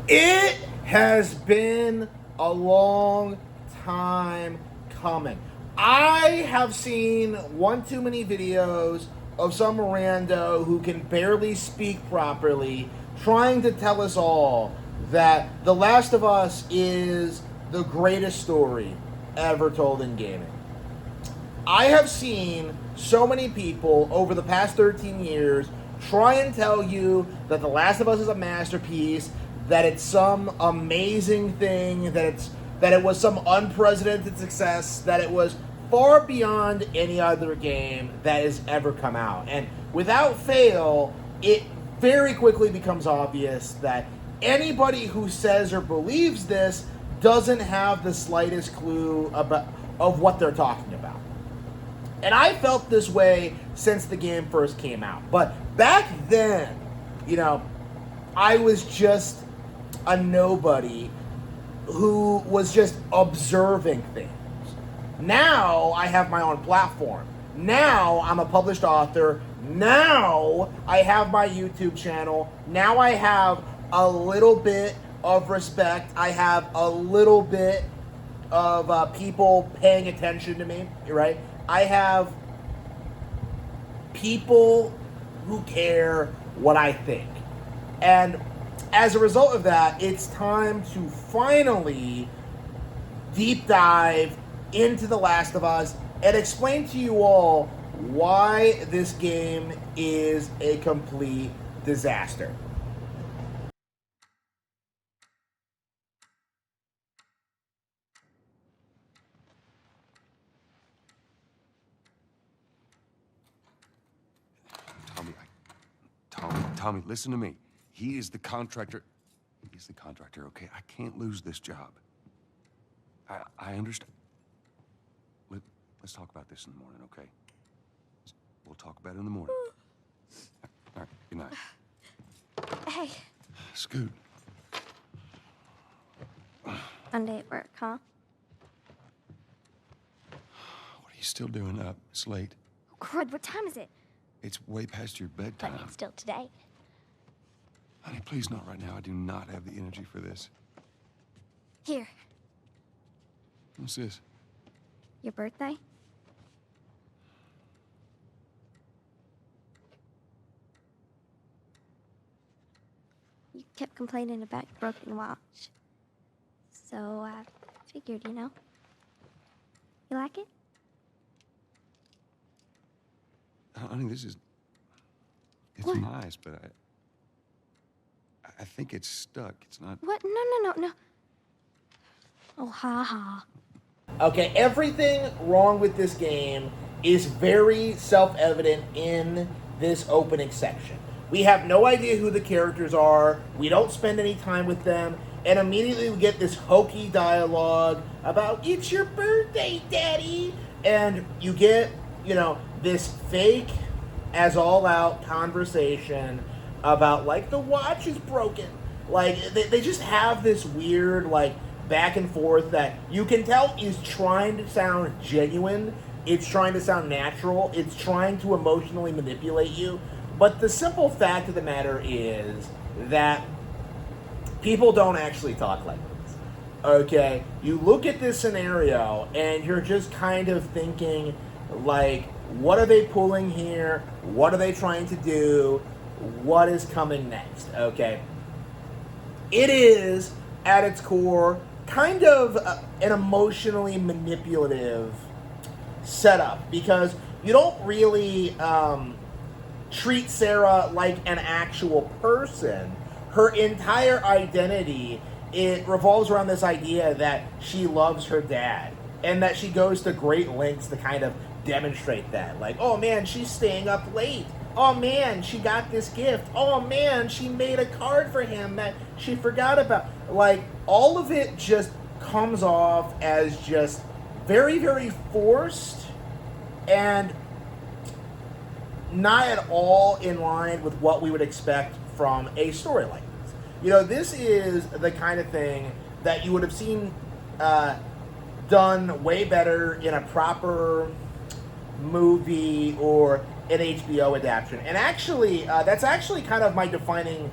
It has been a long time coming. I have seen one too many videos of some rando who can barely speak properly trying to tell us all that The Last of Us is the greatest story ever told in gaming. I have seen so many people over the past 13 years try and tell you that The Last of Us is a masterpiece, that it's some amazing thing, that it was some unprecedented success, that it was far beyond any other game that has ever come out. And without fail, it very quickly becomes obvious that anybody who says or believes this doesn't have the slightest clue of what they're talking about. And I felt this way since the game first came out. But back then, I was just a nobody who was just observing things. Now I have my own platform. Now I'm a published author. Now I have my YouTube channel. Now I have a little bit of respect. I have a little bit of people paying attention to me, right? I have people who care what I think. And as a result of that, it's time to finally deep dive into The Last of Us and explain to you all why this game is a complete disaster. Tommy, listen to me. He is the contractor. He's the contractor, okay? I can't lose this job. I understand. Let's talk about this in the morning, okay? We'll talk about it in the morning. All right, good night. Hey. Scoot. Monday at work, huh? What are you still doing up? It's late. Oh, crud, what time is it? It's way past your But bedtime. it's still today. Honey, please not right now. I do not have the energy for this. Here, What's this? your birthday? You kept complaining about your broken watch. So I figured, You like it? Honey, it's What? nice, but I think it's stuck. It's not. What? No. Oh, ha ha. Okay, everything wrong with this game is very self-evident in this opening section. We have no idea who the characters are, we don't spend any time with them, and immediately we get this hokey dialogue about, it's your birthday, Daddy! And you get, this fake, as all-out conversation about, the watch is broken. They just have this weird, back and forth that you can tell is trying to sound genuine, it's trying to sound natural, it's trying to emotionally manipulate you. But the simple fact of the matter is that people don't actually talk like this. Okay? You look at this scenario and you're just kind of thinking, what are they pulling here? What are they trying to do? What is coming next? Okay? It is, at its core, kind of an emotionally manipulative setup because you don't really treat Sarah like an actual person. Her entire identity, it revolves around this idea that she loves her dad and that she goes to great lengths to kind of demonstrate that. Oh man, she's staying up late. Oh man, she got this gift. Oh man, she made a card for him that she forgot about. All of it just comes off as just very, very forced and not at all in line with what we would expect from a story like this. This is the kind of thing that you would have seen done way better in a proper movie or an HBO adaptation. And actually, that's actually kind of my defining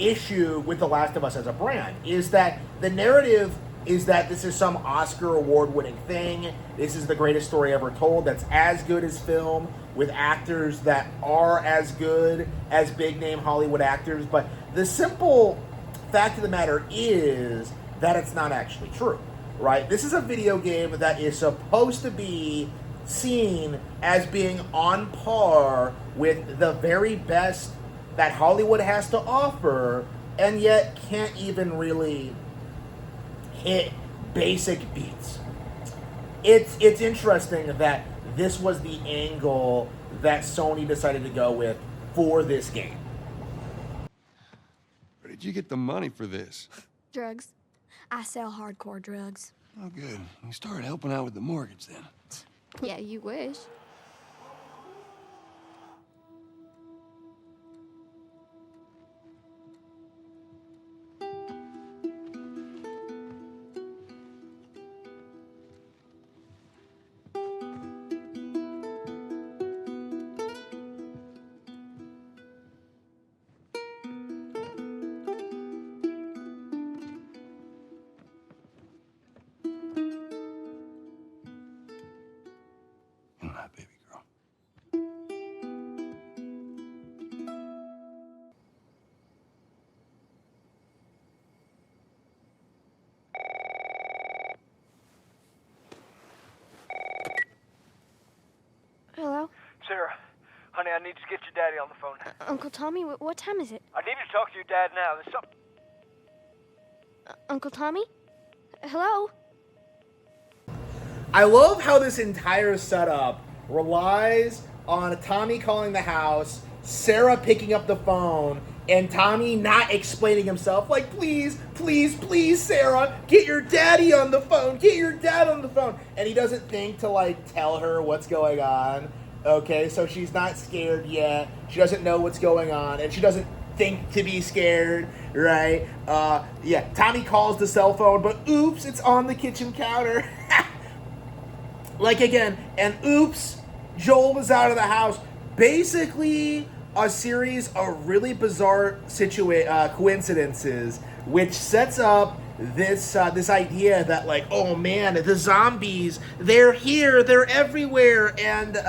issue with The Last of Us as a brand, is that the narrative is that this is some Oscar award-winning thing. This is the greatest story ever told that's as good as film, with actors that are as good as big-name Hollywood actors. But the simple fact of the matter is that it's not actually true, right? This is a video game that is supposed to be seen as being on par with the very best that Hollywood has to offer, and yet can't even really hit basic beats. It's interesting that this was the angle that Sony decided to go with for this game. Where did you get the money for this? Drugs. I sell hardcore drugs. Oh, good. You started helping out with the mortgage then. Yeah, you wish. Good night, baby girl. Hello? Sarah, honey, I need to get your daddy on the phone. Uncle Tommy, what time is it? I need to talk to your dad now. There's something. Uncle Tommy? Hello? I love how this entire setup relies on Tommy calling the house, Sarah picking up the phone, and Tommy not explaining himself. Like, please, please, please, Sarah, get your daddy on the phone. Get your dad on the phone. And he doesn't think to, like, tell her what's going on. Okay, so she's not scared yet. She doesn't know what's going on, and she doesn't think to be scared, right? Yeah, Tommy calls the cell phone, but oops, it's on the kitchen counter. Like, again, and oops, Joel was out of the house. Basically, a series of really bizarre coincidences, which sets up this idea that, like, oh man, the zombies, they're here, they're everywhere, and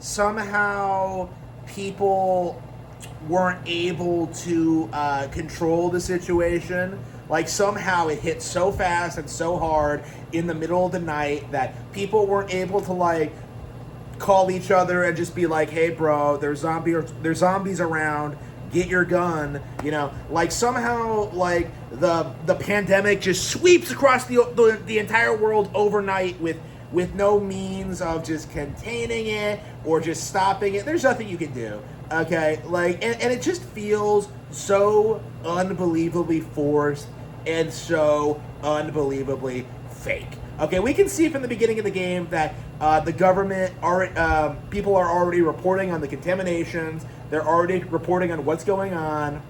somehow people weren't able to control the situation. Like, somehow it hit so fast and so hard in the middle of the night that people weren't able to, like, call each other and just be like, hey bro, there's zombies around, get your gun, you know. Like, somehow, like, the pandemic just sweeps across the entire world overnight with no means of just containing it or just stopping it. There's nothing you can do, okay? Like, and it just feels so unbelievably forced and so unbelievably fake. Okay, we can see from the beginning of the game that the government people are already reporting on the contaminations. They're already reporting on what's going on,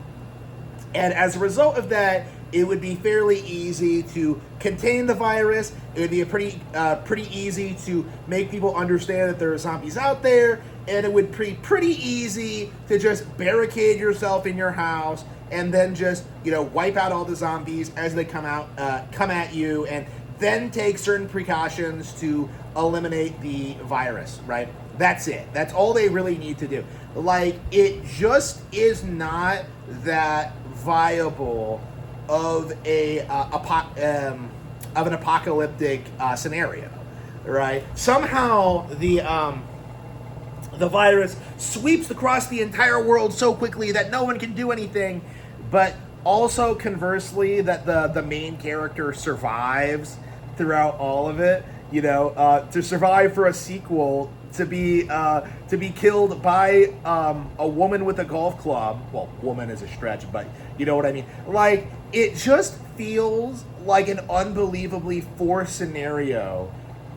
and as a result of that, it would be fairly easy to contain the virus. It would be pretty easy to make people understand that there are zombies out there, and it would be pretty easy to just barricade yourself in your house and then just, you know, wipe out all the zombies as they come at you, and then take certain precautions to eliminate the virus, right? That's it. That's all they really need to do. Like, it just is not that viable of an apocalyptic scenario, right? Somehow the virus sweeps across the entire world so quickly that no one can do anything, but also conversely that the main character survives throughout all of it, you know, to survive for a sequel, to be killed by a woman with a golf club. Well, woman is a stretch, but you know what I mean. Like, it just feels like an unbelievably forced scenario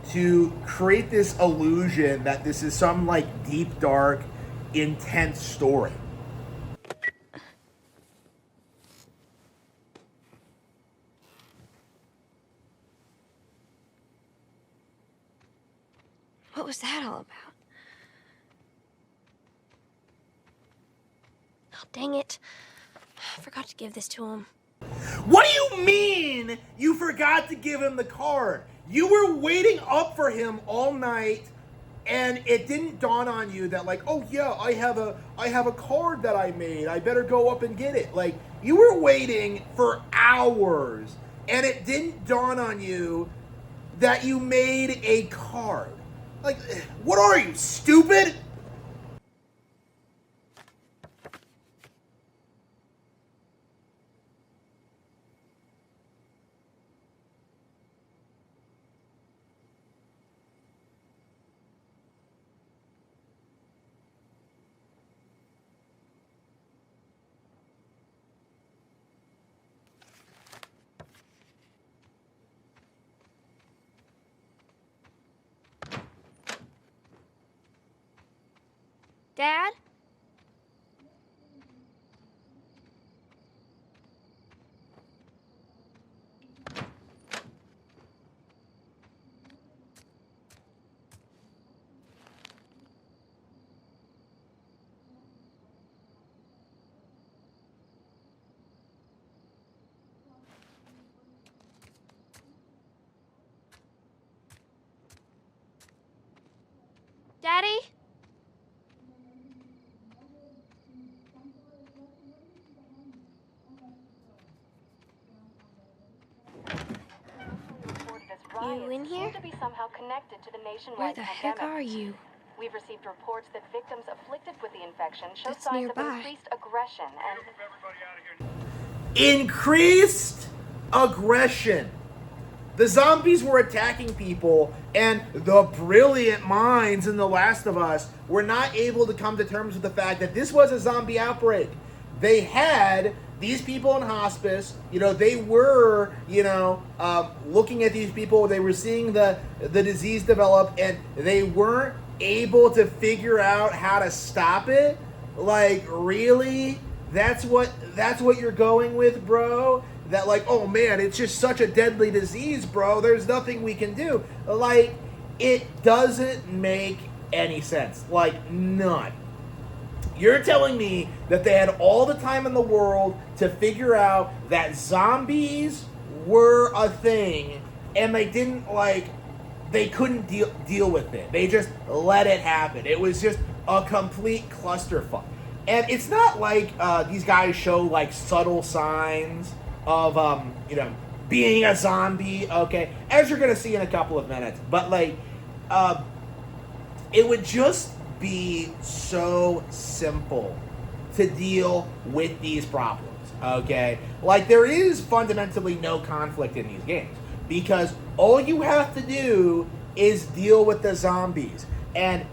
to create this illusion that this is some, like, deep, dark, intense story. What was that all about? Oh, dang it. I forgot to give this to him. What do you mean you forgot to give him the card? You were waiting up for him all night, and it didn't dawn on you that, like, oh yeah, I have a card that I made. I better go up and get it. Like, you were waiting for hours, and it didn't dawn on you that you made a card. Like, what are you, stupid? Dad? Daddy? You in here? To be somehow connected to the nationwide Where the heck pandemic. are you? We've received reports that victims afflicted with the infection show That's signs nearby. of increased aggression and Increased aggression. The zombies were attacking people, and the brilliant minds in The Last of Us were not able to come to terms with the fact that this was a zombie outbreak. They had these people in hospice, they were, looking at these people, they were seeing the disease develop, and they weren't able to figure out how to stop it. Like, really? That's what you're going with, bro? That, like, oh man, it's just such a deadly disease, bro. There's nothing we can do. Like, it doesn't make any sense. Like, none. You're telling me that they had all the time in the world to figure out that zombies were a thing, and they didn't, they couldn't deal with it. They just let it happen. It was just a complete clusterfuck. And it's not like these guys show, like, subtle signs of, being a zombie, okay? As you're going to see in a couple of minutes. But, it would just be so simple to deal with these problems, okay? Like, there is fundamentally no conflict in these games, because all you have to do is deal with the zombies and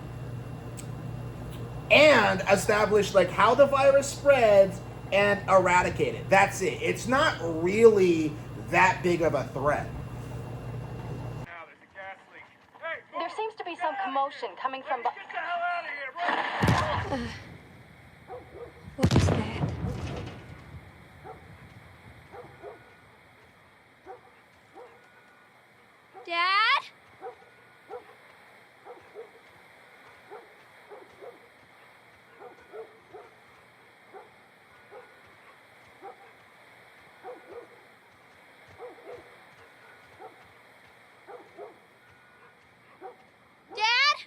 establish, like, how the virus spreads and eradicate it. That's it. It's not really that big of a threat. there seems to be some commotion coming from Get the hell out of here, bro! What was that? Dad? Dad?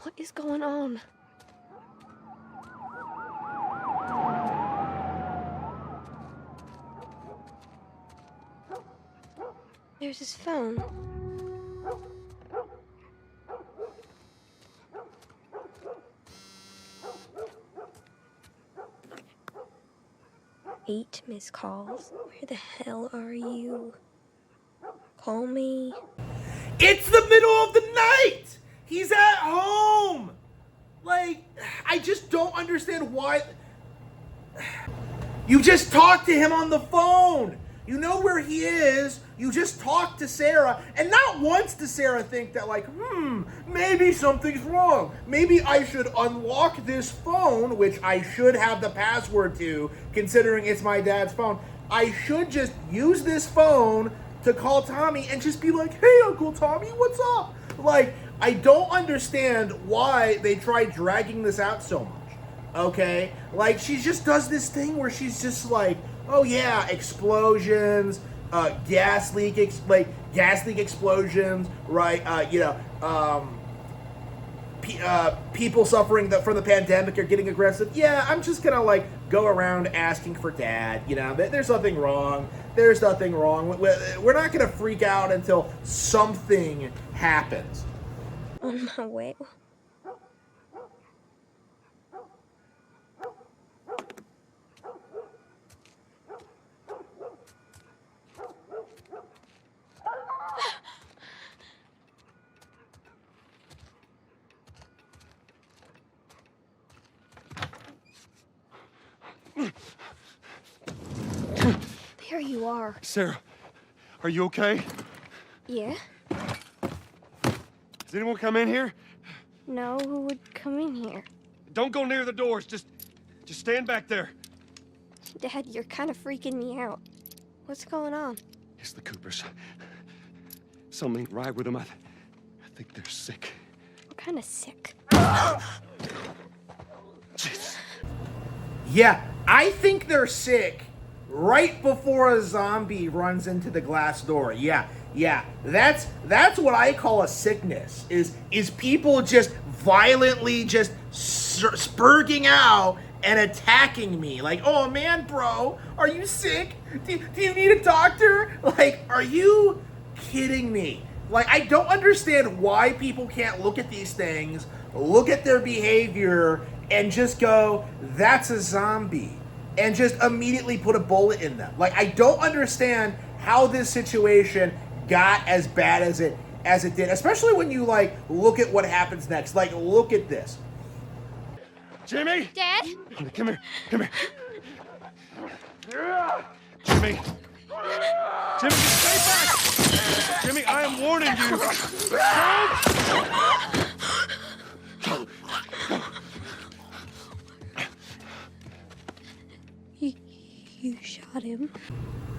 What is going on? There's his phone. Eight missed calls. Where the hell are you? Call me. It's the middle of the night! He's at home! Like, I just don't understand why. You just talk to him on the phone. You know where he is. You just talk to Sarah. And not once does Sarah think that, like, maybe something's wrong. Maybe I should unlock this phone, which I should have the password to, considering it's my dad's phone. I should just use this phone to call Tommy and just be like, hey, Uncle Tommy, what's up? Like, I don't understand why they try dragging this out so much. Okay? Like, she just does this thing where she's just like, oh yeah, explosions, gas leak explosions, right? People suffering from the pandemic are getting aggressive. Yeah, I'm just gonna like go around asking for dad. You know, there's nothing wrong. There's nothing wrong. We're not gonna freak out until something happens. On my way. There you are. Sarah, are you okay? Yeah? Does anyone come in here? No, who would come in here? Don't go near the doors. Just stand back there. Dad, you're kind of freaking me out. What's going on? It's the Coopers. Something ain't right with them. I think they're sick. What kind of sick? Jeez. Yeah, I think they're sick right before a zombie runs into the glass door. Yeah, that's what I call a sickness. Is people just violently just spurging out and attacking me. Like, oh man, bro, are you sick? Do you need a doctor? Like, are you kidding me? Like, I don't understand why people can't look at these things, look at their behavior, and just go, that's a zombie, and just immediately put a bullet in them. Like, I don't understand how this situation got as bad as it did, especially when you, like, look at what happens next. Like, look at this. Jimmy! Dad? Come here. Jimmy! Jimmy, stay back! Jimmy, I am warning you! You shot him?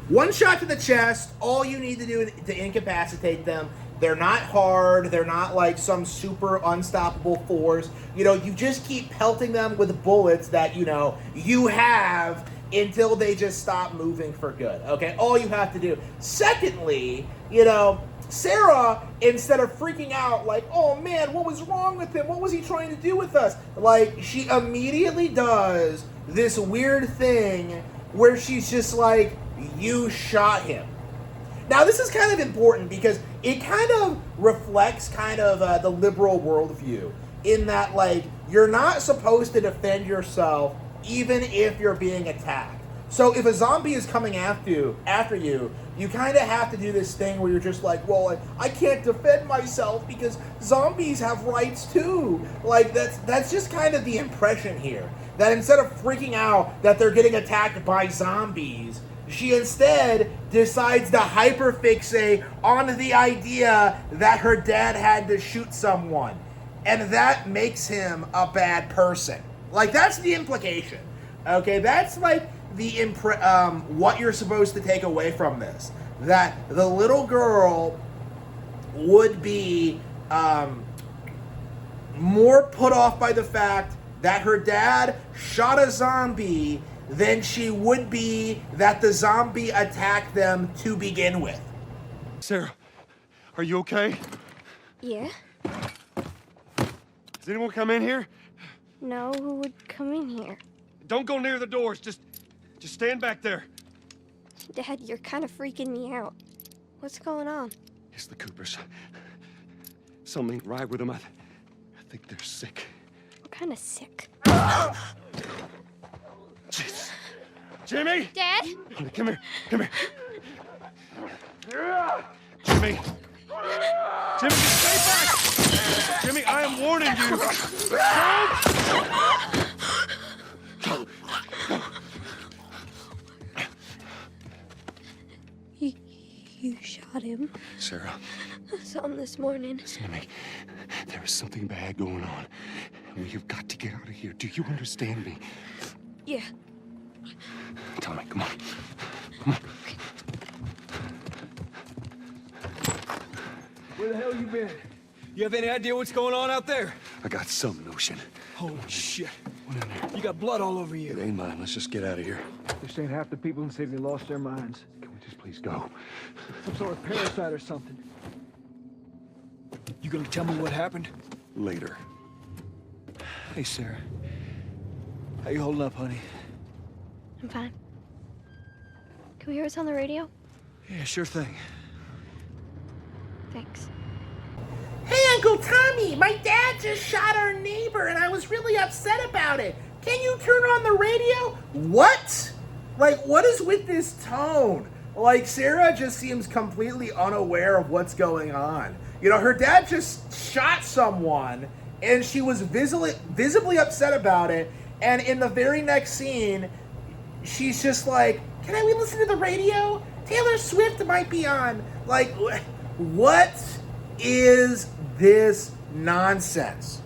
One shot to the chest, all you need to do to incapacitate them. They're not hard, they're not like some super unstoppable force. You know, you just keep pelting them with bullets that, you know, you have until they just stop moving for good, okay? All you have to do. Secondly, you know, Sarah, instead of freaking out like, oh man, what was wrong with him? What was he trying to do with us? Like, she immediately does this weird thing where she's just like, you shot him. Now, this is kind of important because it kind of reflects kind of the liberal worldview in that, like, you're not supposed to defend yourself even if you're being attacked. So if a zombie is coming after you, you kind of have to do this thing where you're just like, well, I can't defend myself because zombies have rights too. Like, that's just kind of the impression here. That instead of freaking out that they're getting attacked by zombies, she instead decides to hyperfixate on the idea that her dad had to shoot someone. And that makes him a bad person. Like, that's the implication. Okay, that's like the what you're supposed to take away from this. That the little girl would be more put off by the fact that her dad shot a zombie than she would be that the zombie attacked them to begin with. Sarah, are you okay? Yeah? Does anyone come in here? No, who would come in here? Don't go near the doors. Just stand back there. Dad, you're kind of freaking me out. What's going on? It's the Coopers. Something ain't right with them. I think they're sick. What kind of sick? Jeez. Jimmy! Dad? Come here. Jimmy! Jimmy, stay back! Jimmy, I am warning you! You shot him? Sarah. I saw him this morning. Listen to me. There is something bad going on. And we have got to get out of here. Do you understand me? Yeah. Tommy, come on. Where the hell you been? You have any idea what's going on out there? I got some notion. Holy shit. You got blood all over It you. ain't mine. Let's just get out of here. This ain't half the people in the city lost their minds. Can we just please go? Some sort of parasite or something. You gonna tell me what happened? Later. Hey, Sarah. How you holding up, honey? I'm fine. Can we hear what's on the radio? Yeah, sure thing. Thanks. Hey, Uncle Tommy, my dad just shot our neighbor and I was really upset about it. Can you turn on the radio? What? Like, what is with this tone? Like, Sarah just seems completely unaware of what's going on. You know, her dad just shot someone and she was visibly upset about it. And in the very next scene, she's just like, can we listen to the radio? Taylor Swift might be on. Like, what is this nonsense?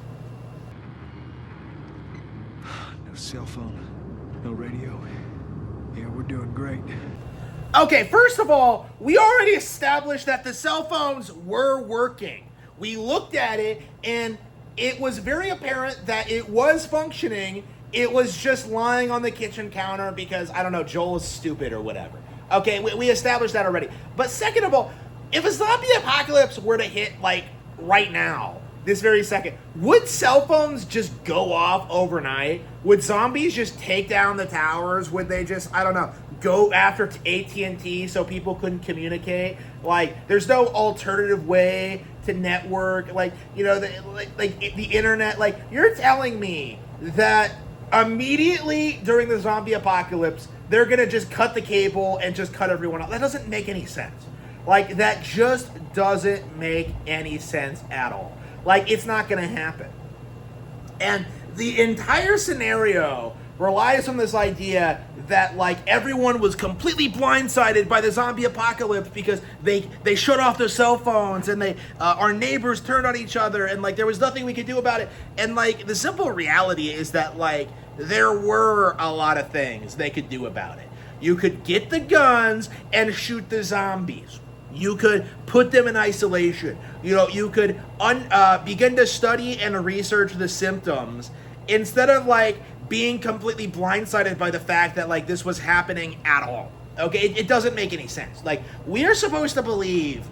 No cell phone, no radio. Yeah, we're doing great. Okay, first of all, we already established that the cell phones were working. We looked at it, and it was very apparent that it was functioning. It was just lying on the kitchen counter because, I don't know, Joel is stupid or whatever. Okay, we established that already. But second of all, if a zombie apocalypse were to hit, like, right now, this very second, would cell phones just go off overnight? Would zombies just take down the towers? Would they just, I don't know, go after AT&T so people couldn't communicate? Like, there's no alternative way to network. Like, you know, the internet. Like, you're telling me that immediately during the zombie apocalypse, they're going to just cut the cable and just cut everyone off. That doesn't make any sense. Like, that just doesn't make any sense at all. Like, it's not going to happen. And the entire scenario relies on this idea that, like, everyone was completely blindsided by the zombie apocalypse because they shut off their cell phones and our neighbors turned on each other and, like, there was nothing we could do about it. And, like, the simple reality is that, like, there were a lot of things they could do about it. You could get the guns and shoot the zombies. You could put them in isolation. You know, you could begin to study and research the symptoms instead of, like, being completely blindsided by the fact that, like, this was happening at all. Okay, it doesn't make any sense. Like, we are supposed to believe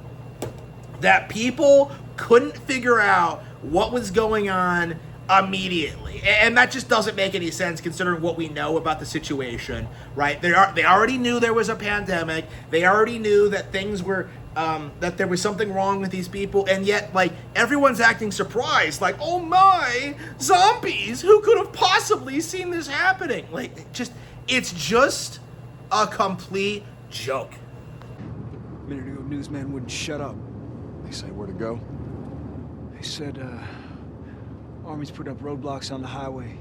that people couldn't figure out what was going on immediately, and that just doesn't make any sense considering what we know about the situation, right? They already knew there was a pandemic. They already knew that things were that there was something wrong with these people, and yet, like, everyone's acting surprised, like, oh my, zombies, who could have possibly seen this happening? Like, it's just a complete joke. A minute ago, newsman wouldn't shut up. They say where to go? They said, Army's put up roadblocks on the highway.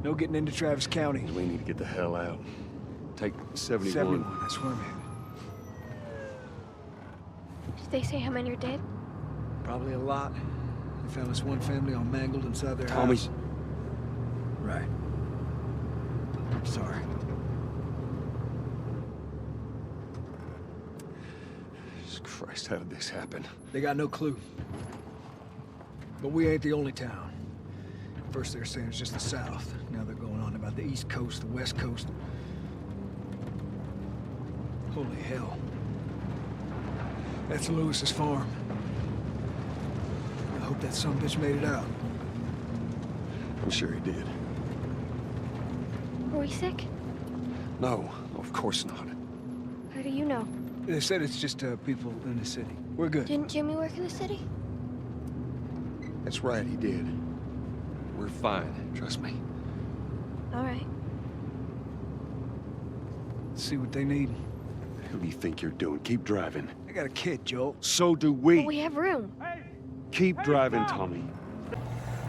No getting into Travis County. We need to get the hell out. Take 71. 71, that's where I'm headed. Did they say how many are dead? Probably a lot. They found this one family all mangled inside their Tommy. house. Right. Sorry. Jesus Christ, how did this happen? They got no clue. But we ain't the only town. First they're saying it's just the South. Now they're going on about the East Coast, the West Coast. Holy hell. That's Lewis's farm. I hope that sumbitch made it out. I'm sure he did. Were we sick? No, of course not. How do you know? They said it's just people in the city. We're good. Didn't Jimmy work in the city? That's right, he did. We're fine, trust me. All right. Let's see what they need. Who do you think you're doing? Keep driving. I got a kid, Joel. So do we. But we have room. Keep driving, Tommy.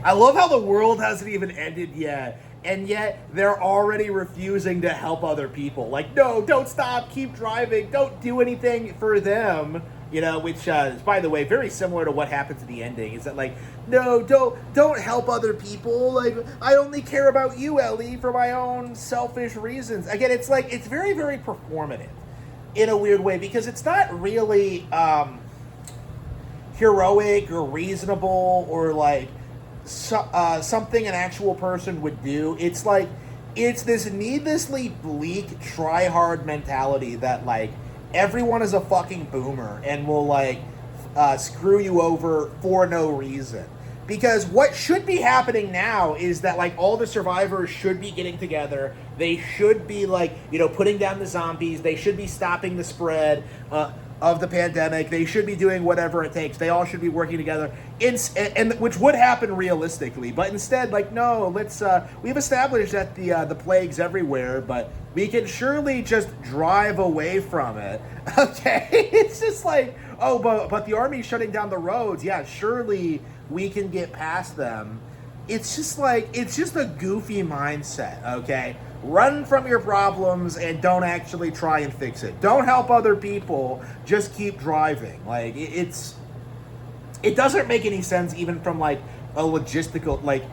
I love how the world hasn't even ended yet, and yet they're already refusing to help other people. Like, no, don't stop, keep driving, don't do anything for them. You know, which is, by the way, very similar to what happens at the ending. Is that, like, no, don't help other people. Like, I only care about you, Ellie, for my own selfish reasons. Again, it's like, it's very, very performative in a weird way because it's not really, heroic or reasonable or like something an actual person would do. It's like it's this needlessly bleak try hard mentality that like everyone is a fucking boomer and will like screw you over for no reason. Because what should be happening now is that like all the survivors should be getting together. They should be like, you know, putting down the zombies. They should be stopping the spread of the pandemic. They should be doing whatever it takes. They all should be working together, and which would happen realistically. But instead, like, no, let's. We've established that the plague's everywhere, but we can surely just drive away from it. Okay, it's just like, oh, but the army's shutting down the roads. Yeah, surely we can get past them. It's just like, it's just a goofy mindset, okay? Run from your problems and don't actually try and fix it. Don't help other people, just keep driving. Like, it doesn't make any sense even from like a logistical, like,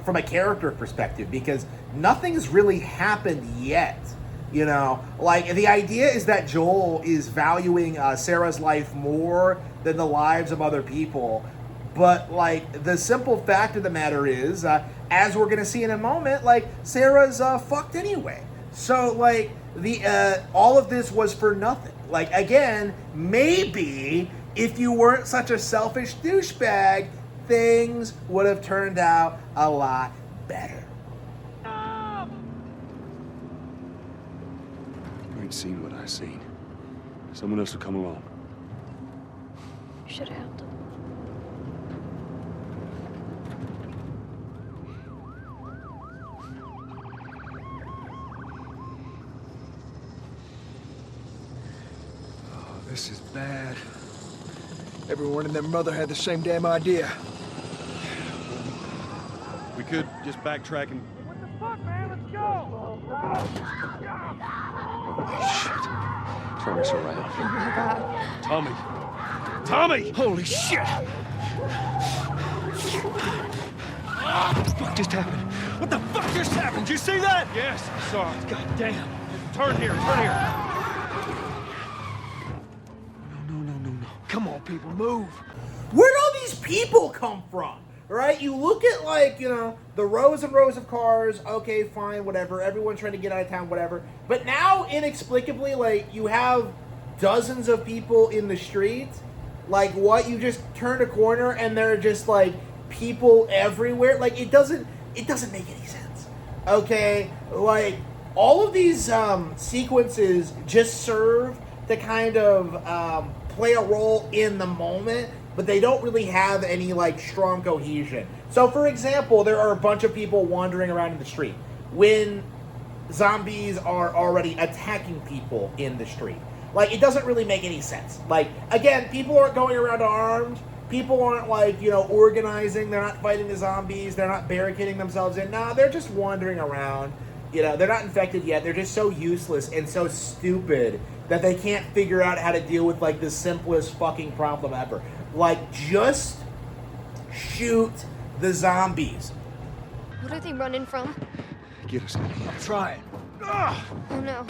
from a character perspective, because nothing's really happened yet. You know, like the idea is that Joel is valuing Sarah's life more than the lives of other people. But like the simple fact of the matter is, as we're gonna see in a moment, like Sarah's fucked anyway. So like the all of this was for nothing. Like again, maybe if you weren't such a selfish douchebag, things would have turned out a lot better. You ain't seen what I seen. Someone else will come along. You should have helped him. Oh, this is bad. Everyone and their mother had the same damn idea. We could just backtrack and... What the fuck, man? Let's go! Holy shit. Turn us around. Oh my god. Tommy! Tommy! Holy shit! What the fuck just happened? What the fuck just happened? Did you see that? Yes, I saw it. God damn. Turn here, turn here. No. Come on, people, move. Where'd all these people come from? Right? You look at, like, you know, the rows and rows of cars. Okay, fine, whatever. Everyone's trying to get out of town, whatever. But now, inexplicably, like, you have dozens of people in the street. Like, what? You just turn a corner and there are just, like, people everywhere. Like, it doesn't make any sense. Okay? Like, all of these sequences just serve to kind of play a role in the moment, but they don't really have any like strong cohesion. So for example, there are a bunch of people wandering around in the street when zombies are already attacking people in the street. Like, it doesn't really make any sense. Like, again, people aren't going around armed. People aren't, like, you know, organizing. They're not fighting the zombies. They're not barricading themselves in. Nah, they're just wandering around. You know, they're not infected yet. They're just so useless and so stupid that they can't figure out how to deal with, like, the simplest fucking problem ever. Like, just shoot the zombies. What are they running from? Get us. I'm trying. Ah! Oh no.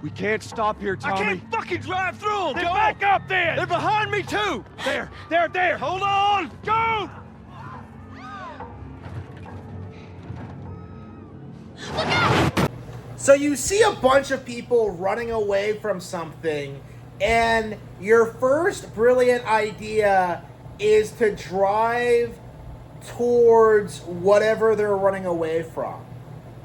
We can't stop here, Tommy. I can't fucking drive through them! Then Go! back up then! They're behind me, too! There! Hold on! Go! So you see a bunch of people running away from something, and your first brilliant idea is to drive towards whatever they're running away from,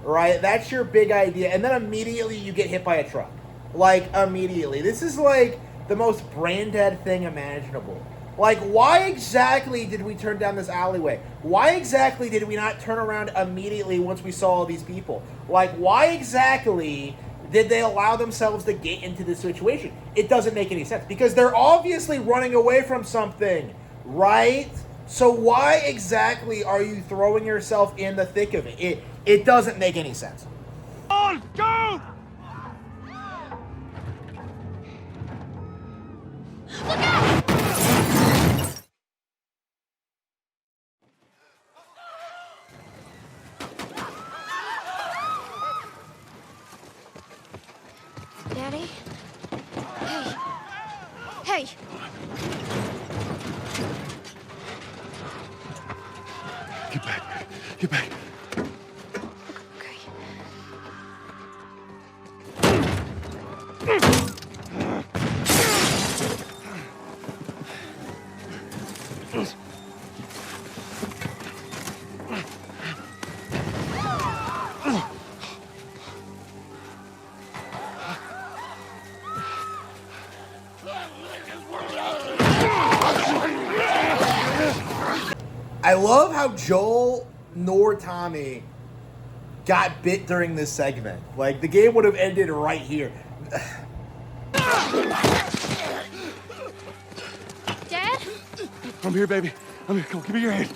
right? That's your big idea, and then immediately you get hit by a truck. Like, immediately. This is like the most brain-dead thing imaginable. Like, why exactly did we turn down this alleyway? Why exactly did we not turn around immediately once we saw all these people? Like, why exactly did they allow themselves to get into this situation? It doesn't make any sense, because they're obviously running away from something, right? So why exactly are you throwing yourself in the thick of it? It doesn't make any sense. On! Go! Daddy? Hey. Get back. Get back. Okay. I love how Joel nor Tommy got bit during this segment. Like, the game would have ended right here. Dad? I'm here, baby. I'm here. Come on, give me your hand.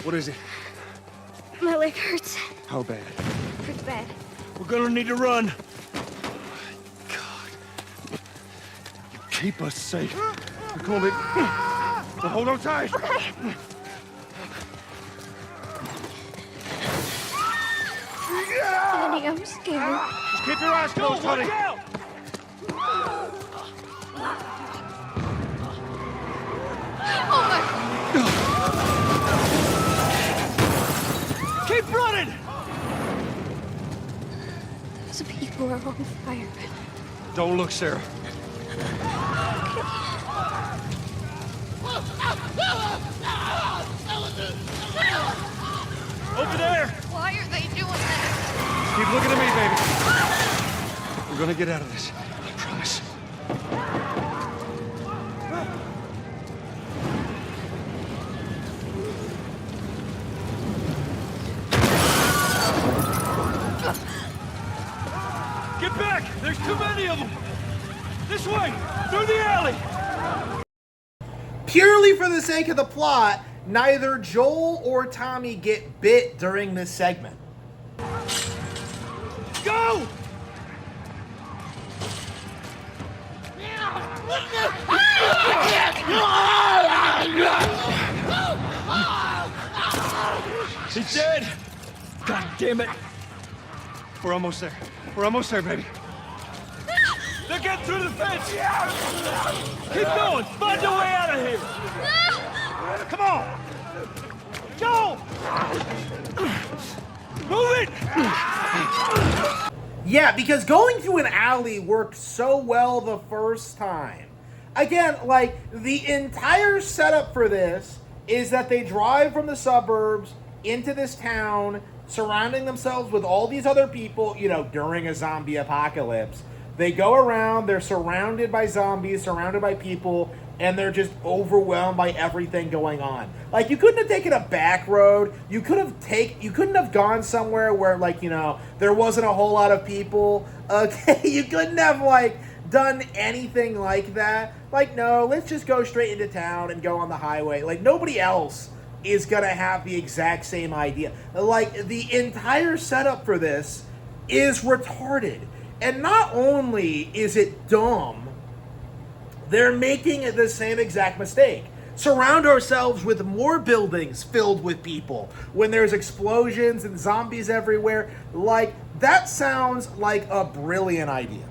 What is it? My leg hurts. How bad? Pretty bad. We're gonna need to run. God. You keep us safe. Come on, baby. Well, hold on tight. Daddy, I'm scared. Just keep your eyes closed, honey. Watch out! Oh my! Keep running! Those people are on fire. Don't look, Sarah. Over there! Why are they doing that? Keep looking at me, baby. We're gonna get out of this. I promise. Get back! There's too many of them! This way! Through the alley! Purely for the sake of the plot, neither Joel or Tommy get bit during this segment. Go! He's dead! God damn it! We're almost there. We're almost there, baby. They're getting through the fence! Keep going! Find a way out of here! Come on! Go! Move it! Yeah, because going through an alley worked so well the first time. Again, like, the entire setup for this is that they drive from the suburbs into this town, surrounding themselves with all these other people, you know, during a zombie apocalypse. They go around, they're surrounded by zombies, surrounded by people, and they're just overwhelmed by everything going on. Like, you couldn't have taken a back road. You couldn't have gone somewhere where, like, you know, there wasn't a whole lot of people. Okay, you couldn't have, like, done anything like that. Like, no, let's just go straight into town and go on the highway. Like, nobody else is gonna have the exact same idea. Like, the entire setup for this is retarded. And not only is it dumb, they're making the same exact mistake. Surround ourselves with more buildings filled with people when there's explosions and zombies everywhere. Like, that sounds like a brilliant idea.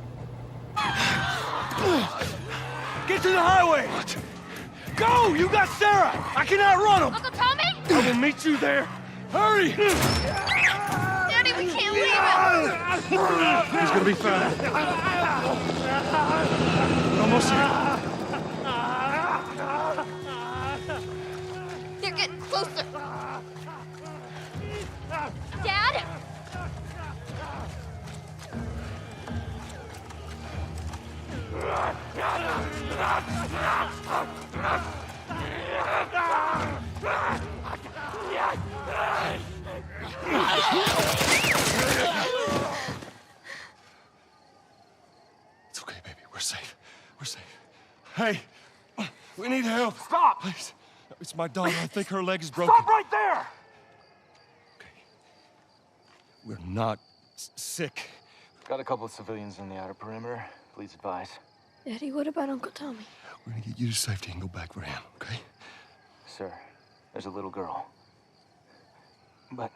Get to the highway! Go! You got Sarah! I can outrun them! Uncle Tommy? I will meet you there! Hurry! Daddy, we can't leave him! He's gonna be fine. Almost here. They're getting closer. Dad? It's okay, baby. We're safe. We're safe. Hey, we need help. Stop! Please. It's my daughter. I think her leg is broken. Stop right there! Okay. We're not sick. Got a couple of civilians in the outer perimeter. Please advise. Daddy, what about Uncle Tommy? We're gonna get you to safety and go back for him, okay? Sir, there's a little girl. But...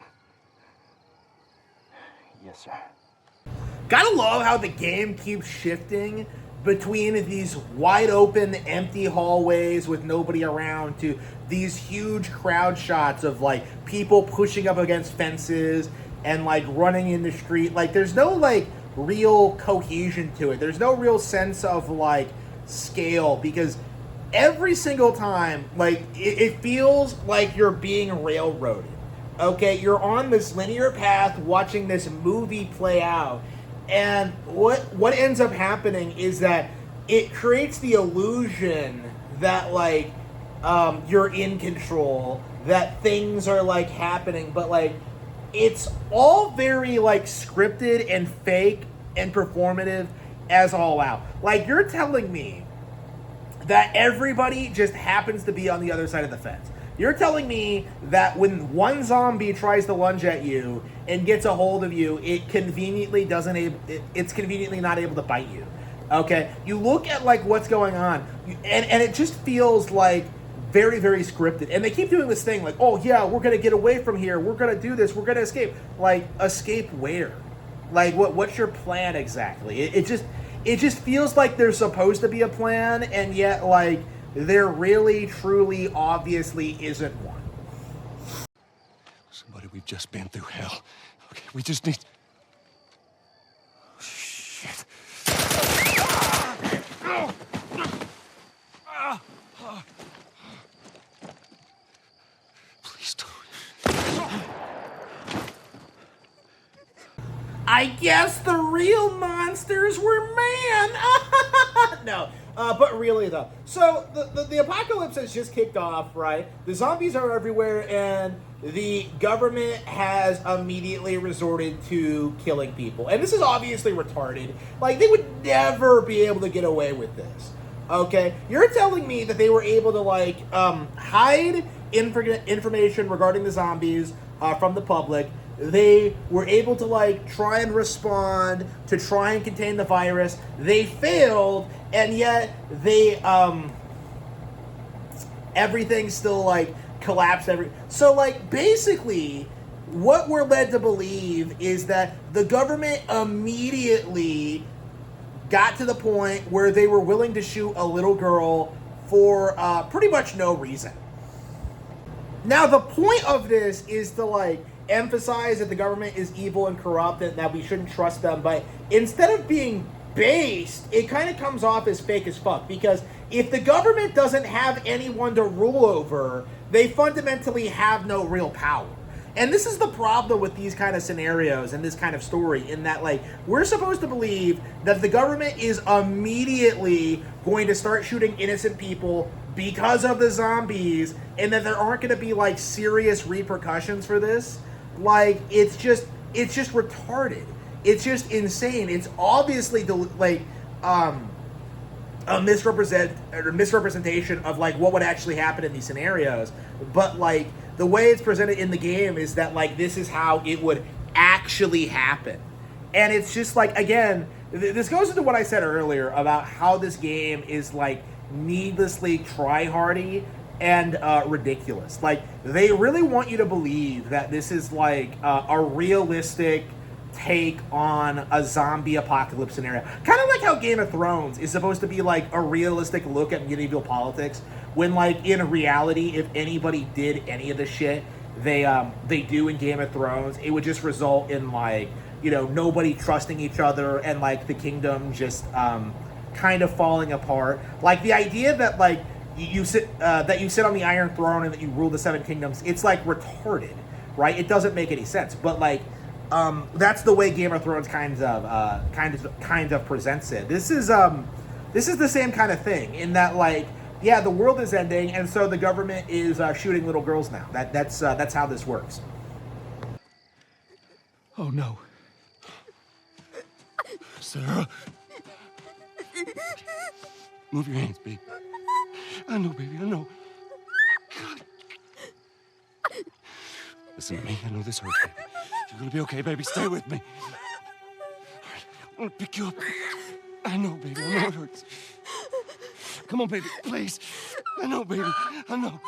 Yes, sir. Gotta love how the game keeps shifting between these wide open, empty hallways with nobody around to these huge crowd shots of like people pushing up against fences and like running in the street. Like there's no like real cohesion to it. There's no real sense of like scale, because every single time, like it feels like you're being railroaded. Okay, you're on this linear path watching this movie play out. And what ends up happening is that it creates the illusion that like you're in control, that things are like happening, but like it's all very like scripted and fake and performative as all out. Like you're telling me that everybody just happens to be on the other side of the fence. You're telling me that when one zombie tries to lunge at you and gets a hold of you, it's conveniently not able to bite you. Okay? You look at like what's going on, and it just feels like very, very scripted. And they keep doing this thing like, oh yeah, we're gonna get away from here, we're gonna do this, we're gonna escape. Like, escape where? Like what's your plan exactly? It just feels like there's supposed to be a plan, and yet like there really, truly, obviously isn't one. Somebody, we've just been through hell. Okay, we just need... Shit. Please don't. I guess the real monsters were man. No, but really though. So the apocalypse has just kicked off, right? The zombies are everywhere, and the government has immediately resorted to killing people. And this is obviously retarded. Like, they would never be able to get away with this. Okay? You're telling me that they were able to, like, hide information regarding the zombies from the public. They were able to, like, try and respond to try and contain the virus. They failed, and yet they, everything still, like, collapsed. So, like, basically, what we're led to believe is that the government immediately got to the point where they were willing to shoot a little girl for pretty much no reason. Now, the point of this is to, like, emphasize that the government is evil and corrupt and that we shouldn't trust them, but instead of being based, it kind of comes off as fake as fuck, because if the government doesn't have anyone to rule over, they fundamentally have no real power. And this is the problem with these kind of scenarios and this kind of story, in that, like, we're supposed to believe that the government is immediately going to start shooting innocent people because of the zombies, and that there aren't going to be, like, serious repercussions for this. Like, it's just retarded. It's just insane. It's obviously a misrepresentation of, like, what would actually happen in these scenarios. But, like, the way it's presented in the game is that, like, this is how it would actually happen. And it's just, like, again, this goes into what I said earlier about how this game is, like, needlessly try-hardy and ridiculous. Like, they really want you to believe that this is, like, a realistic take on a zombie apocalypse scenario. Kind of like how Game of Thrones is supposed to be, like, a realistic look at medieval politics, when, like, in reality, if anybody did any of the shit they do in Game of Thrones, it would just result in, like, you know, nobody trusting each other and, like, the kingdom just kind of falling apart. Like, the idea that, like, you sit on the Iron Throne and that you rule the Seven Kingdoms, it's, like, retarded, right? It doesn't make any sense. But, like, that's the way Game of Thrones kind of presents it. This is the same kind of thing, in that, like, yeah, the world is ending, and so the government is shooting little girls now. That's how this works. Oh, no. Sarah. Move your hands, baby. I know, baby, I know. God. Listen to me. I know this hurts, baby. You're gonna be okay, baby. Stay with me. All right, I'm gonna pick you up. I know, baby. I know it hurts. Come on, baby, please. I know, baby. I know.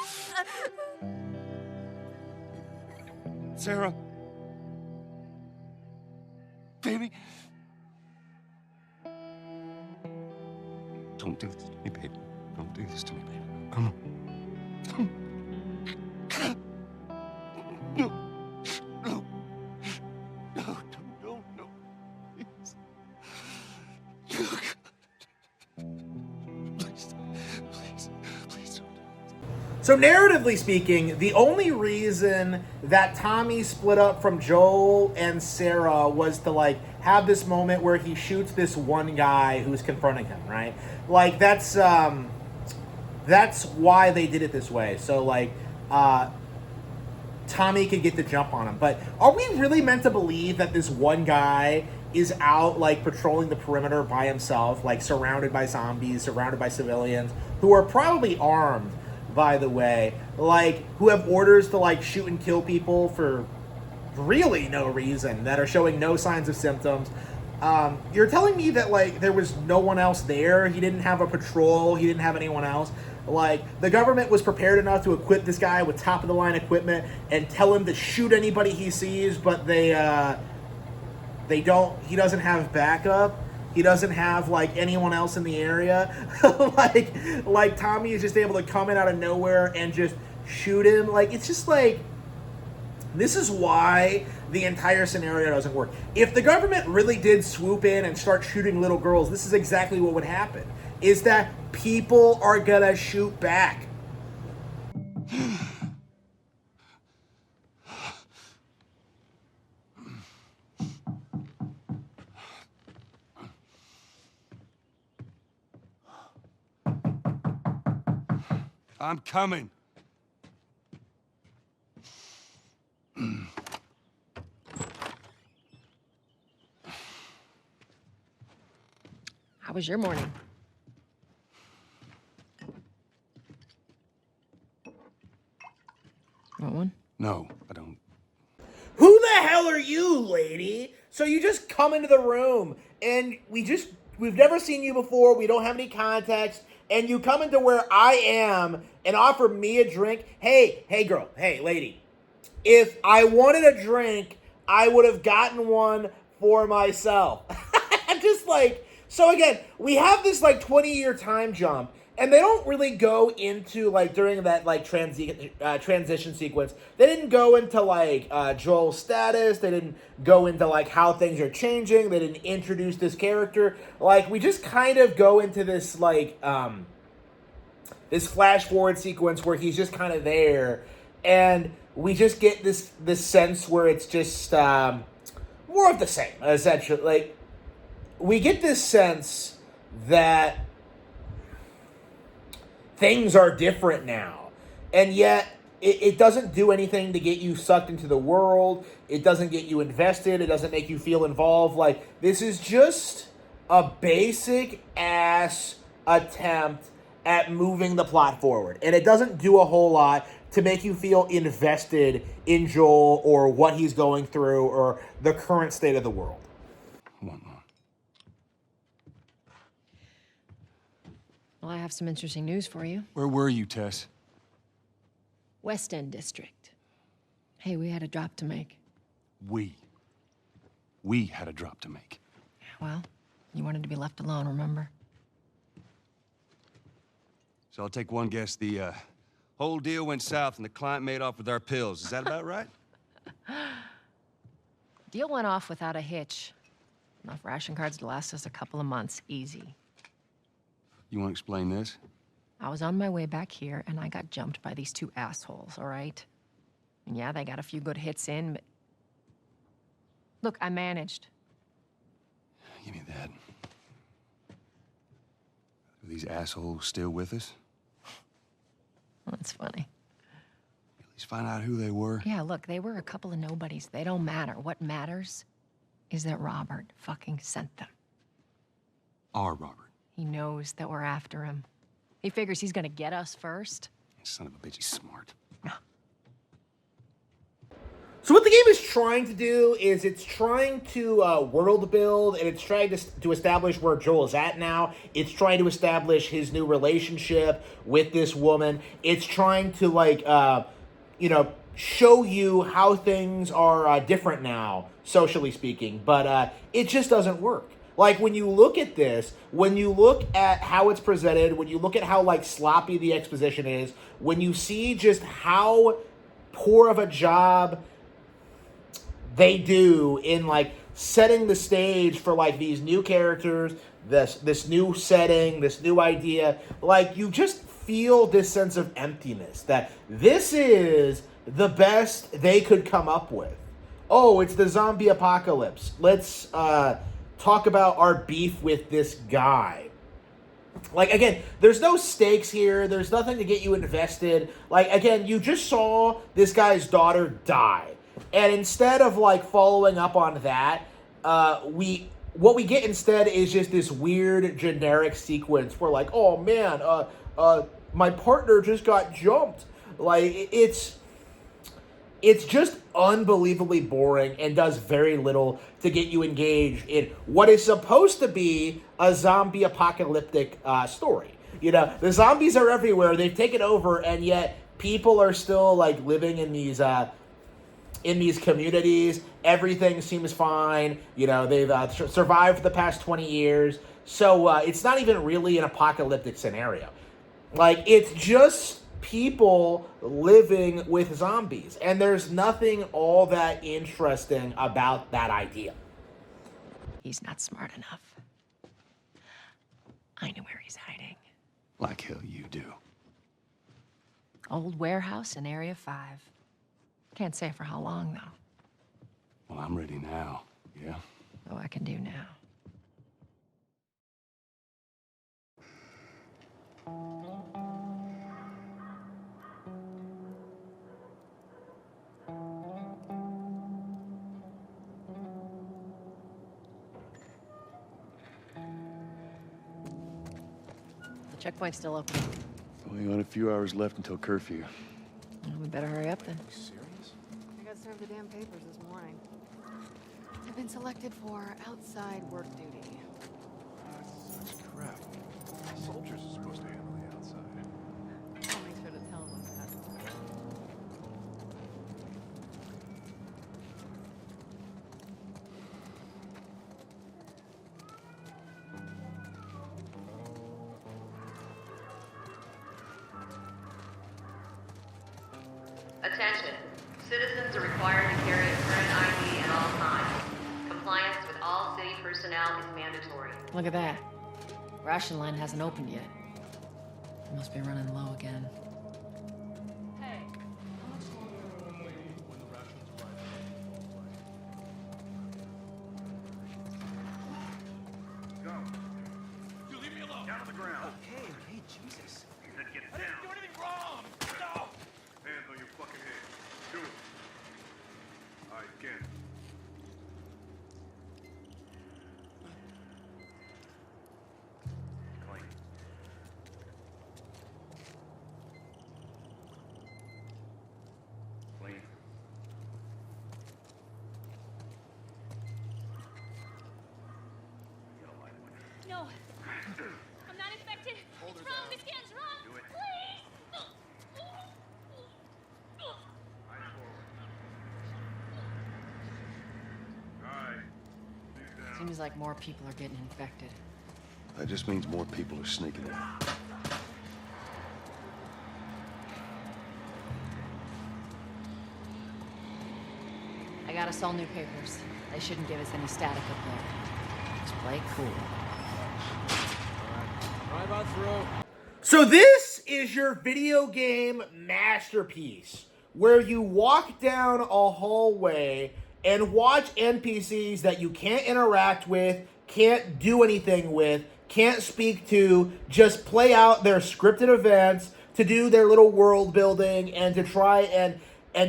Sarah. Don't do this to me, baby. Don't do this to me, baby. Come on. No. No. No, no. Please. Please don't. So narratively speaking, the only reason that Tommy split up from Joel and Sarah was to like have this moment where he shoots this one guy who's confronting him, right? Like that's why they did it this way. So like Tommy could get the jump on him. But are we really meant to believe that this one guy is out like patrolling the perimeter by himself, like surrounded by zombies, surrounded by civilians who are probably armed, by the way, like who have orders to like shoot and kill people for really no reason, that are showing no signs of symptoms? You're telling me that like there was no one else there? He didn't have a patrol, he didn't have anyone else? Like the government was prepared enough to equip this guy with top of the line equipment and tell him to shoot anybody he sees, but they don't. He doesn't have backup. He doesn't have like anyone else in the area. like Tommy is just able to come in out of nowhere and just shoot him. Like it's just like, this is why the entire scenario doesn't work. If the government really did swoop in and start shooting little girls, this is exactly what would happen. Is that people are gonna shoot back. I'm coming. How was your morning? Want one? No, I don't. Who the hell are you, lady? So you just come into the room and we've never seen you before. We don't have any context. And you come into where I am and offer me a drink. Hey girl, hey lady. If I wanted a drink, I would have gotten one for myself. Just like, so again, we have this like 20-year time jump, and they don't really go into like during that like transition sequence. They didn't go into like Joel's status. They didn't go into like how things are changing. They didn't introduce this character. Like we just kind of go into this like this flash forward sequence where he's just kind of there, and we just get this sense where it's just more of the same, essentially. Like we get this sense that things are different now, and yet it doesn't do anything to get you sucked into the world. It doesn't get you invested. It doesn't make you feel involved. Like this is just a basic ass attempt at moving the plot forward, and it doesn't do a whole lot to make you feel invested in Joel or what he's going through or the current state of the world. One more. Well, I have some interesting news for you. Where were you, Tess? West End District. Hey, we had a drop to make. We had a drop to make. Well, you wanted to be left alone, remember? So I'll take one guess. The whole deal went south and the client made off with our pills. Is that about right? Deal went off without a hitch. Enough ration cards to last us a couple of months, easy. You want to explain this? I was on my way back here, and I got jumped by these two assholes, all right? And yeah, they got a few good hits in, but... Look, I managed. Give me that. Are these assholes still with us? That's funny. At least find out who they were. Yeah, look, they were a couple of nobodies. They don't matter. What matters is that Robert fucking sent them. Our Robert. He knows that we're after him. He figures he's gonna get us first. Son of a bitch, he's smart. So what the game is trying to do is it's trying to world build, and it's trying to establish where Joel is at now. It's trying to establish his new relationship with this woman. It's trying to like, show you how things are different now, socially speaking. But it just doesn't work. Like, when you look at this, when you look at how it's presented, when you look at how, like, sloppy the exposition is, when you see just how poor of a job they do in, like, setting the stage for, like, these new characters, this new setting, this new idea, like, you just feel this sense of emptiness, that this is the best they could come up with. Oh, it's the zombie apocalypse. Let's talk about our beef with this guy. Like, again, there's no stakes here. There's nothing to get you invested. Like, again, you just saw this guy's daughter die. And instead of, like, following up on that, what we get instead is just this weird generic sequence where, like, oh man, my partner just got jumped. Like, it's just unbelievably boring and does very little to get you engaged in what is supposed to be a zombie apocalyptic story. You know, the zombies are everywhere. They've taken over, and yet people are still, like, living in these communities. Everything seems fine. You know, they've survived for the past 20 years. So it's not even really an apocalyptic scenario. Like, it's just people living with zombies. And there's nothing all that interesting about that idea. He's not smart enough. I know where he's hiding. Like hell you do. Old warehouse in Area 5. Can't say for how long, though. Well, I'm ready now, yeah? Oh, I can do now. The checkpoint's still open. Only got a few hours left until curfew. Well, we better hurry up then. Are you serious? I got served the damn papers this morning. I've been selected for outside work duty. That's such crap. Soldiers are supposed to handle the outside. I'll make sure to tell them that. Attention. Citizens are required to carry a current ID at all times. Compliance with all city personnel is mandatory. Look at that. Ration line hasn't opened yet. Must be running low again. Hey. Go. You leave me alone. Down on the ground. Hey, Jesus. Then get down. I didn't do anything wrong. No. Hands on your fucking head. Do it. All right, again. Clean. Clean. You don't like one. No. I'm not infected. It's wrong. This scan's wrong. Do it. Please. Eyes forward. All right. Sit down. Seems like more people are getting infected. That just means more people are sneaking in. I got us all new papers. They shouldn't give us any static up there. Just play cool. Right about through. So this is your video game masterpiece, where you walk down a hallway and watch NPCs that you can't interact with, can't do anything with, can't speak to, just play out their scripted events, to do their little world building, and to try and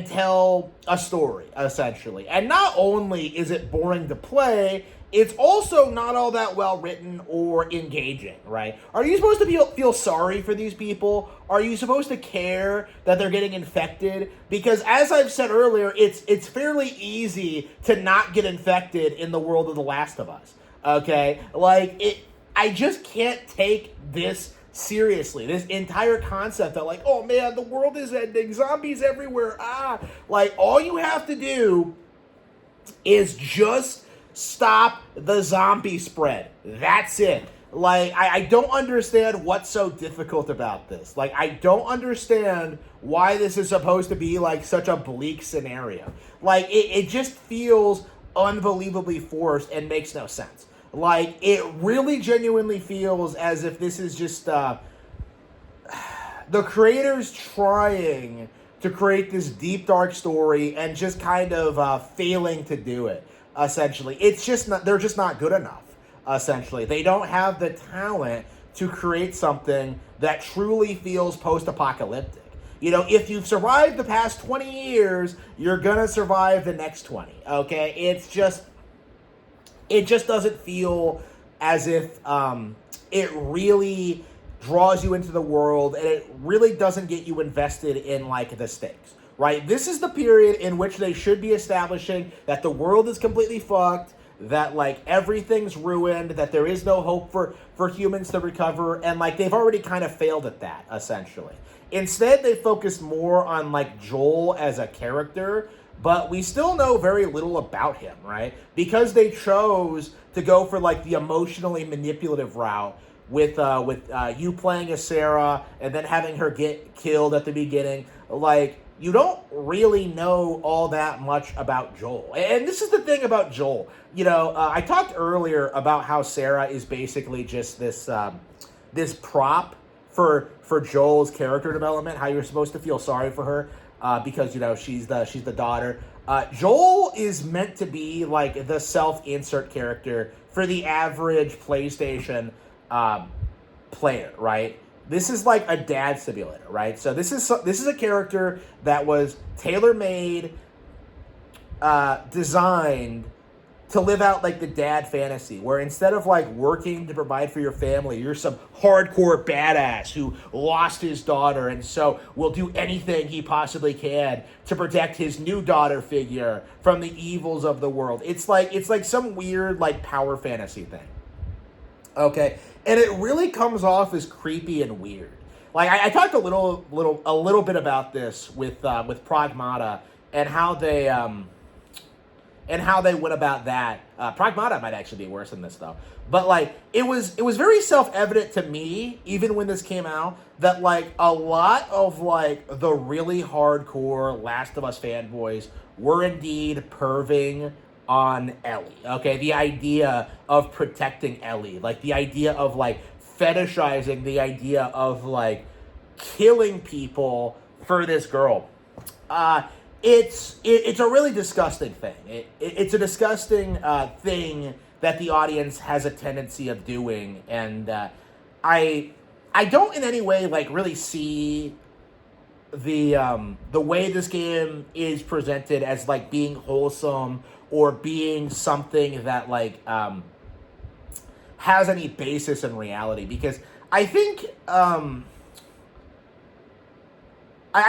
tell a story, essentially. And not only is it boring to play, it's also not all that well written or engaging, right? Are you supposed to feel sorry for these people? Are you supposed to care that they're getting infected? Because as I've said earlier, it's fairly easy to not get infected in the world of The Last of Us, okay? Like, I just can't take this seriously. This entire concept that, like, oh man, the world is ending, zombies everywhere, like, all you have to do is just Stop the zombie spread. That's it. Like, I don't understand what's so difficult about this. Like, I don't understand why this is supposed to be, like, such a bleak scenario. Like, it just feels unbelievably forced and makes no sense. Like, it really genuinely feels as if this is just, the creators trying to create this deep, dark story and just kind of failing to do it, essentially. It's just not, they're just not good enough, essentially. They don't have the talent to create something that truly feels post-apocalyptic. You know, if you've survived the past 20 years, you're gonna survive the next 20, okay? It just doesn't feel as if it really draws you into the world, and it really doesn't get you invested in, like, the stakes, right? This is the period in which they should be establishing that the world is completely fucked, that, like, everything's ruined, that there is no hope for humans to recover, and, like, they've already kind of failed at that, essentially. Instead, they focus more on, like, Joel as a character, but we still know very little about him, right? Because they chose to go for, like, the emotionally manipulative route with you playing as Sarah and then having her get killed at the beginning. Like, you don't really know all that much about Joel. And this is the thing about Joel. You know, I talked earlier about how Sarah is basically just this this prop for Joel's character development, how you're supposed to feel sorry for her because, you know, she's the daughter. Joel is meant to be like the self-insert character for the average PlayStation player, right? This is like a dad simulator, right? So this is a character that was tailor-made, designed to live out like the dad fantasy, where instead of like working to provide for your family, you're some hardcore badass who lost his daughter and so will do anything he possibly can to protect his new daughter figure from the evils of the world. It's like some weird like power fantasy thing. Okay, and it really comes off as creepy and weird. Like I talked a little bit about this with Pragmata and how they went about that. Pragmata might actually be worse than this though. But like it was very self-evident to me, even when this came out, that like a lot of like the really hardcore Last of Us fanboys were indeed perving on Ellie. Okay, the idea of protecting Ellie, like the idea of like fetishizing the idea of like killing people for this girl. It's a really disgusting thing. It's a disgusting thing that the audience has a tendency of doing, and I don't in any way like really see the way this game is presented as like being wholesome or being something that like has any basis in reality, because I think I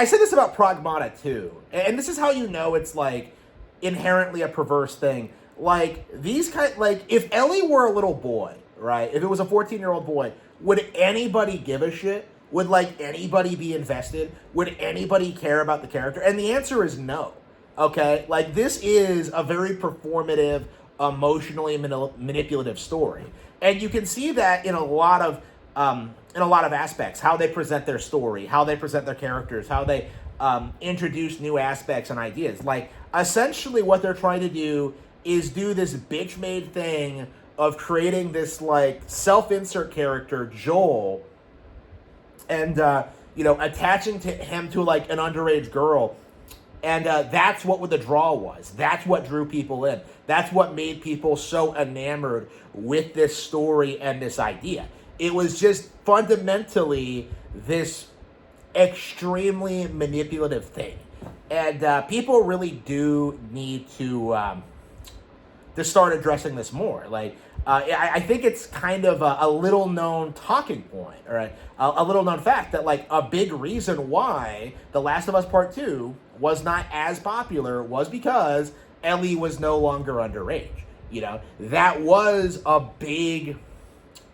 said this about Pragmata too, and this is how you know it's like inherently a perverse thing. Like if Ellie were a little boy, right? If it was a 14-year-old boy, would anybody give a shit? Would like anybody be invested? Would anybody care about the character? And the answer is no. Okay, like this is a very performative, emotionally manipulative story, and you can see that in a lot of aspects. How they present their story, how they present their characters, how they introduce new aspects and ideas. Like essentially, what they're trying to do is do this bitch-made thing of creating this like self-insert character, Joel, and attaching to him to like an underage girl. And that's what the draw was. That's what drew people in. That's what made people so enamored with this story and this idea. It was just fundamentally this extremely manipulative thing. And people really do need to start addressing this more. Like, I think it's kind of a little known talking point, or a little known fact that like a big reason why The Last of Us Part 2 was not as popular was because Ellie was no longer underage. You know, that was a big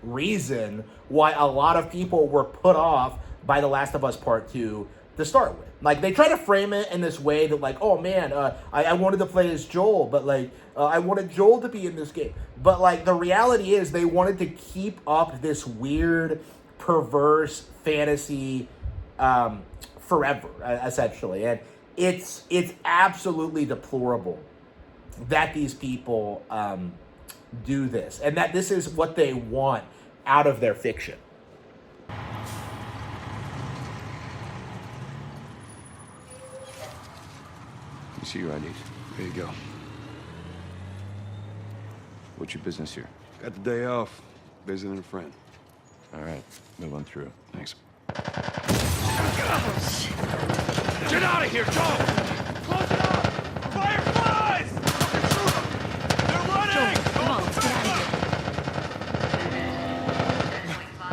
reason why a lot of people were put off by The Last of Us Part 2 to start with. Like, they try to frame it in this way that, like, oh man, I wanted to play as Joel, but like, I wanted Joel to be in this game. But like, the reality is they wanted to keep up this weird, perverse fantasy forever, essentially. And it's absolutely deplorable that these people do this, and that this is what they want out of their fiction. You see your IDs? There you go. What's your business here? Got the day off. Visiting a friend. All right, move on through. Thanks. Get out of here, Joe! Close it up! Fireflies! They're running! Come on, let's get out of here.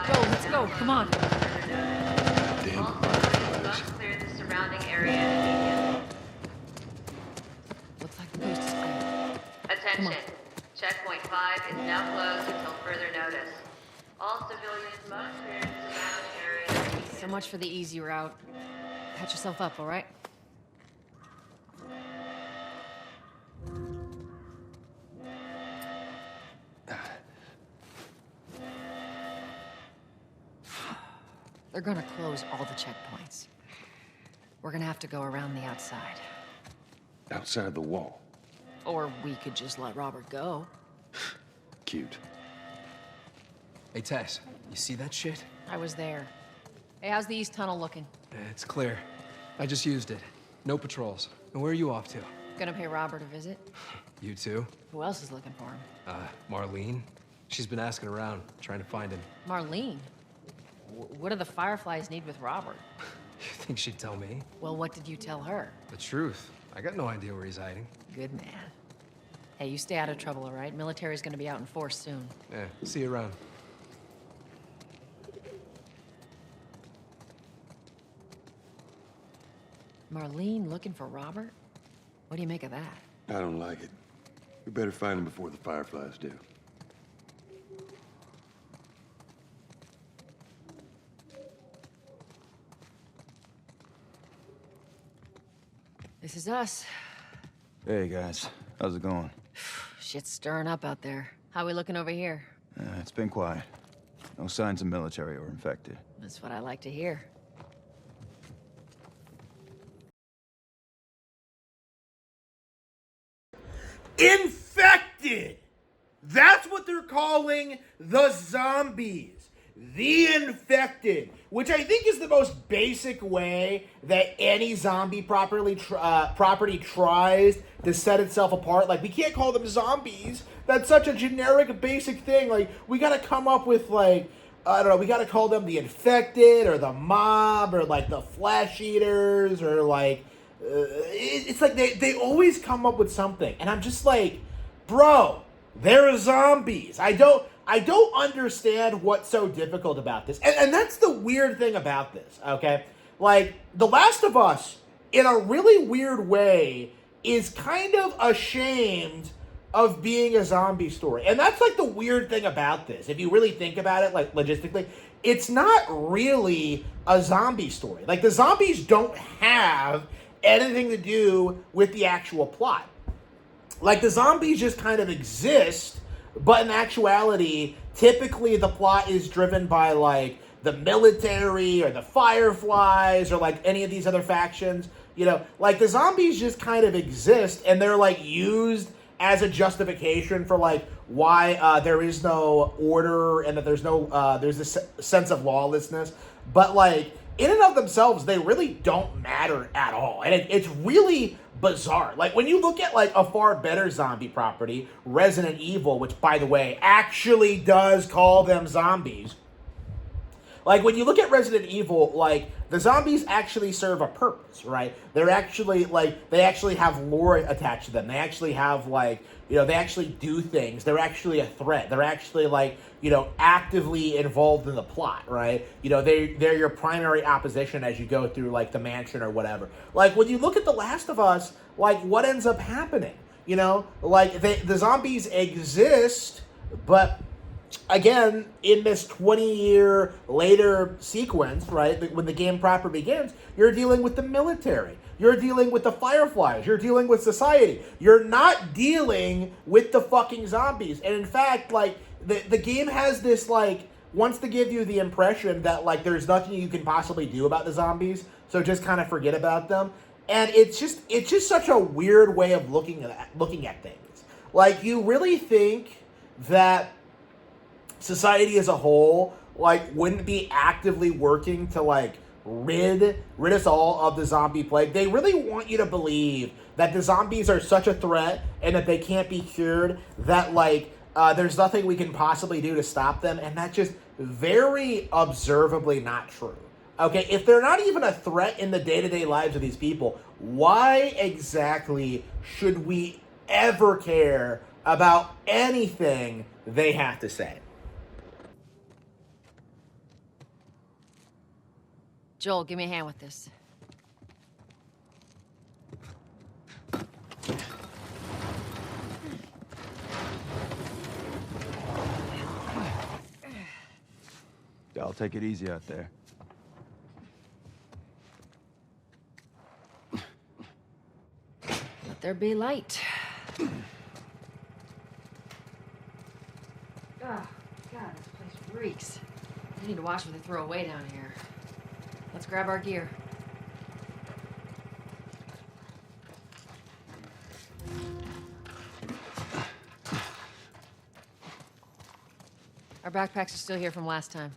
Go, let's go, come on. Damn. Must clear the surrounding area immediately. Looks like the coast is clear. Attention. Checkpoint 5 is now closed until further notice. All civilians must clear the surrounding area immediately. So much for the easy route. Patch yourself up, all right? They're gonna close all the checkpoints. We're gonna have to go around the outside. Outside the wall. Or we could just let Robert go. Cute. Hey, Tess, you see that shit? I was there. Hey, how's the East Tunnel looking? It's clear. I just used it. No patrols. And where are you off to? Gonna pay Robert a visit? You too? Who else is looking for him? Marlene. She's been asking around, trying to find him. Marlene? What do the Fireflies need with Robert? You think she'd tell me? Well, what did you tell her? The truth. I got no idea where he's hiding. Good man. Hey, you stay out of trouble, all right? Military's gonna be out in force soon. Yeah, see you around. Marlene looking for Robert? What do you make of that? I don't like it. We better find him before the Fireflies do. This is us. Hey, guys. How's it going? Shit's stirring up out there. How we looking over here? It's been quiet. No signs of military or infected. That's what I like to hear. Infected! That's what they're calling the zombies. The infected. Which I think is the most basic way that any zombie property tries to set itself apart. Like, we can't call them zombies. That's such a generic, basic thing. Like, we gotta come up with, like, I don't know, we gotta call them the infected, or the mob, or, like, the flesh eaters, or, like, it's like they always come up with something. And I'm just like, bro, they're zombies. I don't understand what's so difficult about this. And that's the weird thing about this, okay? Like, The Last of Us, in a really weird way, is kind of ashamed of being a zombie story. And that's, like, the weird thing about this. If you really think about it, like, logistically, it's not really a zombie story. Like, the zombies don't have anything to do with the actual plot. Like, the zombies just kind of exist, but in actuality, typically the plot is driven by, like, the military or the Fireflies or, like, any of these other factions. You know, like, the zombies just kind of exist, and they're, like, used as a justification for, like, why there is no order and that there's no, there's this sense of lawlessness. But, like, in and of themselves, they really don't matter at all. And it's really bizarre. Like, when you look at, like, a far better zombie property, Resident Evil, which, by the way, actually does call them zombies. Like, when you look at Resident Evil, like, the zombies actually serve a purpose, right? They're actually, like, they actually have lore attached to them. They actually have, like, you know, they actually do things. They're actually a threat. They're actually, like, you know, actively involved in the plot, right? You know, they're your primary opposition as you go through, like, the mansion or whatever. Like, when you look at The Last of Us, like, what ends up happening? You know? Like, the zombies exist, but again, in this 20-year later sequence, right, when the game proper begins, you're dealing with the military. You're dealing with the Fireflies. You're dealing with society. You're not dealing with the fucking zombies. And in fact, like, the game has this, like, wants to give you the impression that, like, there's nothing you can possibly do about the zombies, so just kind of forget about them. And it's just such a weird way of looking at things. Like, you really think that society as a whole, like, wouldn't be actively working to, like, rid us all of the zombie plague? They really want you to believe that the zombies are such a threat and that they can't be cured, that, like, there's nothing we can possibly do to stop them, and that's just very observably not true. Okay, if they're not even a threat in the day-to-day lives of these people, why exactly should we ever care about anything they have to say? Joel, give me a hand with this. I'll take it easy out there. Let there be light. Oh, God, this place reeks. I need to watch what they throw away down here. Let's grab our gear. Our backpacks are still here from last time.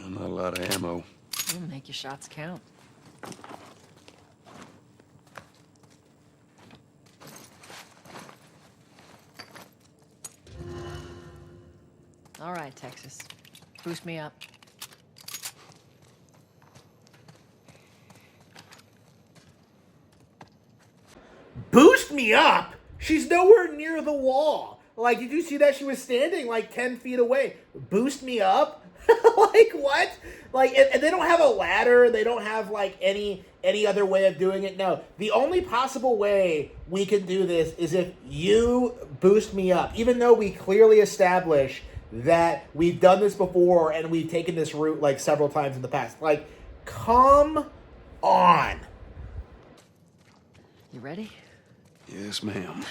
Not a lot of ammo. It'll make your shots count. All right, Texas. Boost me up. Boost me up? She's nowhere near the wall. Like, did you see that? She was standing like 10 feet away. Boost me up? Like, what? Like, and they don't have a ladder. They don't have, like, any other way of doing it. No. The only possible way we can do this is if you boost me up. Even though we clearly establish that we've done this before and we've taken this route, like, several times in the past. Like, come on. You ready? Yes, ma'am.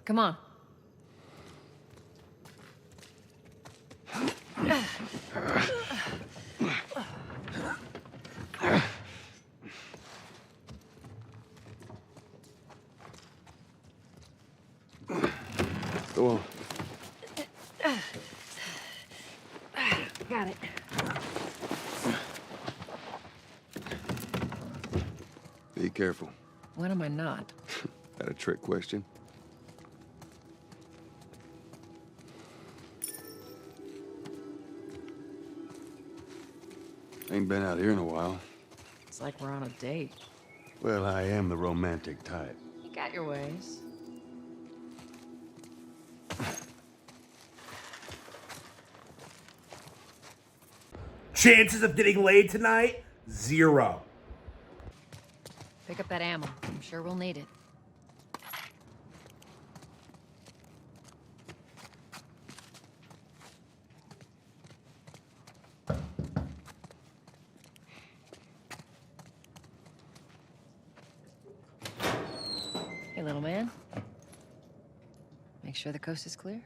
Come on. Go on. Got it. Be careful. When am I not? That a trick question? Ain't been out here in a while. It's like we're on a date. Well, I am the romantic type. You got your ways. Chances of getting laid tonight? 0. Pick up that ammo. I'm sure we'll need it. Hey, little man. Make sure the coast is clear.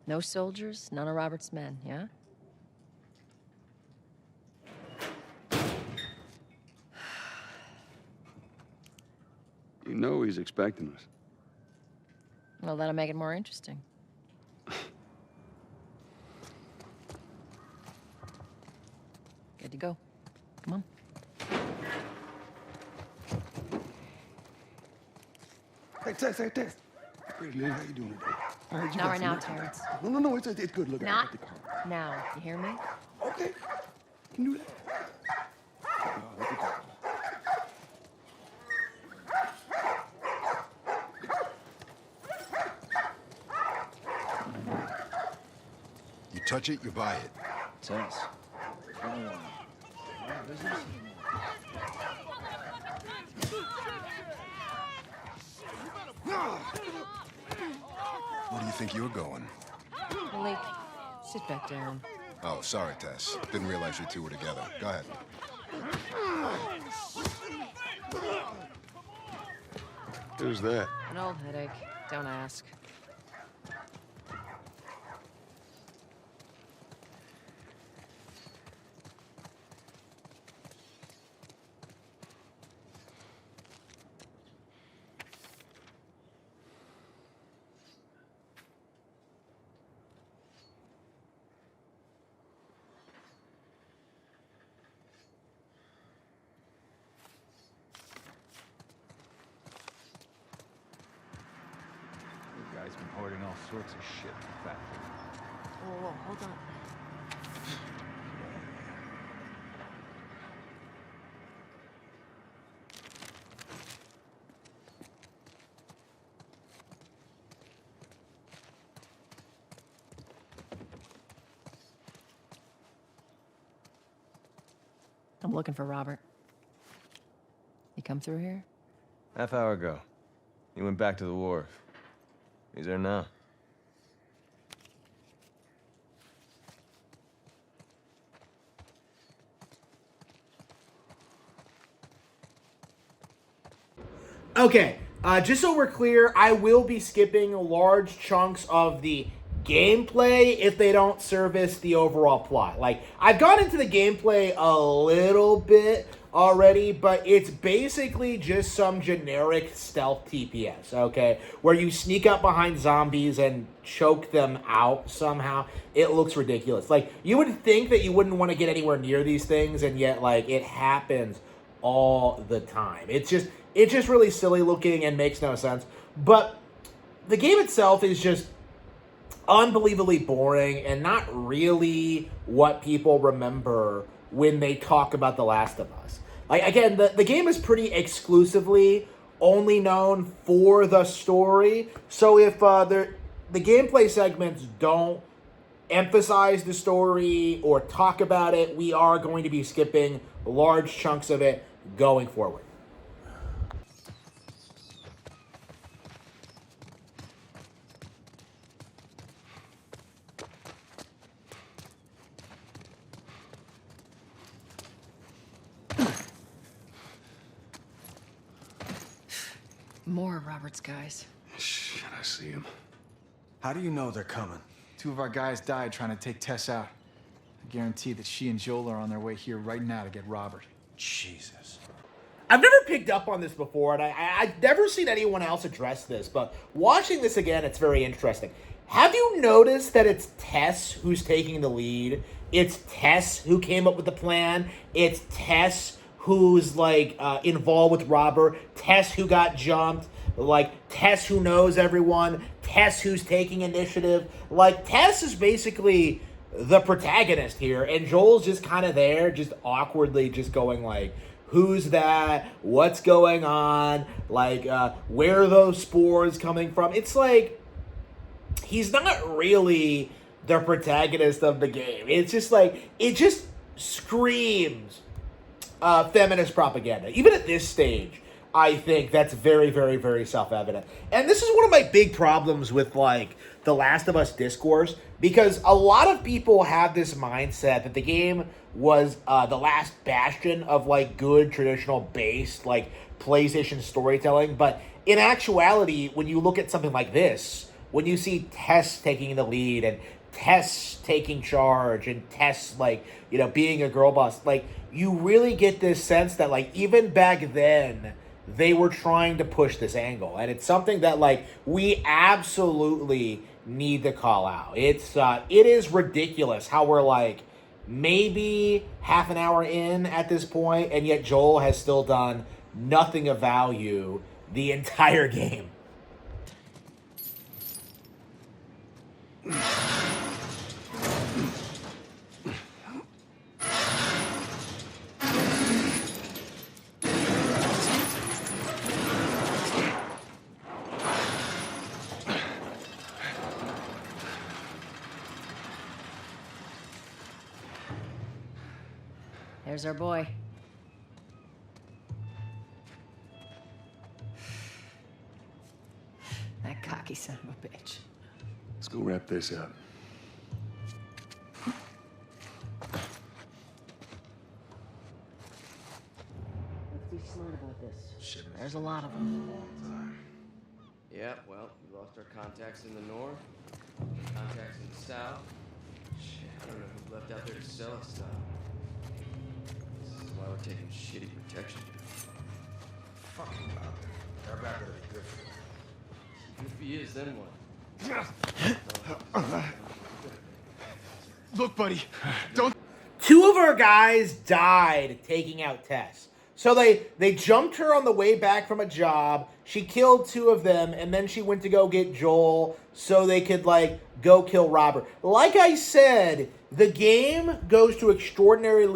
No soldiers, none of Robert's men, yeah? You know he's expecting us. Well, that'll make it more interesting. Good to go. Come on. Hey, Tess. Hey, Lynn, how you doing today? I heard you Not got right some now, work. Terrence. No, it's good. Look, I Not got the car. now. You hear me? Okay. Can do that. Oh, look at that. You touch it, you buy it. Tess. Where do you think you're going? Malik, sit back down. Oh, sorry, Tess. Didn't realize you two were together. Go ahead. Who's that? An old headache. Don't ask. Guy's been hoarding all sorts of shit in the factory. Whoa, hold on. I'm looking for Robert. He come through here? Half hour ago. He went back to the wharf. He's there now. Okay, just so we're clear, I will be skipping large chunks of the gameplay if they don't service the overall plot. Like, I've gone into the gameplay a little bit already, but it's basically just some generic stealth TPS, okay? Where you sneak up behind zombies and choke them out somehow. It looks ridiculous. Like, you would think that you wouldn't want to get anywhere near these things, and yet, like, it happens all the time. It's just really silly looking and makes no sense. But the game itself is just unbelievably boring and not really what people remember when they talk about The Last of Us. Like, again, the game is pretty exclusively only known for the story. So if the gameplay segments don't emphasize the story or talk about it, we are going to be skipping large chunks of it going forward. More of Robert's guys. Shit, I see him. How do you know they're coming? 2 of our guys died trying to take Tess out. I guarantee that she and Joel are on their way here right now to get Robert. Jesus. I've never picked up on this before, and I've never seen anyone else address this, but watching this again, it's very interesting. Have you noticed that it's Tess who's taking the lead? It's Tess who came up with the plan. It's Tess who's, like, involved with Robert. Tess who got jumped. Like, Tess who knows everyone. Tess who's taking initiative. Like, Tess is basically the protagonist here, and Joel's just kind of there, just awkwardly just going, like, who's that? What's going on? Like, where are those spores coming from? It's like, he's not really the protagonist of the game. It's just like, it just screams feminist propaganda. Even at this stage, I think that's very, very, very self-evident. And this is one of my big problems with, like, The Last of Us discourse, because a lot of people have this mindset that the game was the last bastion of, like, good traditional based, like, PlayStation storytelling. But in actuality, when you look at something like this, when you see Tess taking the lead and Tess taking charge and Tess, like, you know, being a girl boss, like, you really get this sense that, like, even back then, they were trying to push this angle. And it's something that, like, we absolutely need to call out. It is ridiculous how we're, like, maybe half an hour in at this point, and yet Joel has still done nothing of value the entire game. There's our boy. That cocky son of a bitch. Let's go wrap this up. Let's be smart about this. There's a lot of them. Yeah, well, we lost our contacts in the north, contacts in the south. Shit, I don't know who left out there to sell us stuff. This is why we're taking shitty protection. Fuck him out there. They're back to be good for you. If he is, then what? Look, buddy, don't. 2 of our guys died taking out Tess. So they jumped her on the way back from a job. She killed 2 of them, and then she went to go get Joel so they could, like, go kill Robert. Like I said, the game goes to extraordinary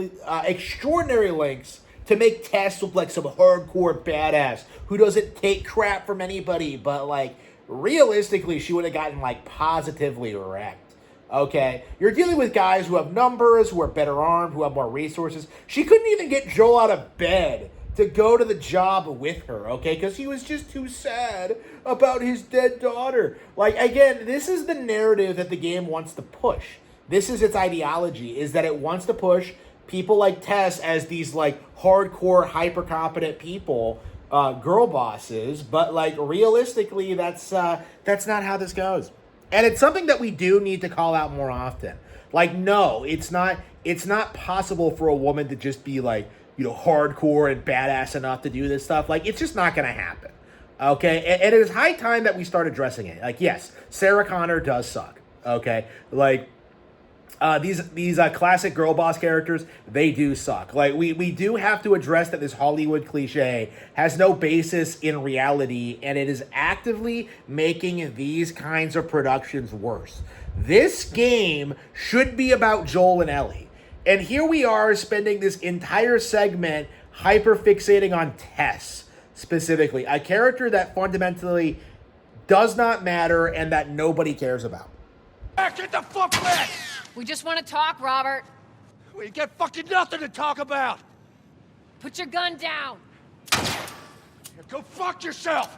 lengths to make Tess look like some hardcore badass who doesn't take crap from anybody, but, like, realistically, she would have gotten, like, positively wrecked. Okay? You're dealing with guys who have numbers, who are better armed, who have more resources. She couldn't even get Joel out of bed to go to the job with her, okay? Because he was just too sad about his dead daughter. Like, again, this is the narrative that the game wants to push. This is its ideology, is that it wants to push people like Tess as these, like, hardcore, hyper-competent people, girl bosses, but, like, realistically, that's not how this goes. And it's something that we do need to call out more often. Like, no, it's not possible for a woman to just be, like, you know, hardcore and badass enough to do this stuff. Like, it's just not going to happen. Okay? And it is high time that we start addressing it. Like, yes, Sarah Connor does suck. Okay? Like, these classic girl boss characters, they do suck. Like, we do have to address that this Hollywood cliche has no basis in reality, and it is actively making these kinds of productions worse. This game should be about Joel and Ellie. And here we are spending this entire segment hyper-fixating on Tess, specifically. A character that fundamentally does not matter and that nobody cares about. Get the fuck back! We just want to talk, Robert. We got fucking nothing to talk about! Put your gun down. Go fuck yourself!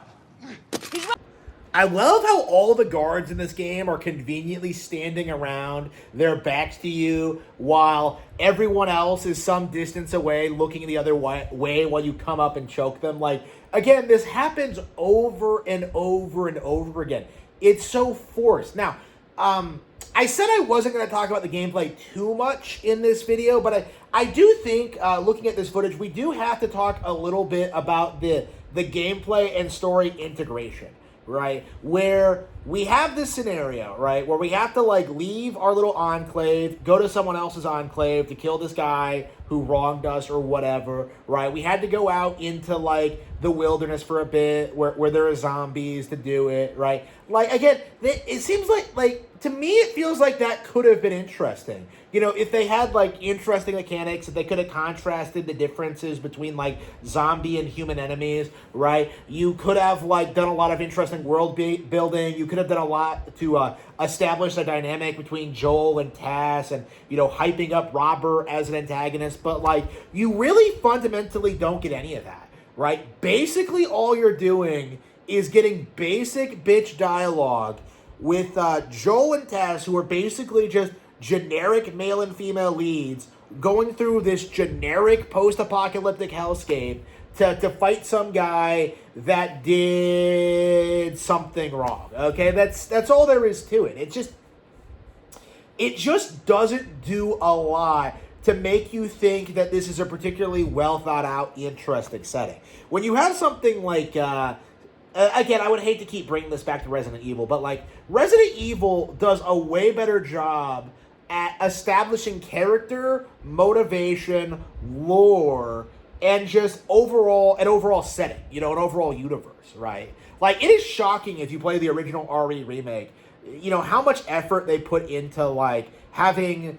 I love how all the guards in this game are conveniently standing around, their backs to you, while everyone else is some distance away looking the other way while you come up and choke them. Like, again, this happens over and over and over again. It's so forced. Now, I said I wasn't going to talk about the gameplay too much in this video, but I do think, looking at this footage, we do have to talk a little bit about the gameplay and story integration, right? Where we have this scenario, right, where we have to, like, leave our little enclave, go to someone else's enclave to kill this guy who wronged us or whatever, right? We had to go out into, like, the wilderness for a bit where there are zombies to do it, right? Like, again, it seems like, to me, it feels like that could have been interesting. You know, if they had, like, interesting mechanics, if they could have contrasted the differences between, like, zombie and human enemies, right? You could have, like, done a lot of interesting world building. You could have done a lot to establish a dynamic between Joel and Tess and, you know, hyping up Robert as an antagonist. But, like, you really fundamentally don't get any of that, right? Basically, all you're doing is getting basic bitch dialogue with Joel and Tess, who are basically just generic male and female leads going through this generic post-apocalyptic hellscape to fight some guy that did something wrong. Okay, that's all there is to it. It just doesn't do a lot to make you think that this is a particularly well thought out, interesting setting. When you have something like again, I would hate to keep bringing this back to Resident Evil, but, like, Resident Evil does a way better job at establishing character, motivation, lore, and just an overall setting, you know, an overall universe, right? Like, it is shocking if you play the original RE remake, you know, how much effort they put into, like, having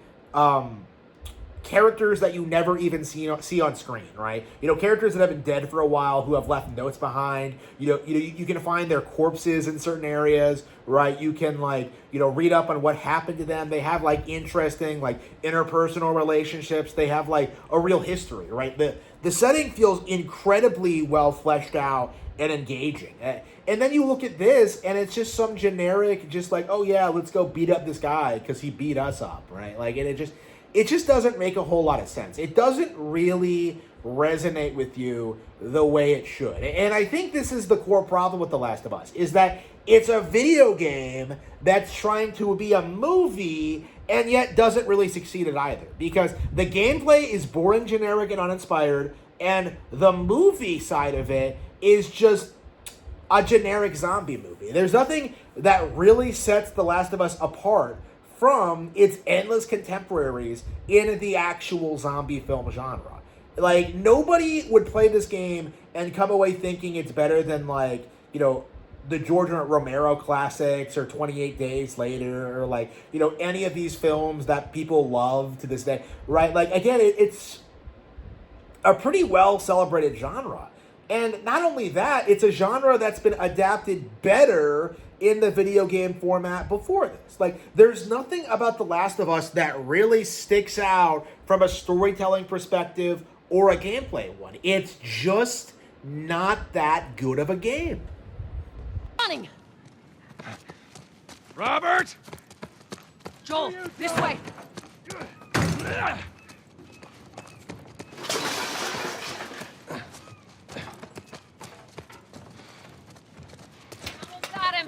characters that you never even see on screen, right? You know, characters that have been dead for a while who have left notes behind. You can find their corpses in certain areas, right? You can read up on what happened to them. They have interesting interpersonal relationships. They have a real history, right? The setting feels incredibly well fleshed out and engaging. And then you look at this, and it's just some generic, oh yeah, let's go beat up this guy because he beat us up, right? And it just doesn't make a whole lot of sense. It doesn't really resonate with you the way it should. And I think this is the core problem with The Last of Us, is that it's a video game that's trying to be a movie and yet doesn't really succeed at either. Because the gameplay is boring, generic, and uninspired, and the movie side of it is just a generic zombie movie. There's nothing that really sets The Last of Us apart from its endless contemporaries in the actual zombie film genre. Nobody would play this game and come away thinking it's better than the George Romero classics or 28 Days Later or any of these films that people love to this day, right? Again, it's a pretty well celebrated genre. And not only that, it's a genre that's been adapted better in the video game format before this. There's nothing about The Last of Us that really sticks out from a storytelling perspective or a gameplay one. It's just not that good of a game. Running! Robert! Joel, this way! Got him!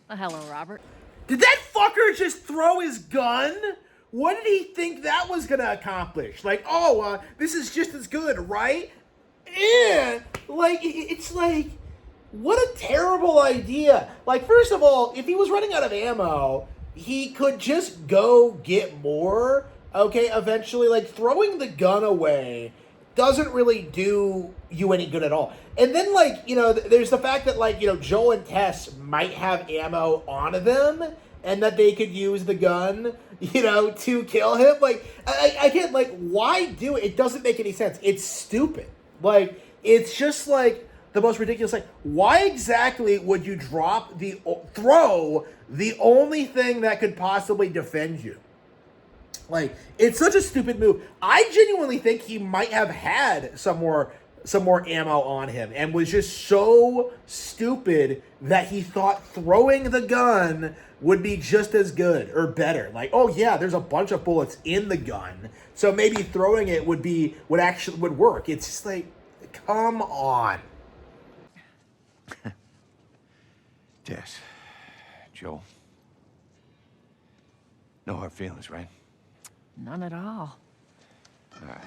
Well, hello, Robert. Did that fucker just throw his gun? What did he think that was gonna accomplish? This is just as good, right? Yeah. It's what a terrible idea. First of all, if he was running out of ammo, he could just go get more, okay, eventually. Throwing the gun away doesn't really do you any good at all. And then, there's the fact that, Joel and Tess might have ammo on them, and that they could use the gun, to kill him. I get, why do it? It doesn't make any sense. It's stupid. It's just, the most ridiculous thing. Why exactly would you throw the only thing that could possibly defend you? It's such a stupid move. I genuinely think he might have had some more ammo on him and was just so stupid that he thought throwing the gun would be just as good or better. Oh yeah, there's a bunch of bullets in the gun, so maybe throwing it would work. It's just come on. Tess, Joel, no hard feelings, right? None at all. All right.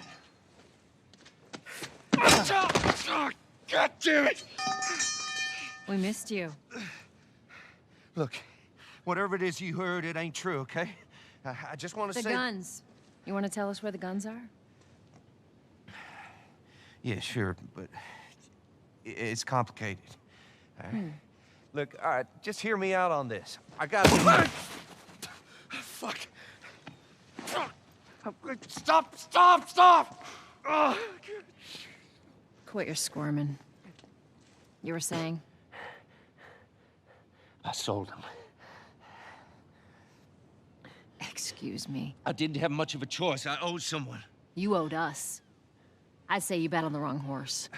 God damn it! We missed you. Look, whatever it is you heard, it ain't true, okay? I just want to say... The guns. You want to tell us where the guns are? Yeah, sure, but it's complicated. All right? Look, all right, just hear me out on this. I got... Fuck. Stop! Oh. Quit your squirming. You were saying? I sold him. Excuse me. I didn't have much of a choice. I owed someone. You owed us. I'd say you bet on the wrong horse.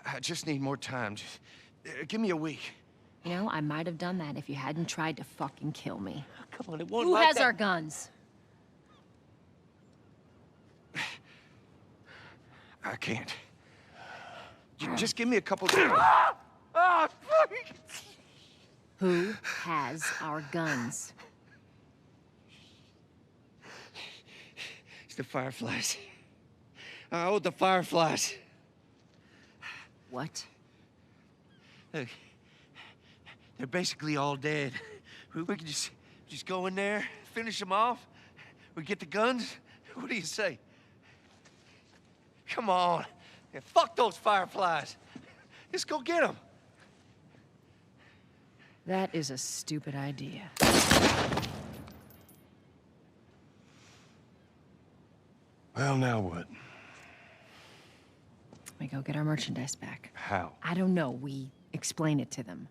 I just need more time. Just give me a week. You know, I might have done that if you hadn't tried to fucking kill me. Come on, it won't. Who like has that. our guns? I can't. Just give me a couple. Who has our guns? It's the Fireflies. I owed the Fireflies. What? Look, they're basically all dead. We could just go in there, finish them off. We get the guns. What do you say? Come on. Yeah, fuck those fireflies. Let's go get them. That is a stupid idea. Well, now what? We go get our merchandise back. How? I don't know. We explain it to them.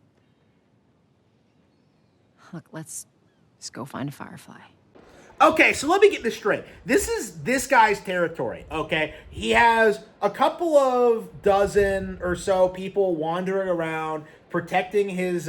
Look, let's go find a firefly. Okay, so let me get this straight. This is this guy's territory, okay? He has a couple of dozen or so people wandering around protecting his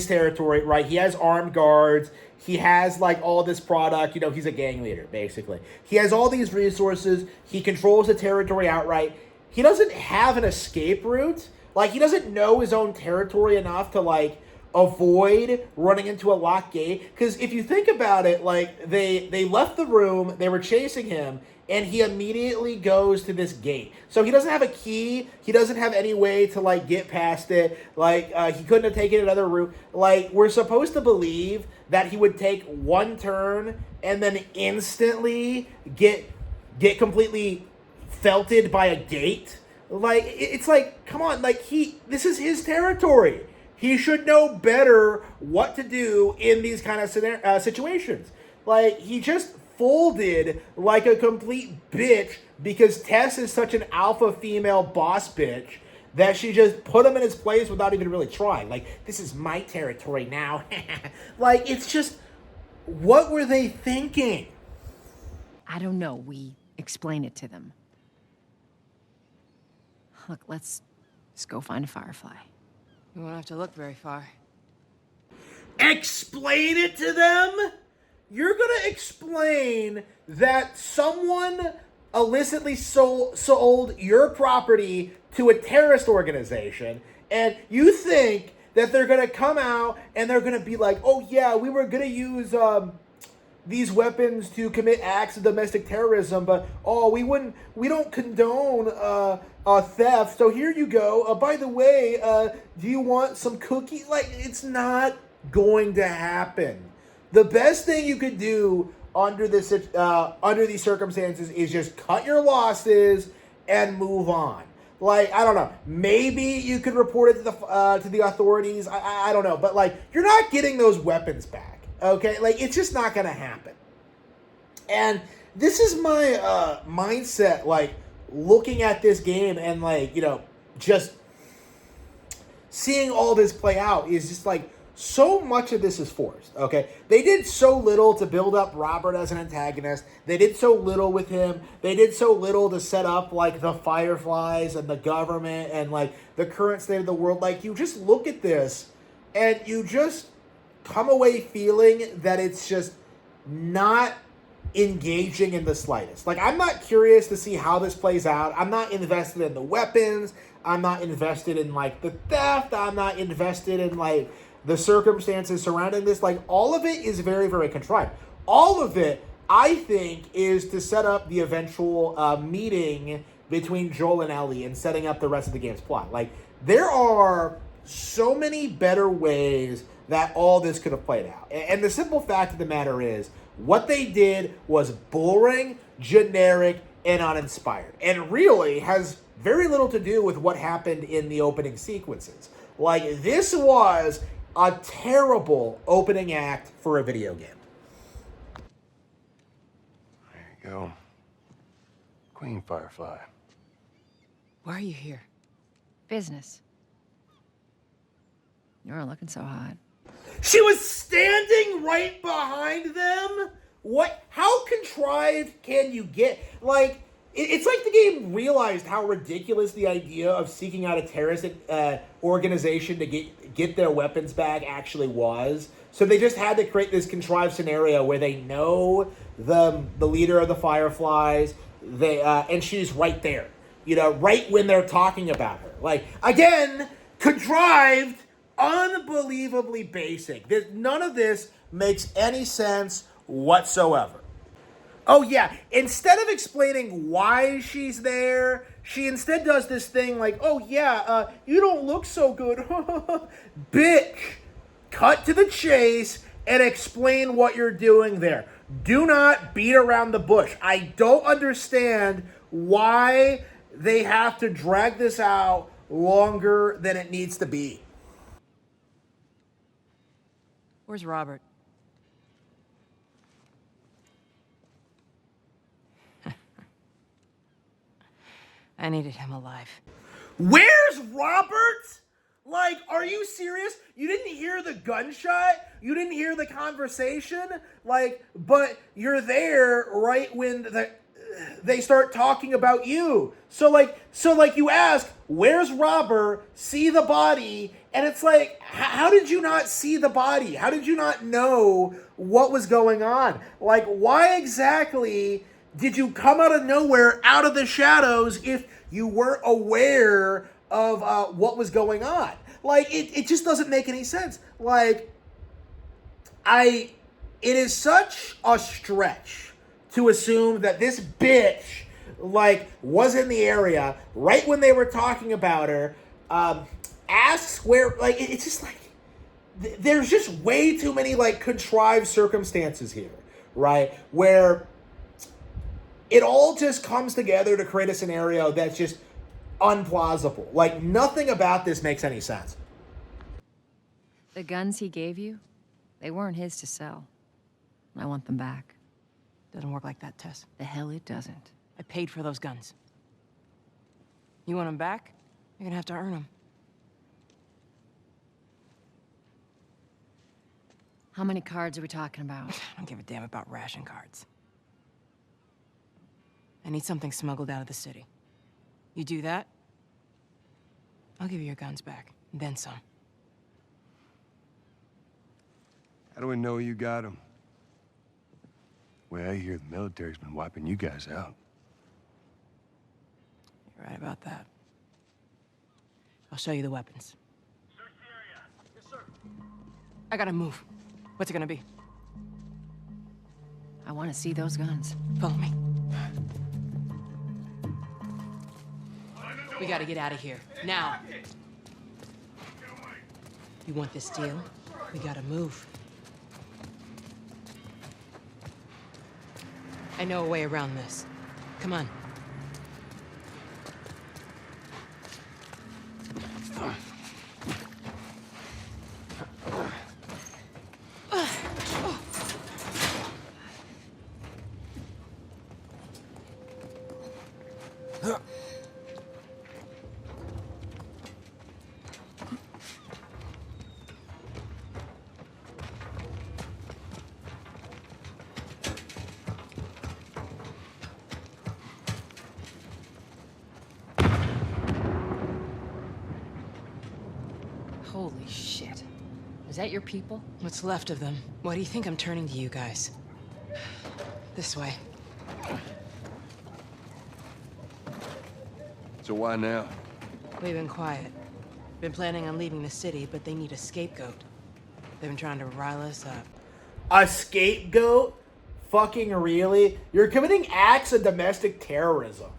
territory, right? He has armed guards. He has, like, all this product. You know, he's a gang leader, basically. He has all these resources. He controls the territory outright. He doesn't have an escape route. Like, he doesn't know his own territory enough to, like, avoid running into a locked gate. Because if you think about it, like, they left the room, they were chasing him, and he immediately goes to this gate. So he doesn't have a key. He doesn't have any way to, like, get past it. Like, he couldn't have taken another route. Like, we're supposed to believe that he would take one turn and then instantly get completely felted by a gate. Like, it's like, come on, like, this is his territory. He should know better what to do in these kind of situations. Like, he just folded like a complete bitch because Tess is such an alpha female boss bitch that she just put him in his place without even really trying. Like, this is my territory now. Like, it's just, what were they thinking? I don't know. We explain it to them. Look, let's go find a firefly. You won't have to look very far. Explain it to them? You're gonna explain that someone illicitly sold your property to a terrorist organization, and you think that they're gonna come out and they're gonna be like, oh yeah, we were gonna use these weapons to commit acts of domestic terrorism, but we don't condone theft, so here you go. By the way, do you want some cookies? Like, it's not going to happen. The best thing you could do under these circumstances is just cut your losses and move on. Like, I don't know. Maybe you could report it to the authorities. I don't know, but like, you're not getting those weapons back. Okay, like, it's just not gonna happen. And this is my mindset, like, looking at this game and, like, you know, just seeing all this play out is just like, so much of this is forced, okay? They did so little to build up Robert as an antagonist. They did so little with him. They did so little to set up, like, the Fireflies and the government and, like, the current state of the world. Like, you just look at this and you just come away feeling that it's just not engaging in the slightest. Like, I'm not curious to see how this plays out. I'm not invested in the weapons. I'm not invested in, like, the theft. I'm not invested in, like, the circumstances surrounding this. Like, all of it is very, very contrived. All of it, I think, is to set up the eventual meeting between Joel and Ellie and setting up the rest of the game's plot. Like, there are so many better ways that all this could have played out. And the simple fact of the matter is, what they did was boring, generic, and uninspired. And really has very little to do with what happened in the opening sequences. Like, this was a terrible opening act for a video game. There you go. Queen Firefly. Why are you here? Business. You're looking so hot. She was standing right behind them? What? How contrived can you get? Like, it's like the game realized how ridiculous the idea of seeking out a terrorist organization to get their weapons back actually was. So they just had to create this contrived scenario where they know the leader of the Fireflies, and she's right there. You know, right when they're talking about her. Like, again, contrived, unbelievably basic. None of this makes any sense whatsoever. Oh yeah, instead of explaining why she's there, she instead does this thing like, oh yeah, you don't look so good. Bitch, cut to the chase and explain what you're doing there. Do not beat around the bush. I don't understand why they have to drag this out longer than it needs to be. Where's Robert? I needed him alive. Where's Robert? Like, are you serious? You didn't hear the gunshot? You didn't hear the conversation? Like, but you're there right when they start talking about you. So you ask, where's Robert? See the body. And it's like, how did you not see the body? How did you not know what was going on? Like, why exactly did you come out of nowhere, out of the shadows, if you weren't aware of what was going on? Like, it just doesn't make any sense. Like, it is such a stretch to assume that this bitch, like, was in the area right when they were talking about her, asks where, like, it's just like, there's just way too many, like, contrived circumstances here, right? Where it all just comes together to create a scenario that's just unplausible. Like, nothing about this makes any sense. The guns he gave you, they weren't his to sell. I want them back. Doesn't work like that, Tess. The hell it doesn't. I paid for those guns. You want them back? You're gonna have to earn them. How many cards are we talking about? I don't give a damn about ration cards. I need something smuggled out of the city. You do that, I'll give you your guns back, and then some. How do we know you got them? Well, I hear the military's been wiping you guys out. You're right about that. I'll show you the weapons. Yes, sir. I gotta move. What's it gonna be? I want to see those guns. Follow me. We gotta get out of here. Now. You want this deal? We gotta move. I know a way around this. Come on. Holy shit. Is that your people? What's left of them? Why do you think I'm turning to you guys? This way. So why now? We've been quiet. Been planning on leaving the city, but they need a scapegoat. They've been trying to rile us up. A scapegoat? Fucking really? You're committing acts of domestic terrorism.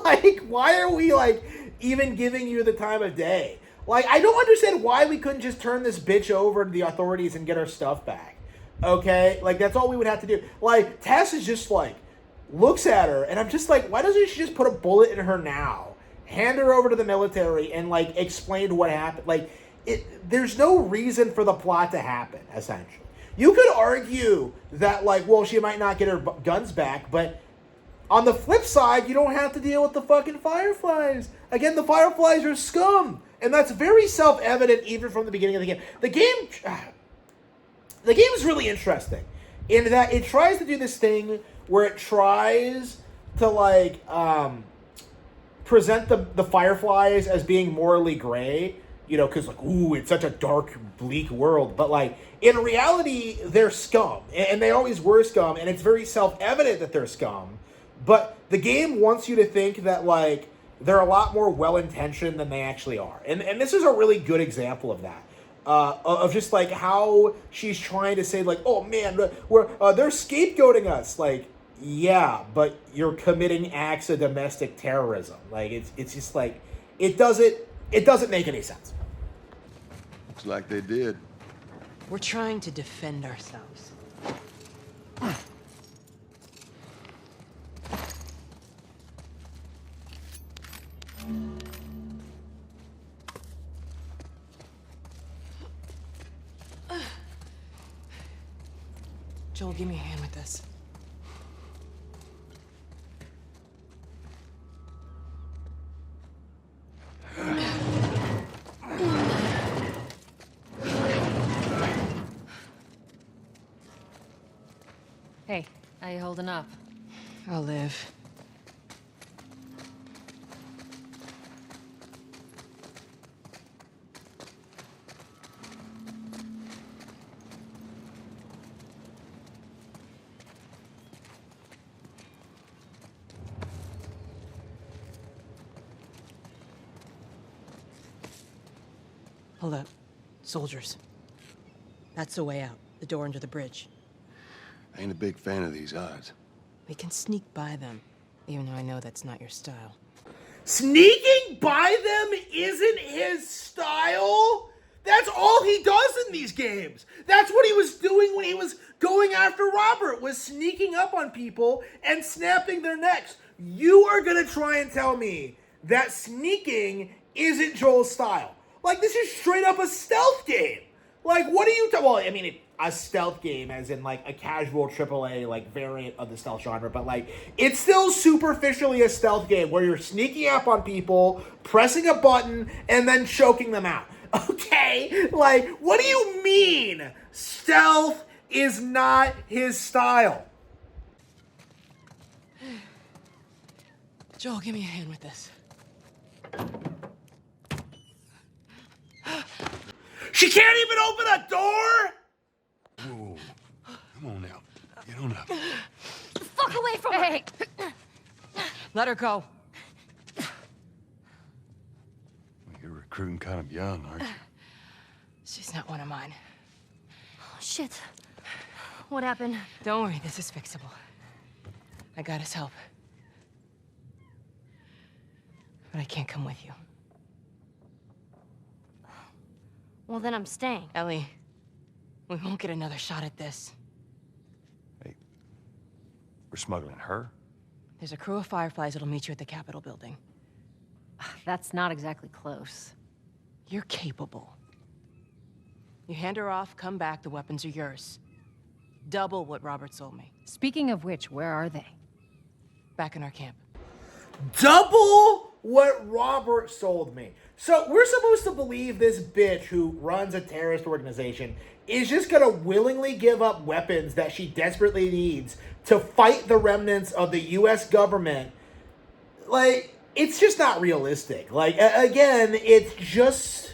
Like, why are we, like, even giving you the time of day? Like, I don't understand why we couldn't just turn this bitch over to the authorities and get our stuff back. Okay? Like, that's all we would have to do. Like, Tess is just, like, looks at her, and I'm just like, why doesn't she just put a bullet in her now? Hand her over to the military and, like, explain what happened. Like, there's no reason for the plot to happen, essentially. You could argue that, like, well, she might not get her guns back, but on the flip side, you don't have to deal with the fucking Fireflies. Again, the Fireflies are scum. And that's very self-evident even from the beginning of the game. The game is really interesting in that it tries to do this thing where it tries to, like, present the Fireflies as being morally gray, you know, because, like, ooh, it's such a dark, bleak world. But, like, in reality, they're scum. And they always were scum, and it's very self-evident that they're scum. But the game wants you to think that, like, they're a lot more well-intentioned than they actually are. And this is a really good example of that. Of just, like, how she's trying to say, like, oh, man, they're scapegoating us. Like, yeah, but you're committing acts of domestic terrorism. Like, it's just, like, it doesn't make any sense. Looks like they did. We're trying to defend ourselves. Joel, give me a hand with this. Hey, how you holding up? I'll live. Hold up. Soldiers. That's the way out. The door under the bridge. I ain't a big fan of these odds. We can sneak by them, even though I know that's not your style. Sneaking by them isn't his style? That's all he does in these games. That's what he was doing when he was going after Robert, was sneaking up on people and snapping their necks. You are gonna try and tell me that sneaking isn't Joel's style. Like, this is straight up a stealth game. Like, what are you well, I mean, a stealth game as in, like, a casual AAA, like, variant of the stealth genre, but, like, it's still superficially a stealth game where you're sneaking up on people, pressing a button, and then choking them out. Okay? Like, what do you mean stealth is not his style? Joel, give me a hand with this. She can't even open a door? Whoa. Come on now. Get on up. The fuck away from her! Hey! Let her go. You're recruiting kind of young, aren't you? She's not one of mine. Oh, shit. What happened? Don't worry, this is fixable. I got his help. But I can't come with you. Well, then I'm staying. Ellie, we won't get another shot at this. We're smuggling her? There's a crew of Fireflies that'll meet you at the Capitol building. That's not exactly close. You're capable. You hand her off, come back, the weapons are yours. Double what Robert sold me. Speaking of which, where are they? Back in our camp. Double what Robert sold me. So we're supposed to believe this bitch who runs a terrorist organization is just gonna willingly give up weapons that she desperately needs to fight the remnants of the US government. Like, it's just not realistic. Like, again, it's just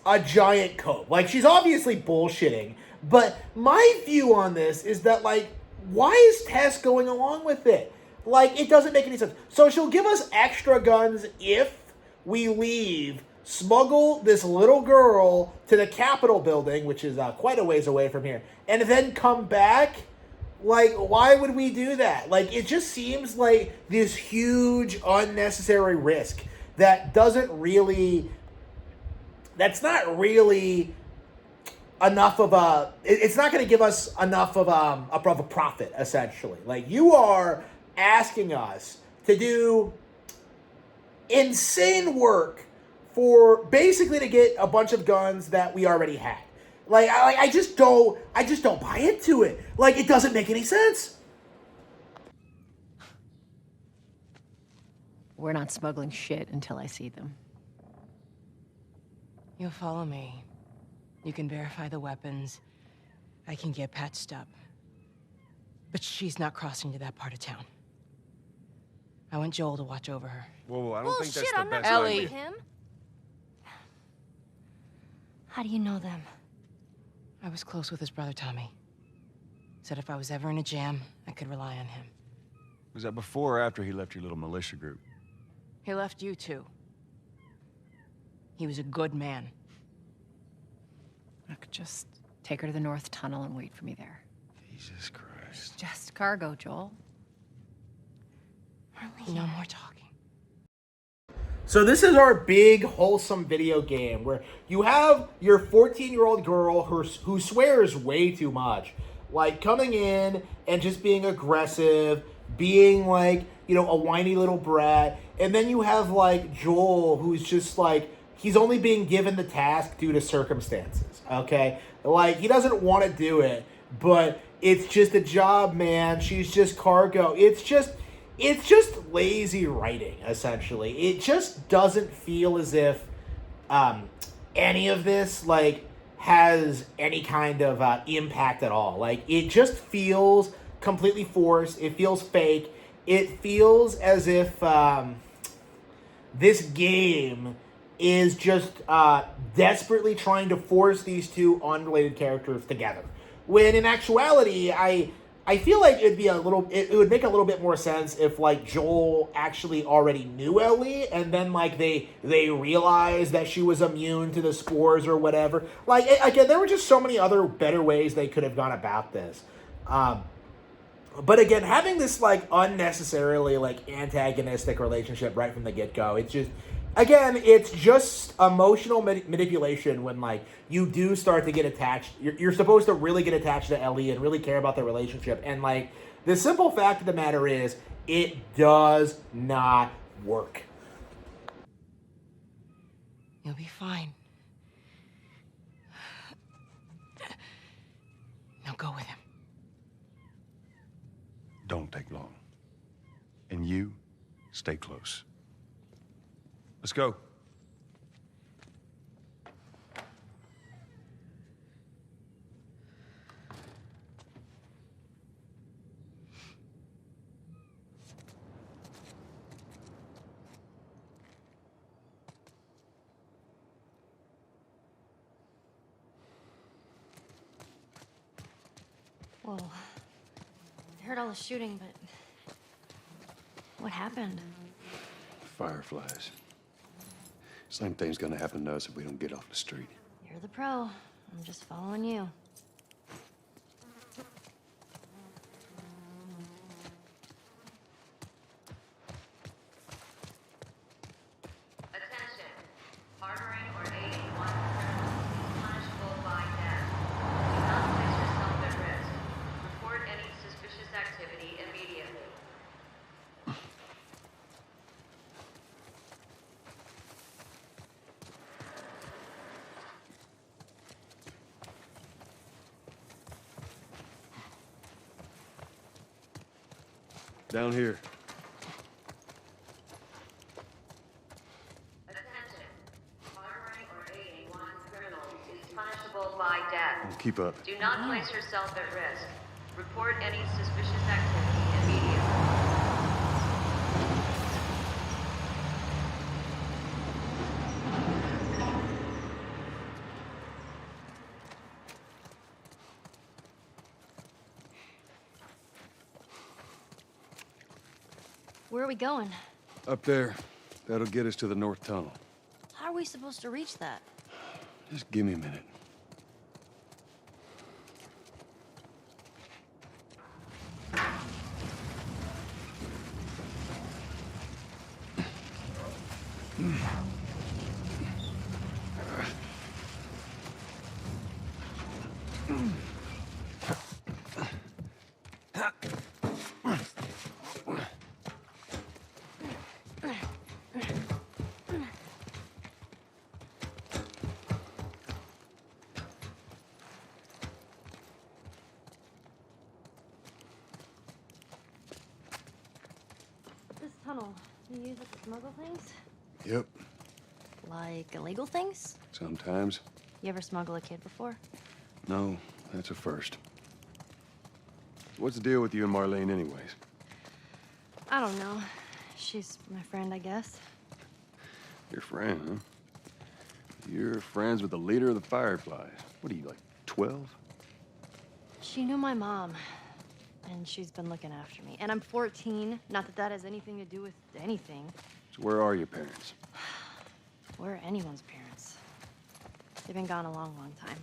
a giant cope. Like, she's obviously bullshitting, but my view on this is that, like, why is Tess going along with it? Like, it doesn't make any sense. So she'll give us extra guns if we leave, smuggle this little girl to the Capitol building, which is quite a ways away from here, and then come back? Like, why would we do that? Like, it just seems like this huge, unnecessary risk that doesn't really... That's not really enough of a... It's not going to give us enough of a profit, essentially. Like, you are asking us to do insane work for basically to get a bunch of guns that we already had. Like, I just don't buy into it. Like, it doesn't make any sense. We're not smuggling shit until I see them. You'll follow me. You can verify the weapons. I can get patched up. But she's not crossing to that part of town. I want Joel to watch over her. Whoa, I don't Well, think that's shit, the I'm not best going idea. with him. How do you know them? I was close with his brother, Tommy. Said if I was ever in a jam, I could rely on him. Was that before or after he left your little militia group? He left you, too. He was a good man. I could just take her to the North Tunnel and wait for me there. Jesus Christ. Just cargo, Joel. No more talking. So this is our big, wholesome video game where you have your 14-year-old girl who swears way too much. Like, coming in and just being aggressive, being, like, you know, a whiny little brat. And then you have, like, Joel, who's just, like, he's only being given the task due to circumstances, okay? Like, he doesn't want to do it, but it's just a job, man. She's just cargo. It's just lazy writing, essentially. It just doesn't feel as if any of this like has any kind of impact at all. Like, it just feels completely forced. It feels fake. It feels as if this game is just desperately trying to force these two unrelated characters together. When in actuality, I feel like it would make a little bit more sense if like Joel actually already knew Ellie, and then like they realized that she was immune to the spores or whatever. Like, again, there were just so many other better ways they could have gone about this. But again, having this like unnecessarily like antagonistic relationship right from the get-go, it's just emotional manipulation when like you do start to get attached. You're supposed to really get attached to Ellie and really care about their relationship. And like, the simple fact of the matter is, it does not work. You'll be fine. Now go with him. Don't take long. And you, stay close. Let's go. Whoa. I heard all the shooting, but what happened? Fireflies. Same thing's gonna happen to us if we don't get off the street. You're the pro. I'm just following you. Attention. Harboring or aiding one criminal is punishable by death. Do not place yourself at risk. Report any suspicious activity immediately. Down here. Attention. Harboring or aiding one criminal is punishable by death. Keep up. Do not place yourself at risk. Report any suspicious activity immediately. Where are we going? Up there. That'll get us to the north tunnel. How are we supposed to reach that? Just give me a minute. This tunnel, you use it to smuggle things? Yep. Like illegal things? Sometimes. You ever smuggle a kid before? No, that's a first. What's the deal with you and Marlene anyways? I don't know. She's my friend, I guess. Your friend, huh? You're friends with the leader of the Fireflies. What are you, like 12? She knew my mom, and she's been looking after me. And I'm 14. Not that that has anything to do with anything. So where are your parents? Where are anyone's parents? They've been gone a long, long time.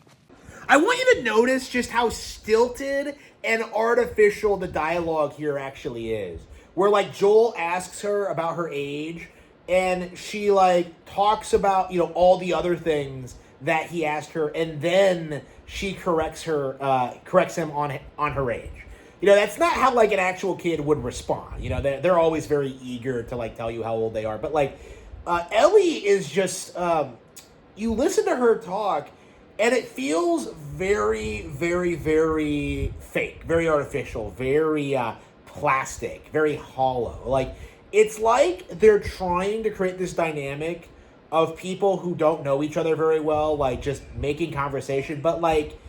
I want you to notice just how stilted and artificial the dialogue here actually is. Where, like, Joel asks her about her age, and she, like, talks about, you know, all the other things that he asked her, and then she corrects him on her age. You know, that's not how, like, an actual kid would respond. You know, they're always very eager to, like, tell you how old they are. But, like, Ellie is just, you listen to her talk, And it feels very, very, very fake, very artificial, very plastic, very hollow. Like, it's like they're trying to create this dynamic of people who don't know each other very well, like just making conversation. But like,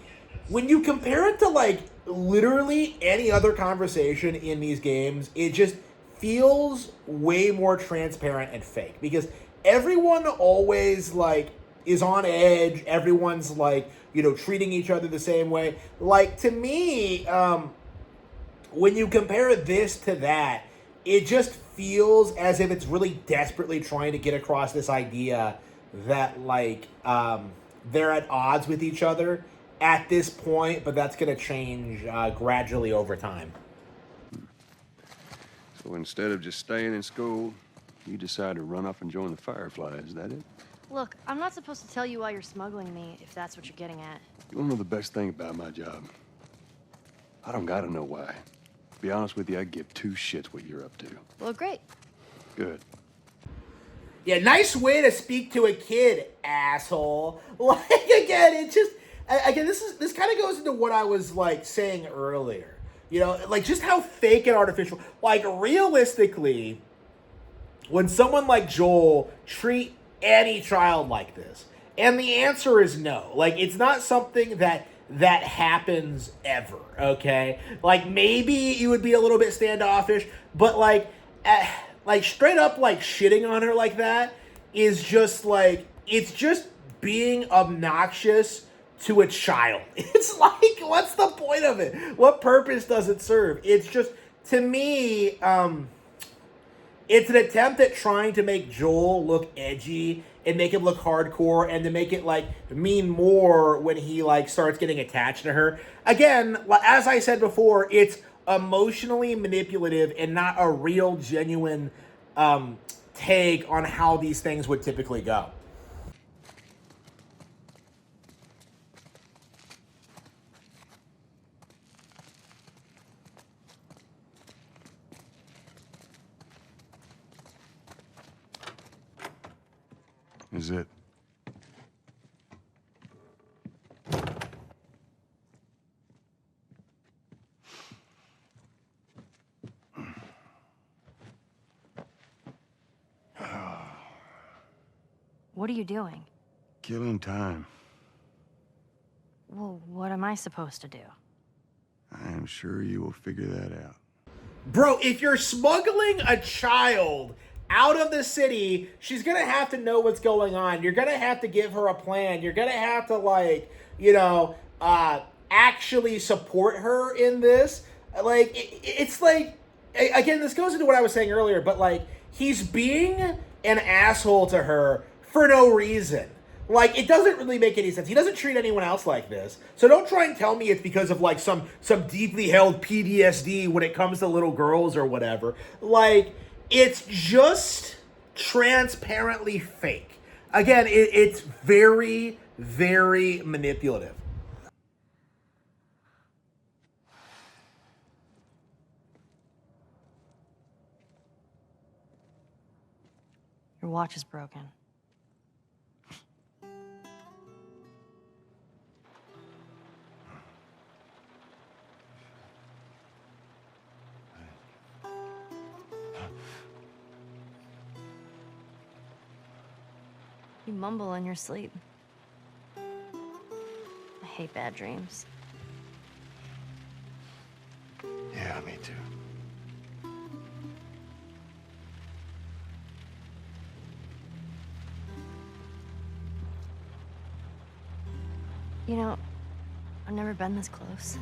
when you compare it to like literally any other conversation in these games, it just feels way more transparent and fake because everyone always like is on edge. Everyone's like, you know, treating each other the same way. Like, to me, when you compare this to that, it just feels as if it's really desperately trying to get across this idea that like they're at odds with each other at this point, but that's going to change gradually over time. So instead of just staying in school, you decide to run off and join the Fireflies, is that it? Look, I'm not supposed to tell you why you're smuggling me, if that's what you're getting at. You wanna know the best thing about my job? I don't gotta know why. To be honest with you, I give two shits what you're up to. Well, great. Good. Yeah, nice way to speak to a kid, asshole. Like, again, it just... Again, this kind of goes into what I was, like, saying earlier. You know, like, just how fake and artificial... Like, realistically, when someone like Joel treat any child like this, and the answer is no. Like, it's not something that happens ever, okay? Like, maybe you would be a little bit standoffish, but, like straight up, like, shitting on her like that is just, like, it's just being obnoxious to a child. It's like, what's the point of it? What purpose does it serve? It's just, to me, it's an attempt at trying to make Joel look edgy and make him look hardcore and to make it, like, mean more when he, like, starts getting attached to her. Again, as I said before, it's emotionally manipulative and not a real, genuine take on how these things would typically go. Is it? What are you doing? Killing time. Well, what am I supposed to do? I am sure you will figure that out. Bro, if you're smuggling a child out of the city, she's gonna have to know what's going on. You're gonna have to give her a plan. You're gonna have to, like, you know, actually support her in this. Like, it's like, again, this goes into what I was saying earlier, but, like, he's being an asshole to her for no reason. Like, it doesn't really make any sense. He doesn't treat anyone else like this. So don't try and tell me it's because of, like, some deeply held PTSD when it comes to little girls or whatever. Like, it's just transparently fake. Again, it's very, very manipulative. Your watch is broken. You mumble in your sleep. I hate bad dreams. Yeah, me too. You know, I've never been this close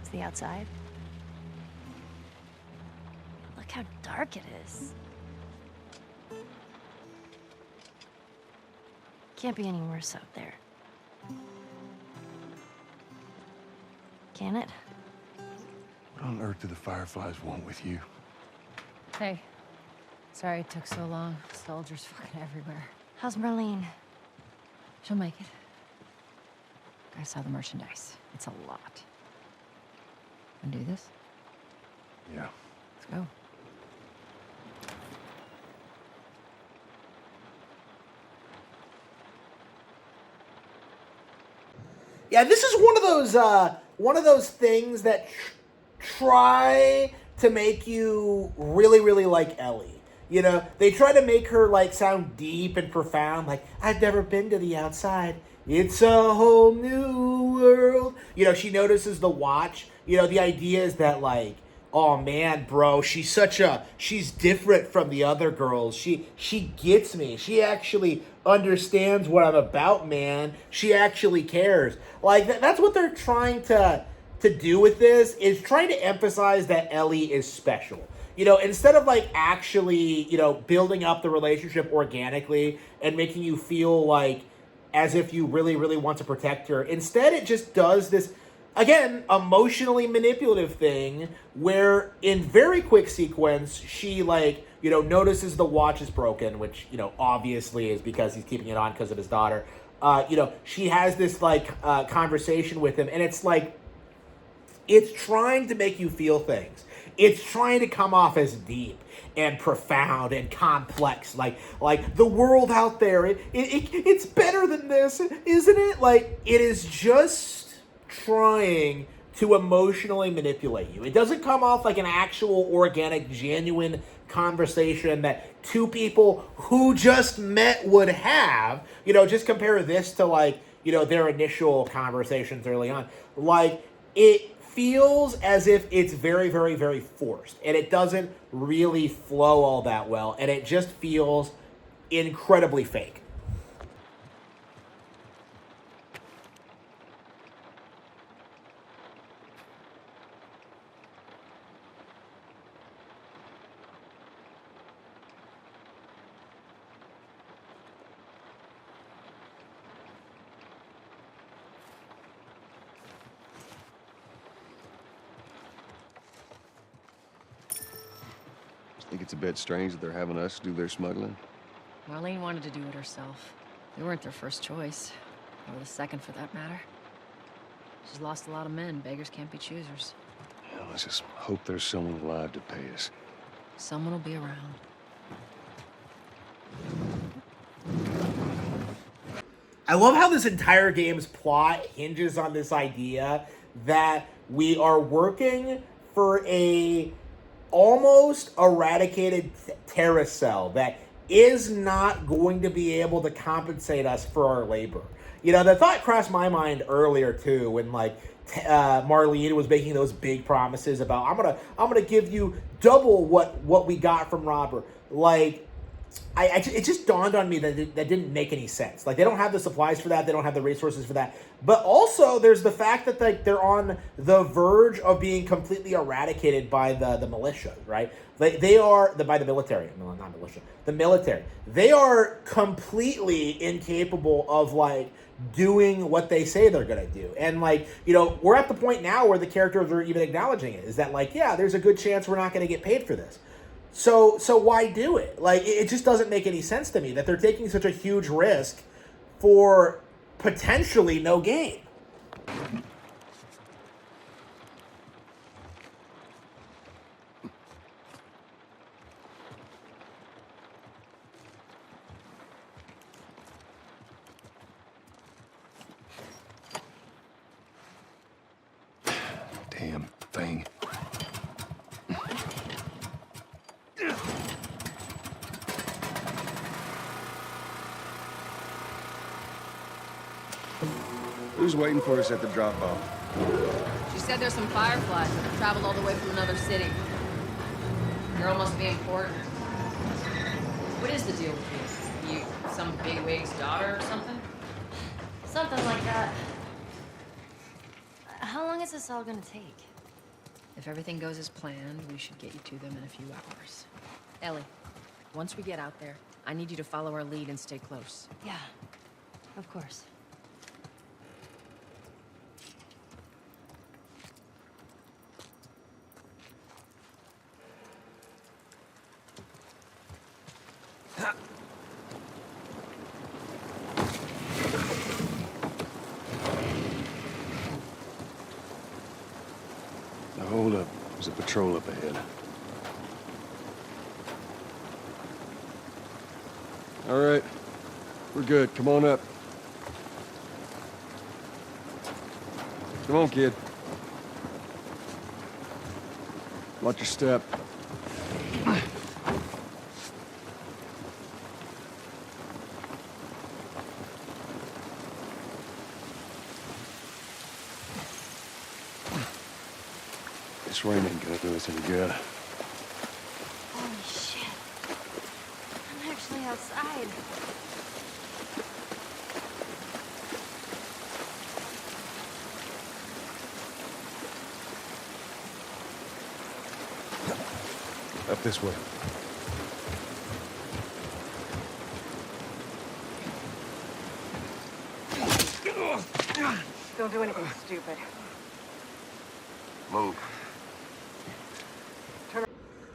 to the outside. Look how dark it is. Can't be any worse out there. Can it? What on earth do the Fireflies want with you? Hey, sorry it took so long. Soldiers fucking everywhere. How's Marlene? She'll make it. I saw the merchandise. It's a lot. Wanna do this? Yeah. Let's go. Yeah, this is one of those things that try to make you really, really like Ellie. You know, they try to make her like sound deep and profound, like, I've never been to the outside. It's a whole new world. You know, she notices the watch. You know, the idea is that like, oh man, bro, she's different from the other girls. She gets me. She actually understands what I'm about, man. She actually cares. Like that's what they're trying to do with this, is trying to emphasize that Ellie is special. You know, instead of like actually, you know, building up the relationship organically and making you feel like as if you really, really want to protect her. Instead, it just does this, again, emotionally manipulative thing where in very quick sequence, she like, you know, notices the watch is broken, which, you know, obviously is because he's keeping it on because of his daughter. You know, she has this like conversation with him, and it's like, it's trying to make you feel things. It's trying to come off as deep and profound and complex. Like the world out there, it's better than this, isn't it? Like, it is just trying to emotionally manipulate you. It doesn't come off like an actual, organic, genuine conversation that two people who just met would have. You know, just compare this to like, you know, their initial conversations early on. Like, it feels as if it's very, very, very forced, and it doesn't really flow all that well, and it just feels incredibly fake. Think it's a bit strange that they're having us do their smuggling? Marlene wanted to do it herself. We weren't their first choice, or the second for that matter. She's lost a lot of men. Beggars can't be choosers. Yeah, let's just hope there's someone alive to pay us. Someone will be around. I love how this entire game's plot hinges on this idea that we are working for a almost eradicated terrorist cell that is not going to be able to compensate us for our labor. You know, the thought crossed my mind earlier too, when like Marlene was making those big promises about I'm gonna give you double what we got from Robert. Like, it just dawned on me that that didn't make any sense. Like, they don't have the supplies for that. They don't have the resources for that. But also, there's the fact that like they're on the verge of being completely eradicated by the militia, right? They are by the military. No, not militia. The military. They are completely incapable of like doing what they say they're gonna do. And like, you know, we're at the point now where the characters are even acknowledging it. Is that like, yeah, there's a good chance we're not gonna get paid for this. So why do it? Like, it just doesn't make any sense to me that they're taking such a huge risk for potentially no gain. Damn thing. Who's waiting for us at the drop-off? She said there's some fireflies that have traveled all the way from another city. Girl must be important. What is the deal with you? You some bigwig's daughter or something? Something like that. How long is this all gonna take? If everything goes as planned, we should get you to them in a few hours. Ellie, once we get out there, I need you to follow our lead and stay close. Yeah, of course. Now hold up. There's a patrol up ahead. All right. We're good. Come on up. Come on, kid. Watch your step. This rain ain't gonna do us any good. Holy shit. I'm actually outside. Up this way. Don't do anything stupid. Move.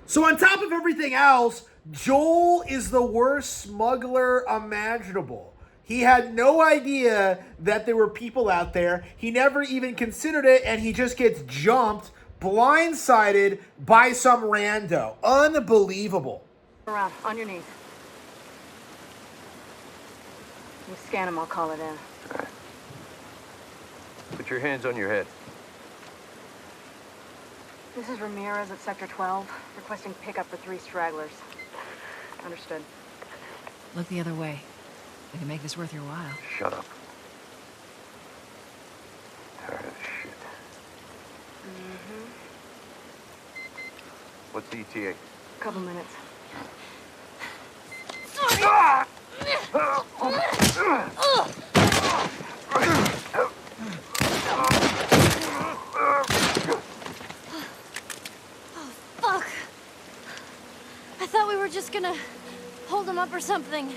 So on top of everything else, Joel is the worst smuggler imaginable. He had no idea that there were people out there. He never even considered it, and he just gets jumped, blindsided by some rando. Unbelievable. Around, on your knees. You scan him, I'll call it in. Put your hands on your head. This is Ramirez at Sector 12, requesting pickup for 3 stragglers. Understood. Look the other way. We can make this worth your while. Shut up. Tired of shit. What's the ETA? Couple minutes. Fuck! I thought we were just gonna hold him up or something.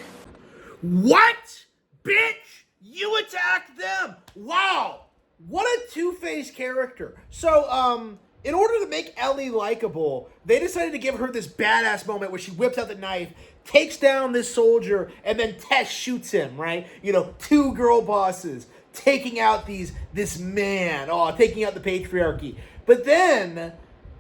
What? Bitch! You attacked them! Wow! What a two-faced character. So, in order to make Ellie likable, they decided to give her this badass moment where she whips out the knife, takes down this soldier, and then Tess shoots him, right? You know, 2 girl bosses taking out this man, taking out the patriarchy. But then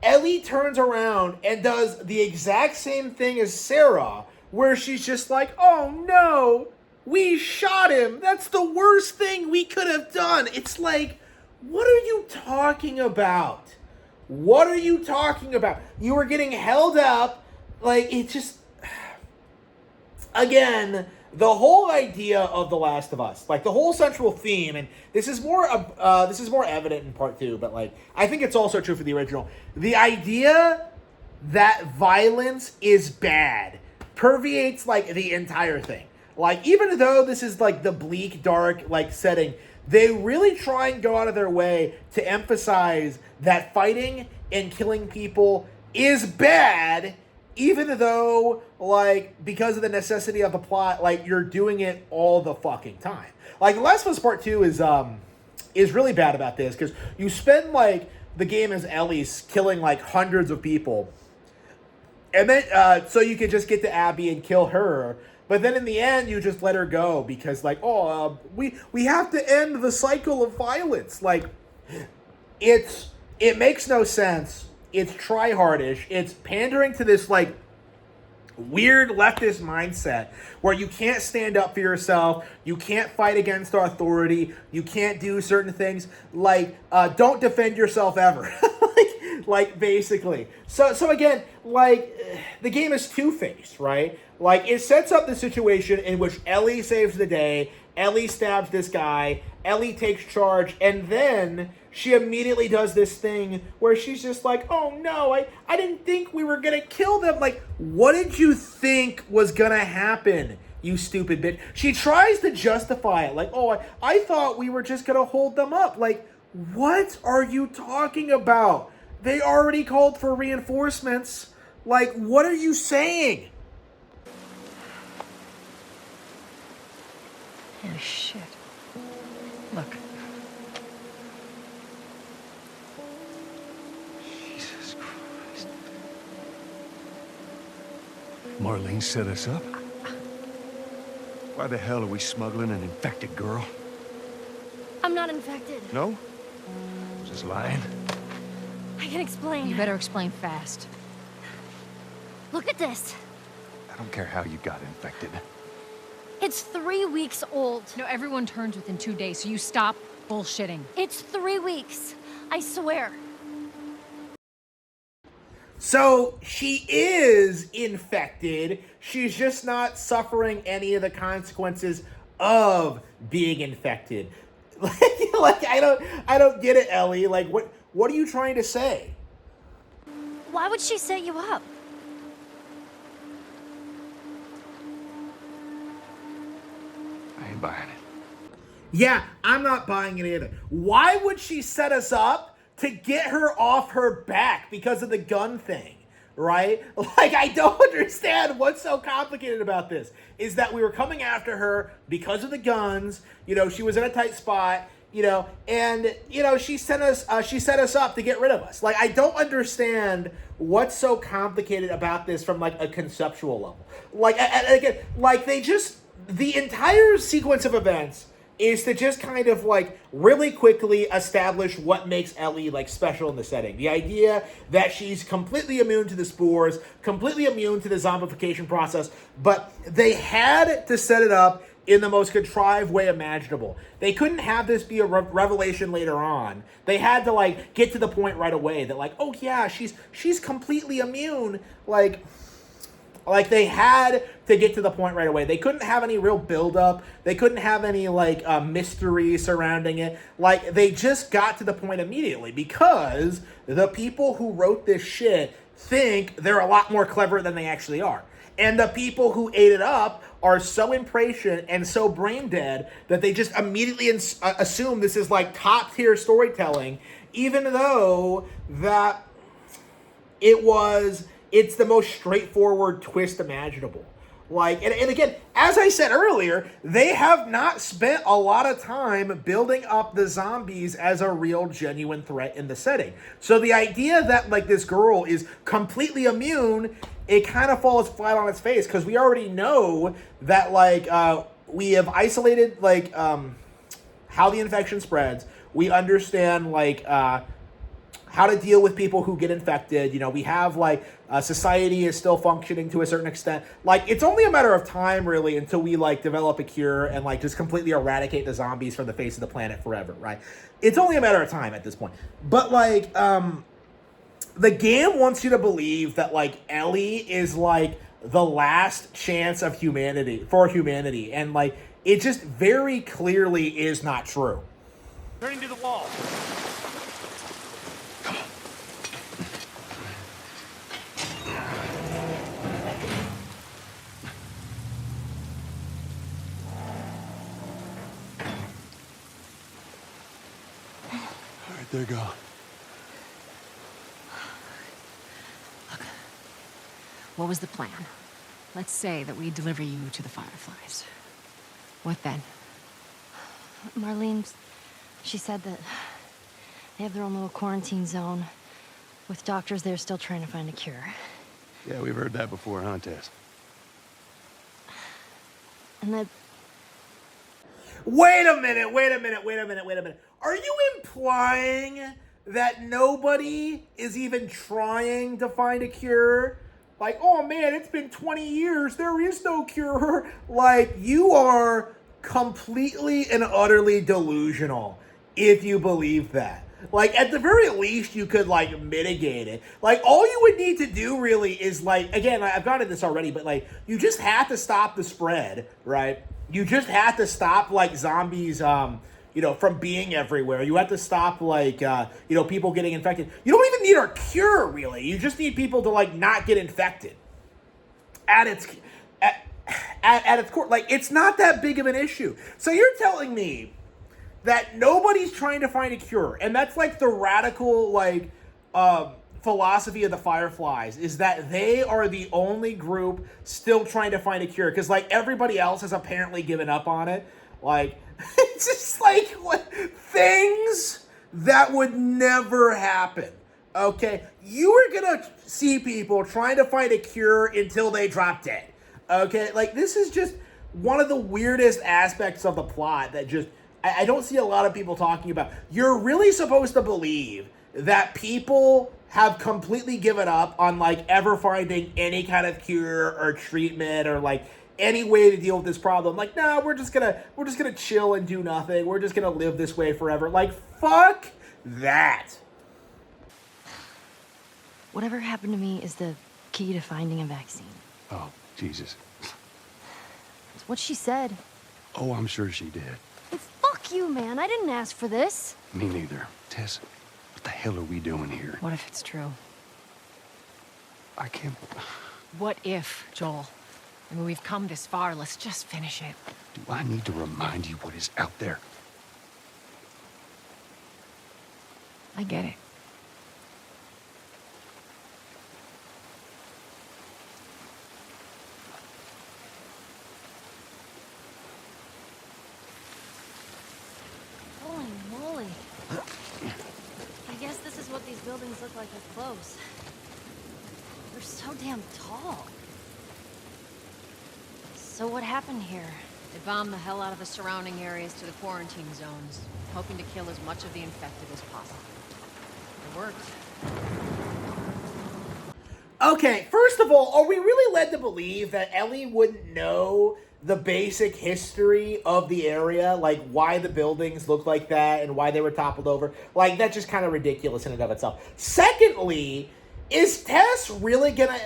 Ellie turns around and does the exact same thing as Sarah, where she's just like, oh no, we shot him. That's the worst thing we could have done. It's like, what are you talking about? What are you talking about? You were getting held up. Like, it just... Again, the whole idea of The Last of Us, like the whole central theme, and this is more evident in part 2, but like I think it's also true for the original. The idea that violence is bad permeates like the entire thing. Like, even though this is like the bleak, dark like setting, they really try and go out of their way to emphasize that fighting and killing people is bad, even though, like, because of the necessity of the plot, like, you're doing it all the fucking time. Like, The Last of Us Part 2 is really bad about this, because you spend, like, the game as Ellie's killing, like, hundreds of people, and then, so you could just get to Abby and kill her, but then in the end, you just let her go, because, like, we have to end the cycle of violence. Like, it makes no sense. It's tryhardish. It's pandering to this, like, weird leftist mindset where you can't stand up for yourself, you can't fight against authority, you can't do certain things, like, don't defend yourself ever. like, basically. So again, like, the game is two-faced, right? Like, it sets up the situation in which Ellie saves the day, Ellie stabs this guy, Ellie takes charge, and then she immediately does this thing where she's just like, oh no, I didn't think we were gonna kill them. Like, what did you think was gonna happen, you stupid bitch? She tries to justify it, like, oh, I thought we were just gonna hold them up. Like, what are you talking about? They already called for reinforcements. Like, what are you saying? Oh, shit. Look. Jesus Christ. Marlene set us up? Why the hell are we smuggling an infected girl? I'm not infected. No? Just lying? I can explain. You better explain fast. Look at this. I don't care how you got infected. It's 3 weeks old. No, everyone turns within 2 days, so you stop bullshitting. It's 3 weeks. I swear. So she is infected. She's just not suffering any of the consequences of being infected. Like I don't get it, Ellie. Like what are you trying to say? Why would she set you up? I ain't buying it. Yeah, I'm not buying it either. Why would she set us up to get her off her back because of the gun thing, right? Like, I don't understand what's so complicated about this. Is that we were coming after her because of the guns, you know, she was in a tight spot, you know, and, you know, she set us up to get rid of us. Like, I don't understand what's so complicated about this from, like, a conceptual level. Like, again, like, the entire sequence of events is to just kind of like really quickly establish what makes Ellie like special in the setting. The idea that she's completely immune to the spores, completely immune to the zombification process, but they had to set it up in the most contrived way imaginable. They couldn't have this be a revelation later on. They had to like get to the point right away that like, oh yeah, she's completely immune. Like they had to get to the point right away. They couldn't have any real build-up. They couldn't have any, like, mystery surrounding it. Like, they just got to the point immediately because the people who wrote this shit think they're a lot more clever than they actually are. And the people who ate it up are so impatient and so brain dead that they just immediately assume this is, like, top-tier storytelling, even though that it's the most straightforward twist imaginable. Like, and again, as I said earlier, they have not spent a lot of time building up the zombies as a real, genuine threat in the setting. So the idea that, like, this girl is completely immune, it kind of falls flat on its face, because we already know that, like, we have isolated, like, how the infection spreads. We understand, like, how to deal with people who get infected. You know, we have, like, society is still functioning to a certain extent. Like, it's only a matter of time, really, until we, like, develop a cure and, like, just completely eradicate the zombies from the face of the planet forever, right? It's only a matter of time at this point. But, like, the game wants you to believe that, like, Ellie is, like, the last chance of humanity, and, like, it just very clearly is not true. Turning to the wall. There you go. Look, what was the plan? Let's say that we deliver you to the Fireflies. What then? Marlene, she said that they have their own little quarantine zone with doctors there still trying to find a cure. Yeah, we've heard that before, huh, Tess? And that... Wait a minute. Are you implying that nobody is even trying to find a cure? Like, oh man, it's been 20 years, there is no cure. Like, you are completely and utterly delusional if you believe that. Like, at the very least, you could, like, mitigate it. Like, all you would need to do, really, is, like, again, I've gone into this already, but, like, you just have to stop the spread, right? You just have to stop, like, zombies, you know, from being everywhere. You have to stop, like, you know, people getting infected. You don't even need a cure, really. You just need people to, like, not get infected. At its core. Like, it's not that big of an issue. So you're telling me that nobody's trying to find a cure, and that's, like, the radical, like, philosophy of the Fireflies, is that they are the only group still trying to find a cure, because, like, everybody else has apparently given up on it. Like, it's just, like, things that would never happen, okay? You are gonna see people trying to find a cure until they drop dead, okay? Like, this is just one of the weirdest aspects of the plot that just, I don't see a lot of people talking about. You're really supposed to believe that people have completely given up on, like, ever finding any kind of cure or treatment or, like, any way to deal with this problem. Like, no, we're just gonna chill and do nothing. We're just gonna live this way forever. Like, fuck that. Whatever happened to me is the key to finding a vaccine. Oh, Jesus. It's what she said. Oh, I'm sure she did. Fuck you, man. I didn't ask for this. Me neither. Tess, what the hell are we doing here? What if it's true? I can't... What if, Joel? I mean, we've come this far. Let's just finish it. Do I need to remind you what is out there? I get it. Holy moly. I guess this is what these buildings look like up close. They're so damn tall. So what happened here? They bombed the hell out of the surrounding areas to the quarantine zones, hoping to kill as much of the infected as possible. It worked. Okay, first of all, are we really led to believe that Ellie wouldn't know the basic history of the area? Like, why the buildings look like that and why they were toppled over? Like, that's just kind of ridiculous in and of itself. Secondly, is Tess really gonna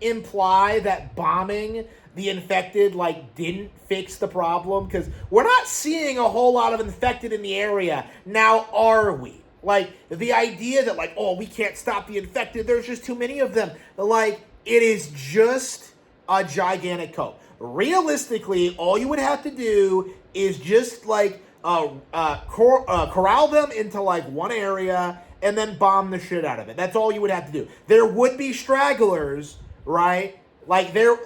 imply that bombing the infected, like, didn't fix the problem? Because we're not seeing a whole lot of infected in the area. Now, are we? Like, the idea that, like, oh, we can't stop the infected, there's just too many of them. Like, it is just a gigantic cope. Realistically, all you would have to do is just, like, corral them into, like, one area and then bomb the shit out of it. That's all you would have to do. There would be stragglers, right? Like, there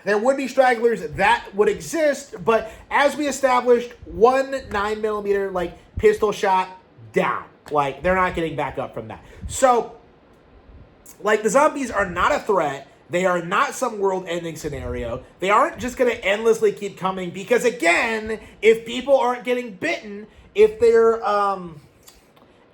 would be stragglers that would exist, but as we established, 1 9mm, like, pistol shot down. Like, they're not getting back up from that. So, like, the zombies are not a threat. They are not some world-ending scenario. They aren't just going to endlessly keep coming because, again, if people aren't getting bitten, if they're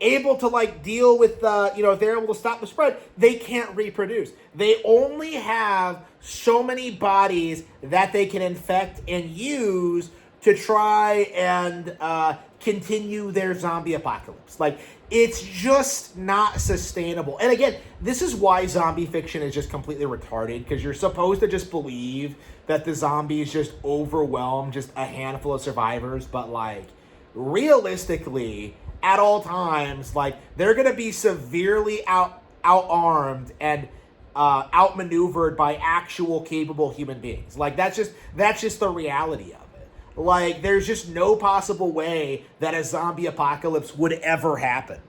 able to, like, deal with, if they're able to stop the spread, they can't reproduce. They only have so many bodies that they can infect and use to try and continue their zombie apocalypse. Like, it's just not sustainable. And again, this is why zombie fiction is just completely retarded, because you're supposed to just believe that the zombies just overwhelm just a handful of survivors, but, like, realistically, at all times, like, they're gonna be severely out-armed and outmaneuvered by actual capable human beings. Like, that's just the reality of it. Like, there's just no possible way that a zombie apocalypse would ever happen.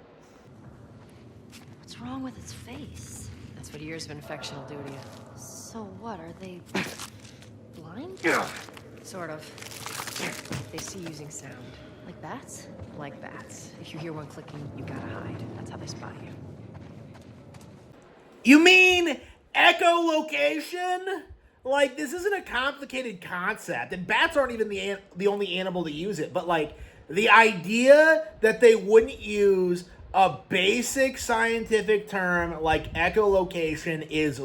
What's wrong with its face? That's what years of infection will do to you. So what, are they blind? Sort of. They see using sound. Like bats? Like bats. If you hear one clicking, you gotta hide. That's how they spot you. You mean echolocation? Like, this isn't a complicated concept, and bats aren't even the only animal to use it, but, like, the idea that they wouldn't use a basic scientific term like echolocation is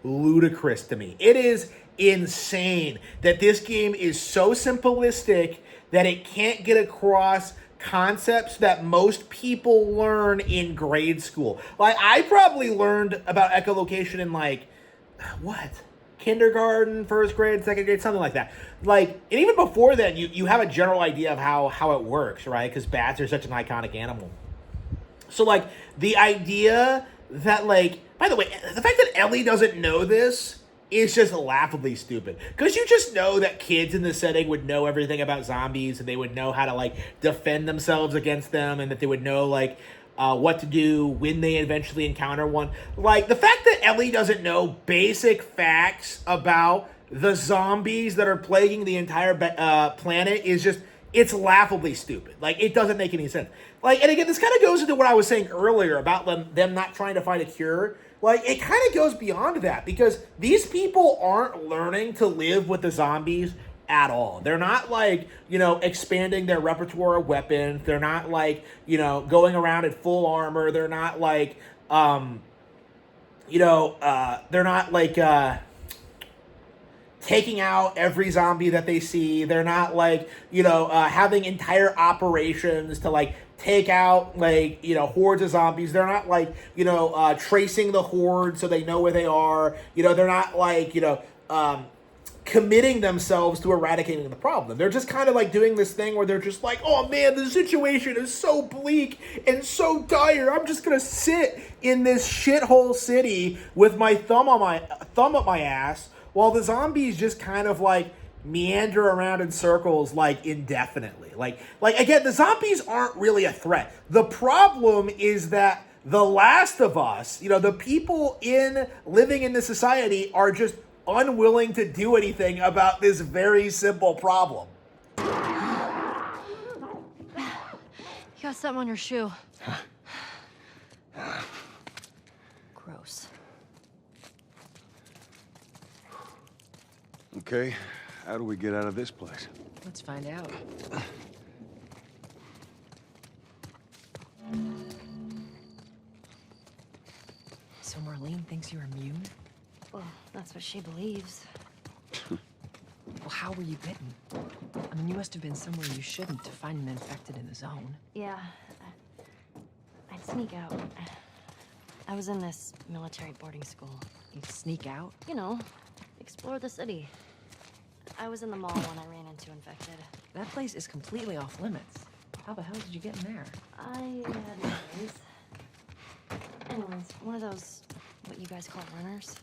ludicrous to me. It is insane that this game is so simplistic that it can't get across concepts that most people learn in grade school. Like, I probably learned about echolocation in, like, what? Kindergarten, first grade, second grade, something like that. Like, and even before then, you have a general idea of how it works, right? Because bats are such an iconic animal. So, like, the idea that, like, by the way, the fact that Ellie doesn't know this is just laughably stupid. Because you just know that kids in this setting would know everything about zombies, and they would know how to, like, defend themselves against them, and that they would know, like, what to do when they eventually encounter one. Like, the fact that Ellie doesn't know basic facts about the zombies that are plaguing the entire planet is just, it's laughably stupid. Like, it doesn't make any sense. Like, and again, this kind of goes into what I was saying earlier about them not trying to find a cure. Like, it kind of goes beyond that, because these people aren't learning to live with the zombies at all. They're not, like, expanding their repertoire of weapons. They're not, like, going around in full armor. They're not, like, they're not, like, taking out every zombie that they see. They're not like, having entire operations to like take out like, hordes of zombies. They're not like, tracing the horde so they know where they are. They're not like, committing themselves to eradicating the problem. They're just kind of like doing this thing where they're just like, oh man, the situation is so bleak and so dire. I'm just gonna sit in this shithole city with my thumb up my ass while the zombies just kind of like meander around in circles like indefinitely. Like again, the zombies aren't really a threat. The problem is that The Last of Us, the people living in this society are just unwilling to do anything about this very simple problem. You got something on your shoe. Gross. Okay, how do we get out of this place? Let's find out. So Marlene thinks you're immune? Well, that's what she believes. Well, how were you bitten? I mean, you must have been somewhere you shouldn't to find an infected in the zone. Yeah. I'd sneak out. I was in this military boarding school. You'd sneak out? Explore the city. I was in the mall when I ran into infected. That place is completely off limits. How the hell did you get in there? I had ways. Anyways, one of those, what you guys call runners,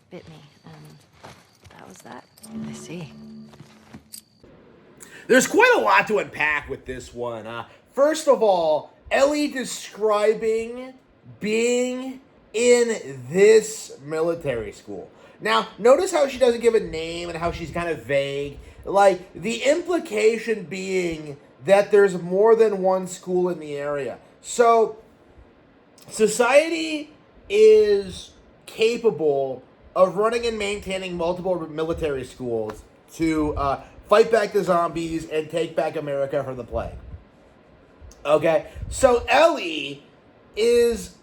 bit me, and that was that. I see. There's quite a lot to unpack with this one. First of all, Ellie describing being in this military school. Now, notice how she doesn't give a name and how she's kind of vague. Like, the implication being that there's more than one school in the area. So, society is capable of running and maintaining multiple military schools to fight back the zombies and take back America from the plague. Okay? So, Ellie is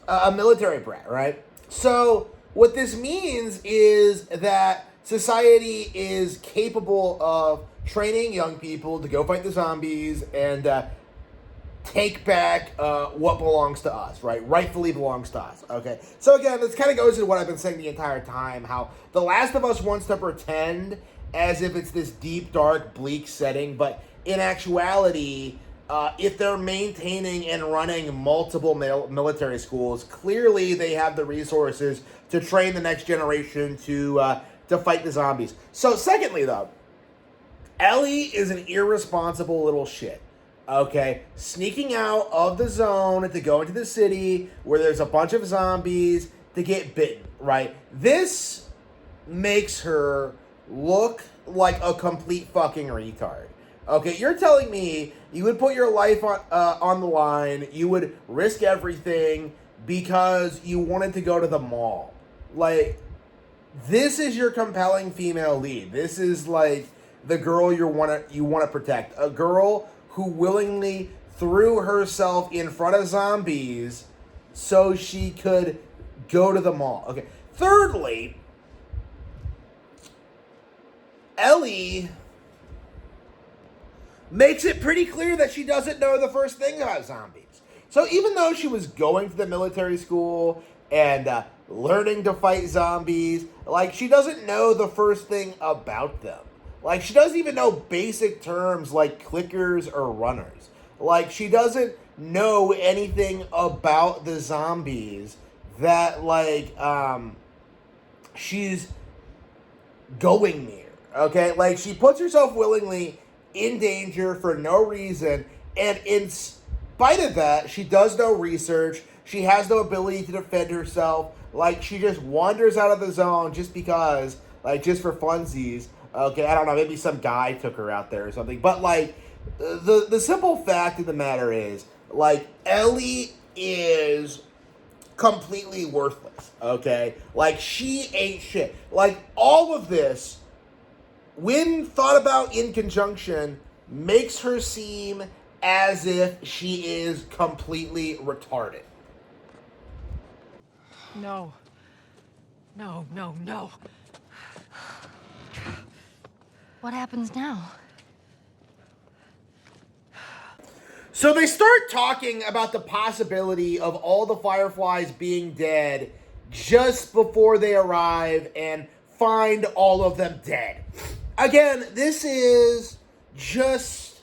a military brat, right? So, what this means is that society is capable of training young people to go fight the zombies and take back what belongs to us, right? Rightfully belongs to us, okay? So again, this kind of goes into what I've been saying the entire time, how The Last of Us wants to pretend as if it's this deep, dark, bleak setting, but in actuality, if they're maintaining and running multiple military schools, clearly they have the resources to train the next generation to fight the zombies. So secondly, though, Ellie is an irresponsible little shit. Okay, sneaking out of the zone to go into the city where there's a bunch of zombies to get bitten, right? This makes her look like a complete fucking retard. Okay, you're telling me you would put your life on the line, you would risk everything because you wanted to go to the mall. Like, this is your compelling female lead. This is like the girl you want to protect. A girl who willingly threw herself in front of zombies so she could go to the mall. Okay. Thirdly, Ellie makes it pretty clear that she doesn't know the first thing about zombies. So even though she was going to the military school and learning to fight zombies, like, she doesn't know the first thing about them. Like, she doesn't even know basic terms like clickers or runners. Like, she doesn't know anything about the zombies that, like, she's going near, okay? Like, she puts herself willingly in danger for no reason, and in spite of that, she does no research, she has no ability to defend herself, like, she just wanders out of the zone just because, like, just for funsies. Okay, I don't know, maybe some guy took her out there or something. But, like, the simple fact of the matter is, like, Ellie is completely worthless, okay? Like, she ain't shit. Like, all of this, when thought about in conjunction, makes her seem as if she is completely retarded. No. No, no, no. What happens now? So they start talking about the possibility of all the Fireflies being dead just before they arrive and find all of them dead. Again, this is just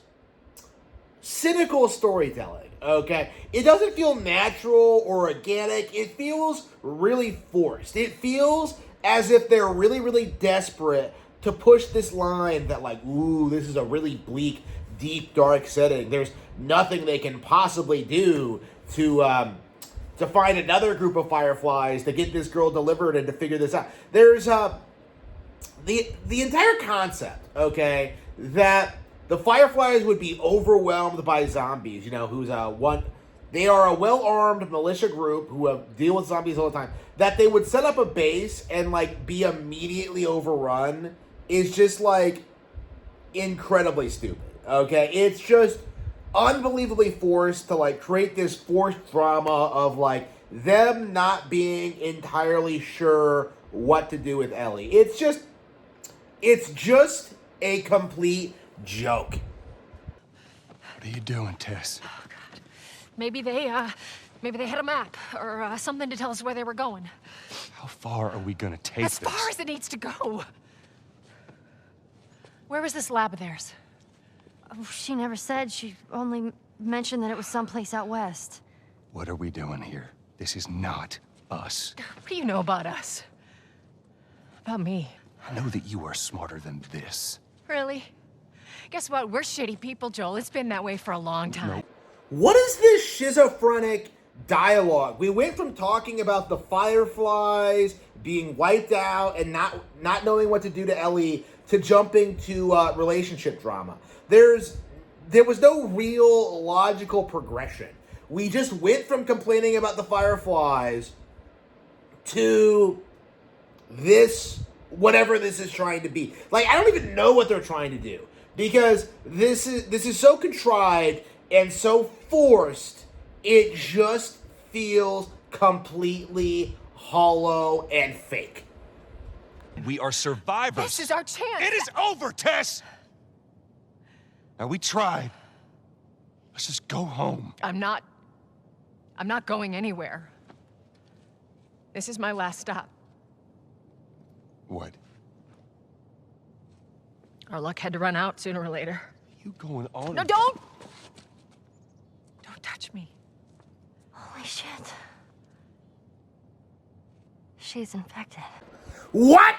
cynical storytelling, okay? It doesn't feel natural or organic. It feels really forced. It feels as if they're really, really desperate to push this line that, like, ooh, this is a really bleak, deep, dark setting. There's nothing they can possibly do to find another group of Fireflies to get this girl delivered and to figure this out. There's the entire concept, okay, that the Fireflies would be overwhelmed by zombies, you know, they are a well-armed militia group who deal with zombies all the time, that they would set up a base and, like, be immediately overrun is just, like, incredibly stupid, okay? It's just unbelievably forced to, like, create this forced drama of, like, them not being entirely sure what to do with Ellie. It's just a complete joke. What are you doing, Tess? Oh, God. Maybe they had a map or something to tell us where they were going. How far are we gonna take As far as it needs to go. Where was this lab of theirs? Oh, she never said. She only mentioned that it was someplace out west. What are we doing here? This is not us. What do you know about us? About me? I know that you are smarter than this. Really? Guess what? We're shitty people, Joel. It's been that way for a long time. No. What is this schizophrenic dialogue? We went from talking about the Fireflies being wiped out and not knowing what to do to Ellie to jumping to relationship drama. There was no real logical progression. We just went from complaining about the Fireflies to this, whatever this is trying to be. Like, I don't even know what they're trying to do, because this is so contrived and so forced, it just feels completely hollow and fake. We are survivors. This is our chance. It is over, Tess! Now, we tried. Let's just go home. I'm not going anywhere. This is my last stop. What? Our luck had to run out sooner or later. You going on? No, don't touch me. Holy shit. She's infected. What?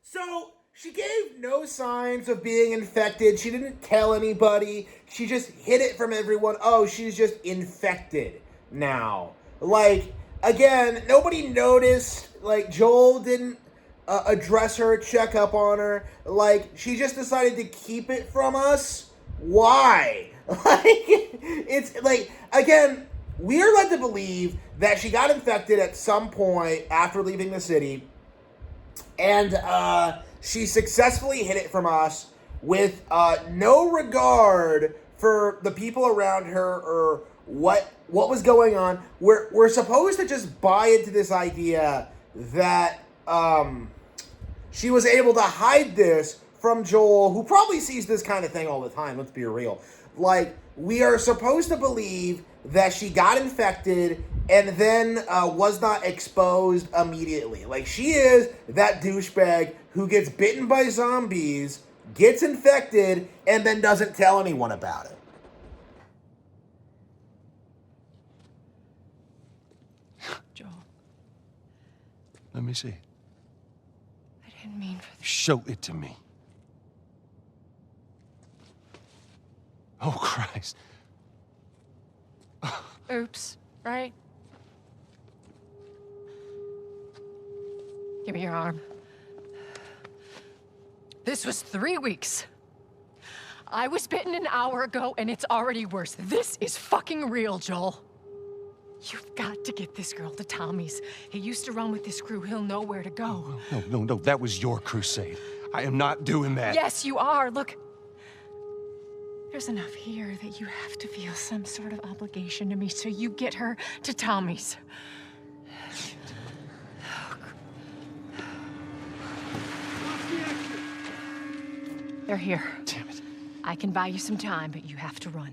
So she gave no signs of being infected. She didn't tell anybody. She just hid it from everyone. Oh, she's just infected now. Like, again, nobody noticed. Like, Joel didn't address her, check up on her. Like, she just decided to keep it from us. Why? Like, it's like, again, we are led to believe that she got infected at some point after leaving the city, and she successfully hid it from us with no regard for the people around her or what was going on. We're supposed to just buy into this idea that she was able to hide this from Joel, who probably sees this kind of thing all the time, let's be real. Like, we are supposed to believe that she got infected and then was not exposed immediately. Like, she is that douchebag who gets bitten by zombies, gets infected, and then doesn't tell anyone about it. Joel. Let me see. I didn't mean for this. Show it to me. Oh, Christ. Oops, right? Give me your arm. This was 3 weeks. I was bitten an hour ago, and it's already worse. This is fucking real, Joel. You've got to get this girl to Tommy's. He used to run with this crew. He'll know where to go. No. That was your crusade. I am not doing that. Yes, you are. Look. There's enough here that you have to feel some sort of obligation to me, so you get her to Tommy's. They're here. Damn it. I can buy you some time, but you have to run.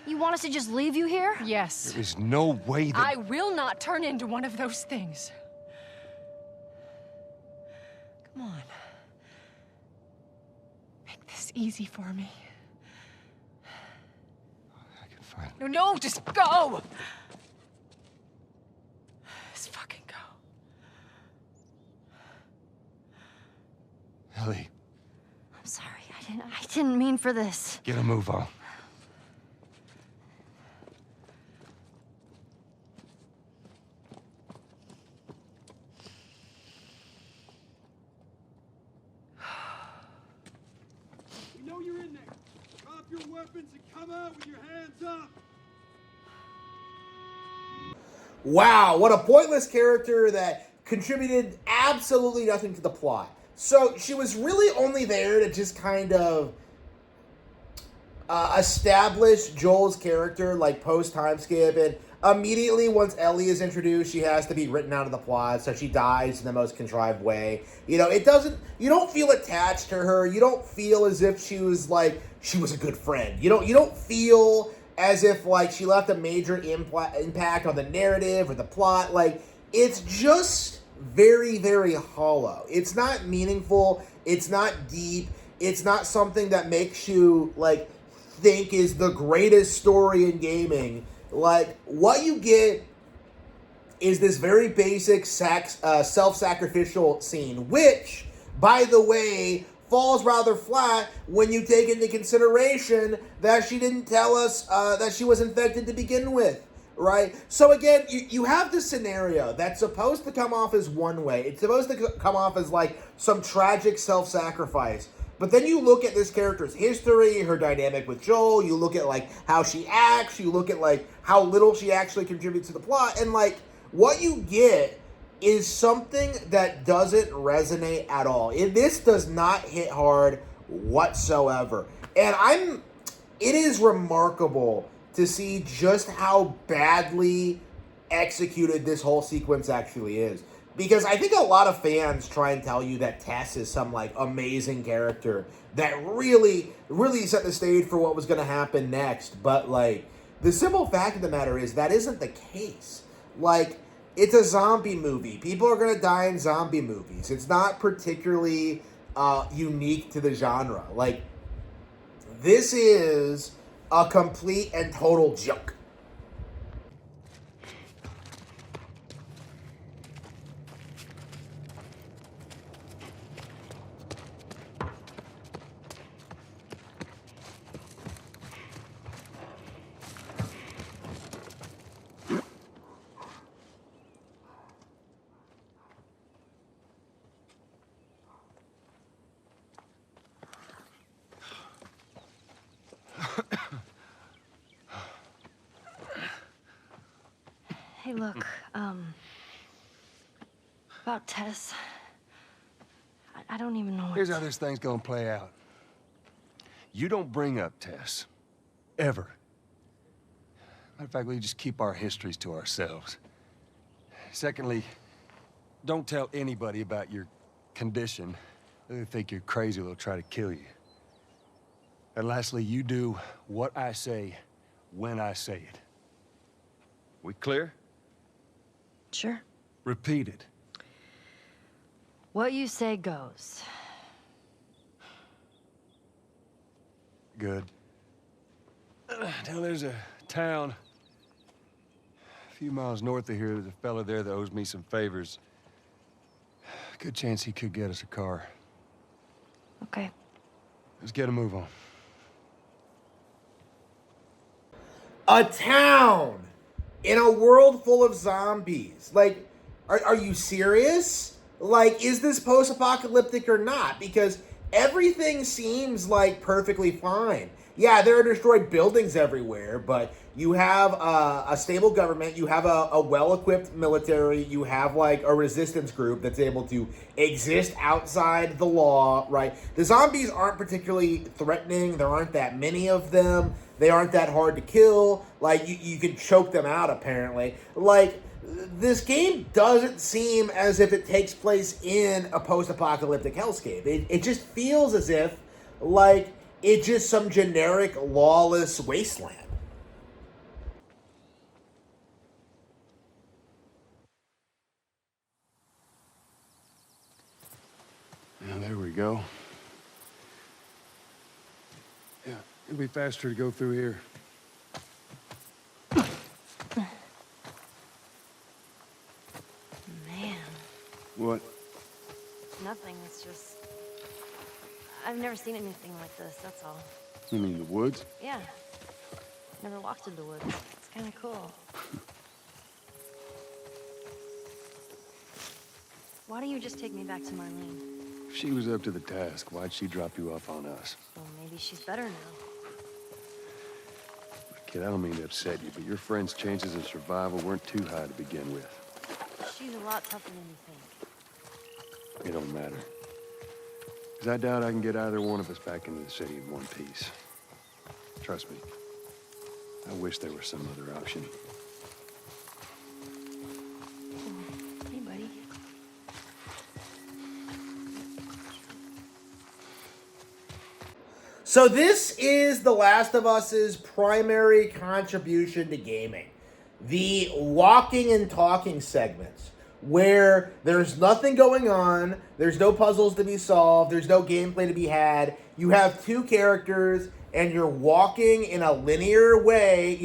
You want us to just leave you here? Yes. There is no way that... I will not turn into one of those things. Come on. Make this easy for me. I can find... No, just go! Just fucking go. Ellie, I'm sorry. I didn't mean for this. get a move on. We know you're in there. Drop your weapons and come out with your hands up. Wow, what a pointless character that contributed absolutely nothing to the plot. So she was really only there to just kind of establish Joel's character, like post-time skip, and immediately once Ellie is introduced, she has to be written out of the plot, so she dies in the most contrived way. You know, you don't feel attached to her, you don't feel as if she was a good friend. You don't feel as if, like, she left a major impact on the narrative or the plot. Like, it's just very, very hollow. It's not meaningful. It's not deep. It's not something that makes you, like, think is the greatest story in gaming. Like, what you get is this very basic self-sacrificial scene, which, by the way, falls rather flat when you take into consideration that she didn't tell us that she was infected to begin with, right? So again, you have this scenario that's supposed to come off as one way. It's supposed to come off as like some tragic self-sacrifice. But then you look at this character's history, her dynamic with Joel, you look at like how she acts, you look at like how little she actually contributes to the plot, and like what you get is something that doesn't resonate at all. This does not hit hard whatsoever. And it is remarkable to see just how badly executed this whole sequence actually is. Because I think a lot of fans try and tell you that Tess is some, like, amazing character that really, really set the stage for what was going to happen next. But, like, the simple fact of the matter is that isn't the case. Like, it's a zombie movie. People are going to die in zombie movies. It's not particularly unique to the genre. Like, this is a complete and total joke. Hey, look, about Tess. I don't even know what Here's how this thing's gonna play out. You don't bring up Tess. Ever. Matter of fact, we just keep our histories to ourselves. Secondly, don't tell anybody about your condition. They think you're crazy, they'll try to kill you. And lastly, you do what I say when I say it. We clear? Sure. Repeat it. What you say goes. Good. Now there's a town a few miles north of here. There's a fella there that owes me some favors. Good chance he could get us a car. Okay. Let's get a move on. A town in a world full of zombies. Like, are you serious? Like, is this post-apocalyptic or not? Because everything seems like perfectly fine. Yeah, there are destroyed buildings everywhere, but you have a stable government, you have a well-equipped military, you have, like, a resistance group that's able to exist outside the law, right? The zombies aren't particularly threatening, there aren't that many of them, they aren't that hard to kill, like, you can choke them out, apparently. Like, this game doesn't seem as if it takes place in a post-apocalyptic hellscape. It just feels as if like it's just some generic lawless wasteland. Now, there we go. Yeah, it'll be faster to go through here. Man, What? nothing. It's just... I've never seen anything like this, that's all. You mean the woods? Yeah. Never walked in the woods. It's kind of cool. Why don't you just take me back to Marlene? If she was up to the task, why'd she drop you off on us? Well, maybe she's better now. Kid, I don't mean to upset you, but your friend's chances of survival weren't too high to begin with. She's a lot tougher than you think. It don't matter. Because I doubt I can get either one of us back into the city in one piece. Trust me. I wish there was some other option. Hey, buddy. So this is The Last of Us's primary contribution to gaming. The walking and talking segments, where there's nothing going on, there's no puzzles to be solved, there's no gameplay to be had. You have two characters, and you're walking in a linear way,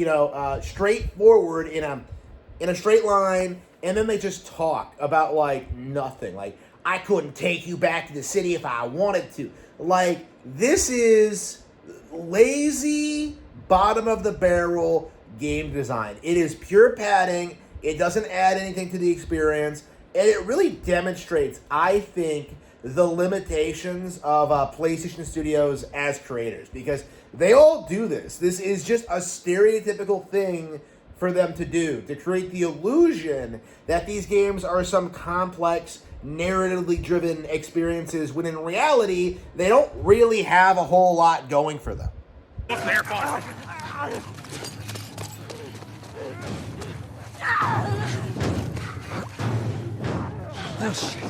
straight forward in a straight line, and then they just talk about, like, nothing. Like, I couldn't take you back to the city if I wanted to. Like, this is lazy, bottom-of-the-barrel game design. It is pure padding. It doesn't add anything to the experience. And it really demonstrates, I think, the limitations of PlayStation Studios as creators. Because they all do this. This is just a stereotypical thing for them to do. To create the illusion that these games are some complex, narratively driven experiences, when in reality, they don't really have a whole lot going for them. What's there, boss? Oh, shit.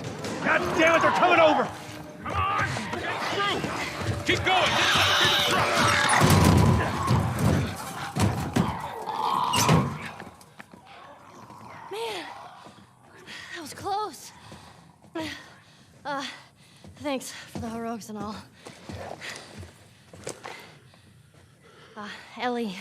God damn it, they're coming over! Come on! Get through! Keep going! Get the truck! Man, that was close. Thanks for the heroics and all. Ellie.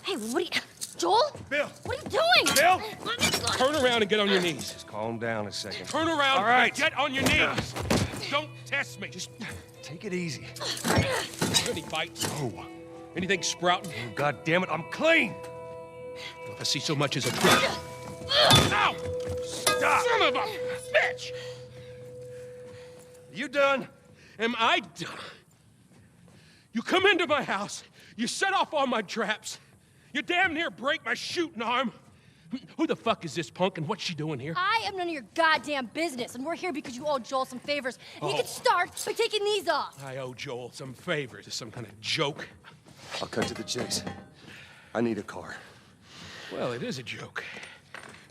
Hey, what are you... Joel? Bill! What are you doing? Bill! Let me go. Turn around and get on your knees. Just calm down a second. Turn around All right. and get on your knees. Don't test me. Just Take it easy. any bites. Oh. Anything sprouting? Oh, God damn it, I'm clean! If I see so much as a twitch. Ow! Stop! Son of a bitch! You done? Am I done? You come into my house, you set off all my traps, you damn near break my shooting arm. Who the fuck is this punk and what's she doing here? I am none of your goddamn business, and we're here because you owe Joel some favors. And you can start by taking these off. I owe Joel some favors. Is this some kind of joke? I'll cut to the chase. I need a car. Well, it is a joke.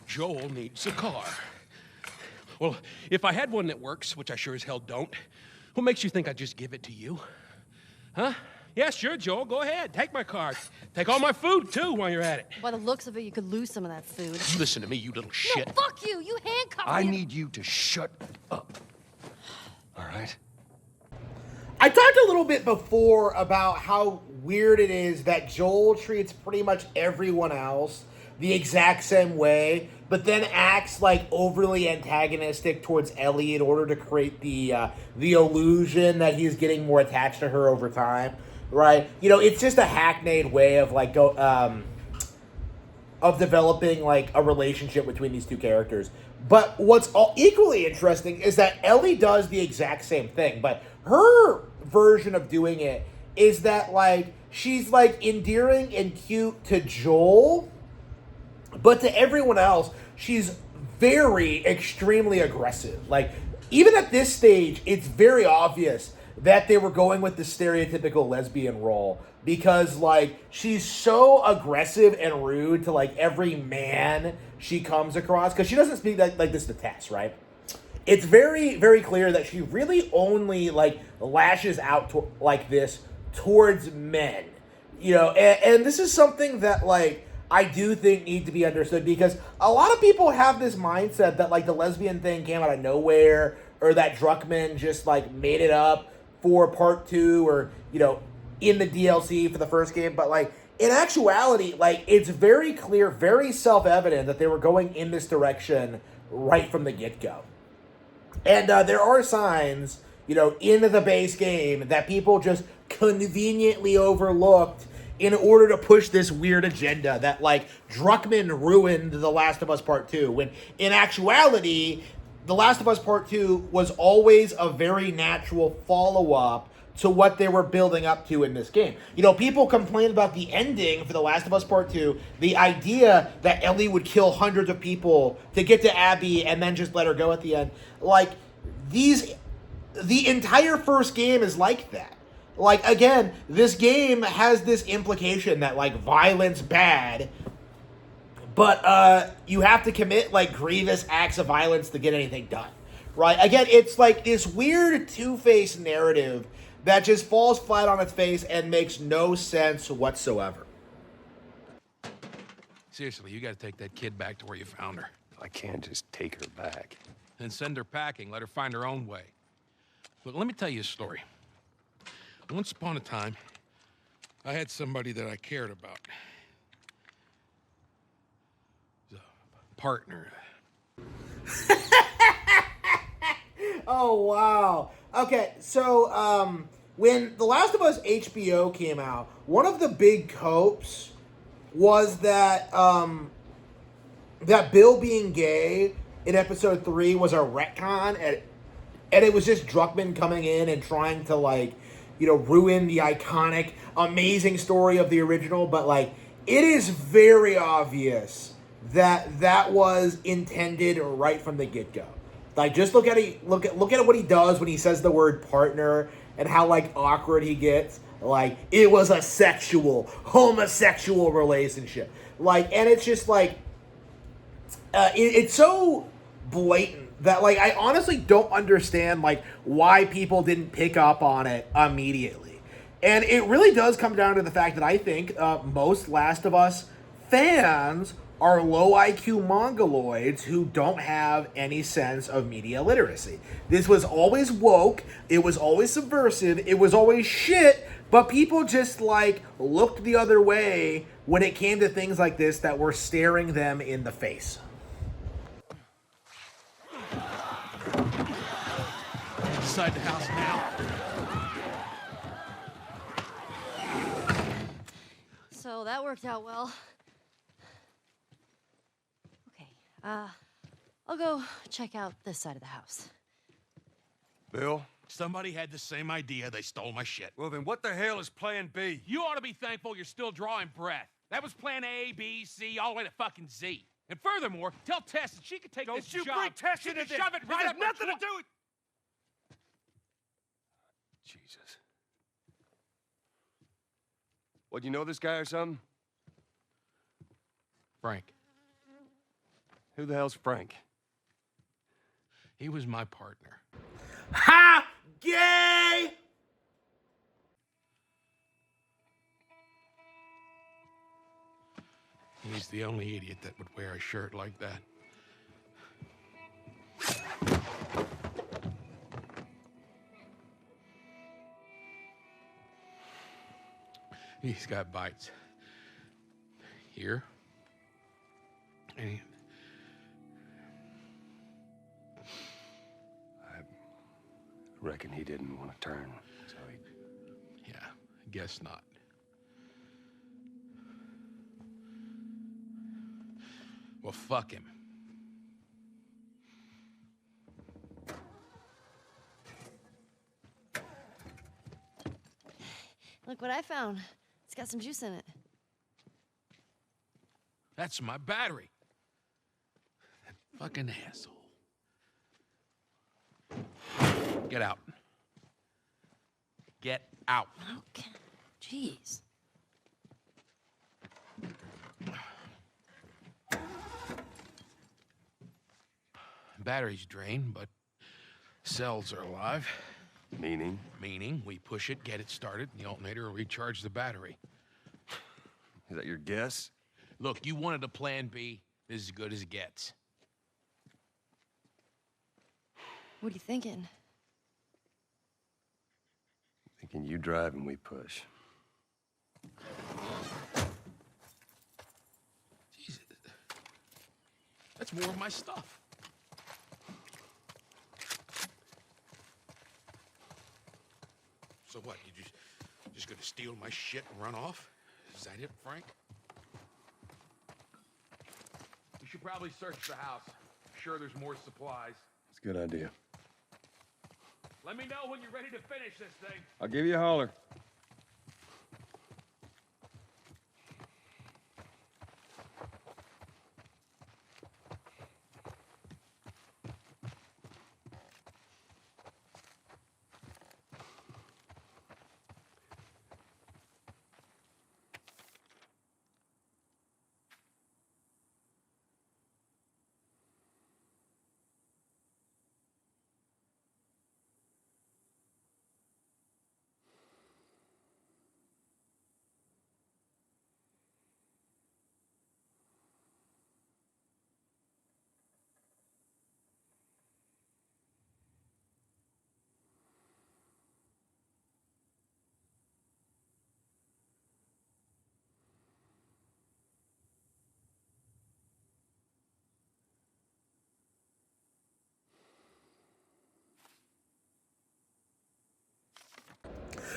Joel needs a car. Well, if I had one that works, which I sure as hell don't, what makes you think I'd just give it to you? Huh? Yeah, sure, Joel, go ahead. Take my car. Take all my food, too, while you're at it. By the looks of it, you could lose some of that food. You listen to me, you little shit. No, fuck you! You handcuffed me. I need you to shut up. All right? I talked a little bit before about how weird it is that Joel treats pretty much everyone else the exact same way, but then acts like overly antagonistic towards Ellie in order to create the illusion that he's getting more attached to her over time, right? You know, it's just a hackneyed way of like of developing like a relationship between these two characters. But what's equally interesting is that Ellie does the exact same thing, but her version of doing it is that like she's like endearing and cute to Joel, but to everyone else, she's very extremely aggressive. Like, even at this stage, it's very obvious that they were going with the stereotypical lesbian role because, like, she's so aggressive and rude to, like, every man she comes across. Because she doesn't speak like this to Tess, right? it's very, very clear that she really only like lashes out like this towards men, you know, and this is something that like I do think need to be understood, because a lot of people have this mindset that like the lesbian thing came out of nowhere, or that Druckmann just like made it up for part 2, or you know, in the DLC for the first game. But like in actuality, like it's very clear, very self-evident that they were going in this direction right from the get-go. And there are signs, you know, in the base game that people just conveniently overlooked in order to push this weird agenda that, like, Druckmann ruined The Last of Us Part 2, when in actuality, The Last of Us Part 2 was always a very natural follow-up to what they were building up to in this game. You know, people complain about the ending for The Last of Us Part 2, the idea that Ellie would kill hundreds of people to get to Abby and then just let her go at the end. Like, the entire first game is like that. Like, again, this game has this implication that, like, violence bad, but you have to commit, like, grievous acts of violence to get anything done, right? Again, it's like this weird two-faced narrative that just falls flat on its face and makes no sense whatsoever. Seriously, you gotta take that kid back to where you found her. I can't just take her back. Then send her packing, let her find her own way. Look, let me tell you a story. Once upon a time, I had somebody that I cared about. A partner. Oh, wow. Okay, so, when The Last of Us HBO came out, one of the big copes was that, that Bill being gay in episode 3 was a retcon, and it was just Druckmann coming in and trying to, like, you know, ruin the iconic, amazing story of the original. But, like, it is very obvious that that was intended right from the get-go. Like, just look at what he does when he says the word partner and how, like, awkward he gets. Like, it was a homosexual relationship. Like, and it's just, like, it's so blatant that, like, I honestly don't understand, like, why people didn't pick up on it immediately. And it really does come down to the fact that I think most Last of Us fans are low IQ mongoloids who don't have any sense of media literacy. This was always woke, it was always subversive, it was always shit, but people just, like, looked the other way when it came to things like this that were staring them in the face. Inside the house now. So that worked out well. Okay, I'll go check out this side of the house. Bill? Somebody had the same idea. They stole my shit. Well, then what the hell is plan B? You ought to be thankful you're still drawing breath. That was plan A, B, C, all the way to fucking Z. And furthermore, tell Tess that she could take this job. Don't you bring Tess she into can this. shove it This right has up her nothing to do with... Jesus. What, you know this guy or something? Frank. Who the hell's Frank? He was my partner. Ha! Gay! He's the only idiot that would wear a shirt like that. He's got bites. Here. And I reckon he didn't want to turn, so he... Yeah, I guess not. Well, fuck him. Look what I found. It's got some juice in it. That's my battery. That fucking asshole. Get out. Get out. Okay. Jeez. Battery's drained, but Cells are alive. Meaning? Meaning, we push it, get it started, and the alternator will recharge the battery. Is that your guess? Look, you wanted a plan B. This is as good as it gets. What are you thinking? Thinking you drive and we push. Jesus. That's more of my stuff. So what, you just gonna steal my shit and run off? Is that it, Frank? We should probably search the house. Sure there's more supplies. It's a good idea. Let me know when you're ready to finish this thing. I'll give you a holler.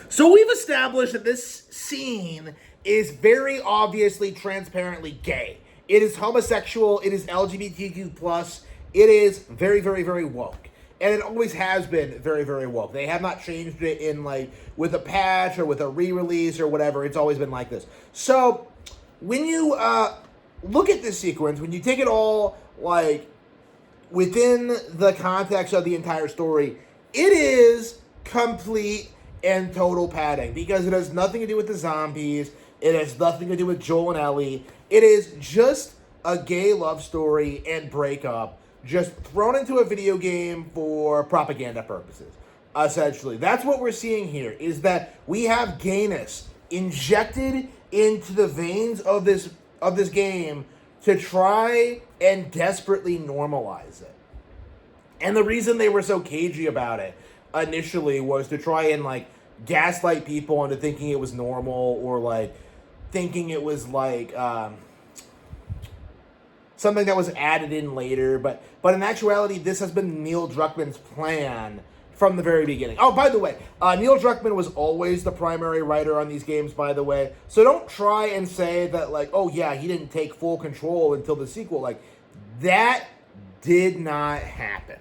So we've established that this scene is very obviously transparently gay. It is homosexual, it is LGBTQ+, it is very, very, very woke. And it always has been very, very woke. They have not changed it in, like, with a patch or with a re-release or whatever. It's always been like this. So, when you look at this sequence, when you take it all, like, within the context of the entire story, it is complete and total padding, because it has nothing to do with the zombies. It has nothing to do with Joel and Ellie. It is just a gay love story and breakup just thrown into a video game for propaganda purposes, essentially. That's what we're seeing here, is that we have gayness injected into the veins of this game to try and desperately normalize it. And the reason they were so cagey about it initially was to try and, like, gaslight people into thinking it was normal, or, like, thinking it was, like, something that was added in later. But in actuality, this has been Neil Druckmann's plan from the very beginning. Oh, by the way, Neil Druckmann was always the primary writer on these games, by the way. So don't try and say that, like, oh, yeah, he didn't take full control until the sequel. Like, that did not happen.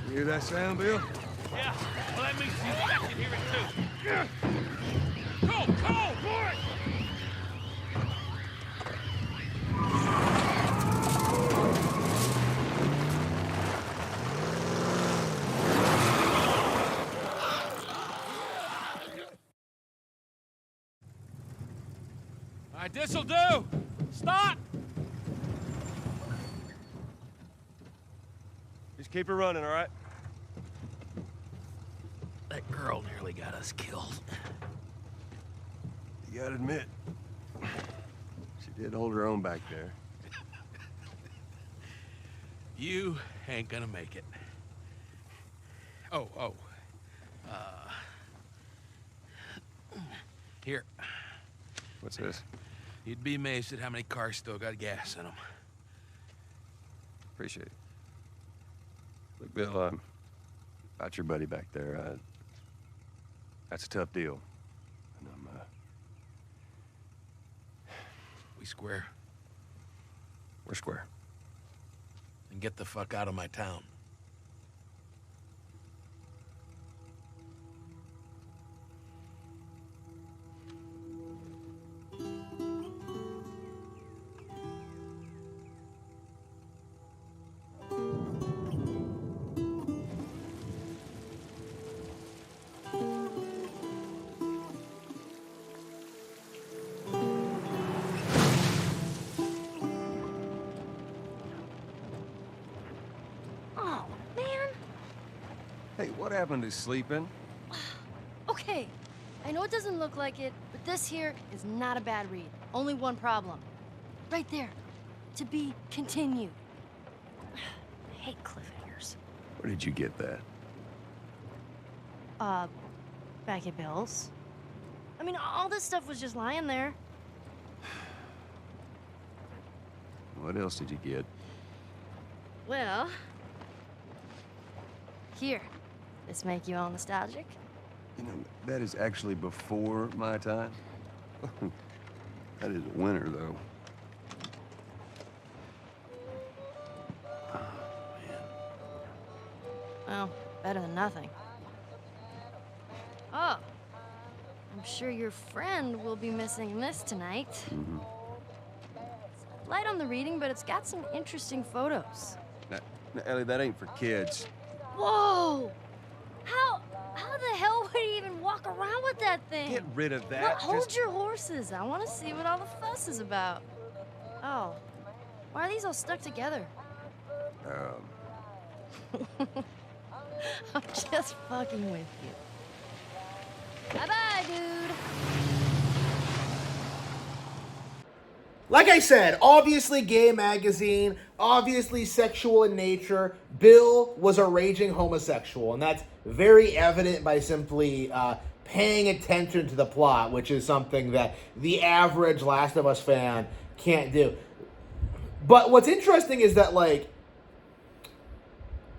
You hear that sound, Bill? Yeah, well, that means you guys can hear it too. Go, for it! All right, this'll do. Stop! Just keep her running, all right? That girl nearly got us killed. You gotta admit, she did hold her own back there. You ain't gonna make it. Here. What's this? You'd be amazed at how many cars still got gas in them. Appreciate it. Look, Bill, about your buddy back there, that's a tough deal. And We square. we're square. And get the fuck out of my town. Hey, what happened to sleeping? Okay, I know it doesn't look like it, but this here is not a bad read. Only one problem. Right there. To be continued. I hate cliffhangers. Where did you get that? Back at Bill's. I mean, all this stuff was just lying there. What else did you get? Well... Here. This make you all nostalgic? You know, that is actually before my time. That is a winner, though. Well, better than nothing. Oh. I'm sure your friend will be missing this tonight. Mm-hmm. It's light on the reading, but it's got some interesting photos. Now, Ellie, that ain't for kids. Whoa! How the hell would he even walk around with that thing? Get rid of that. Well, hold your horses. I want to see what all the fuss is about. Oh. Why are these all stuck together? I'm just fucking with you. Bye-bye, dude. Like I said, obviously gay magazine, obviously sexual in nature. Bill was a raging homosexual, and that's very evident by simply paying attention to the plot, which is something that the average Last of Us fan can't do. But what's interesting is that, like,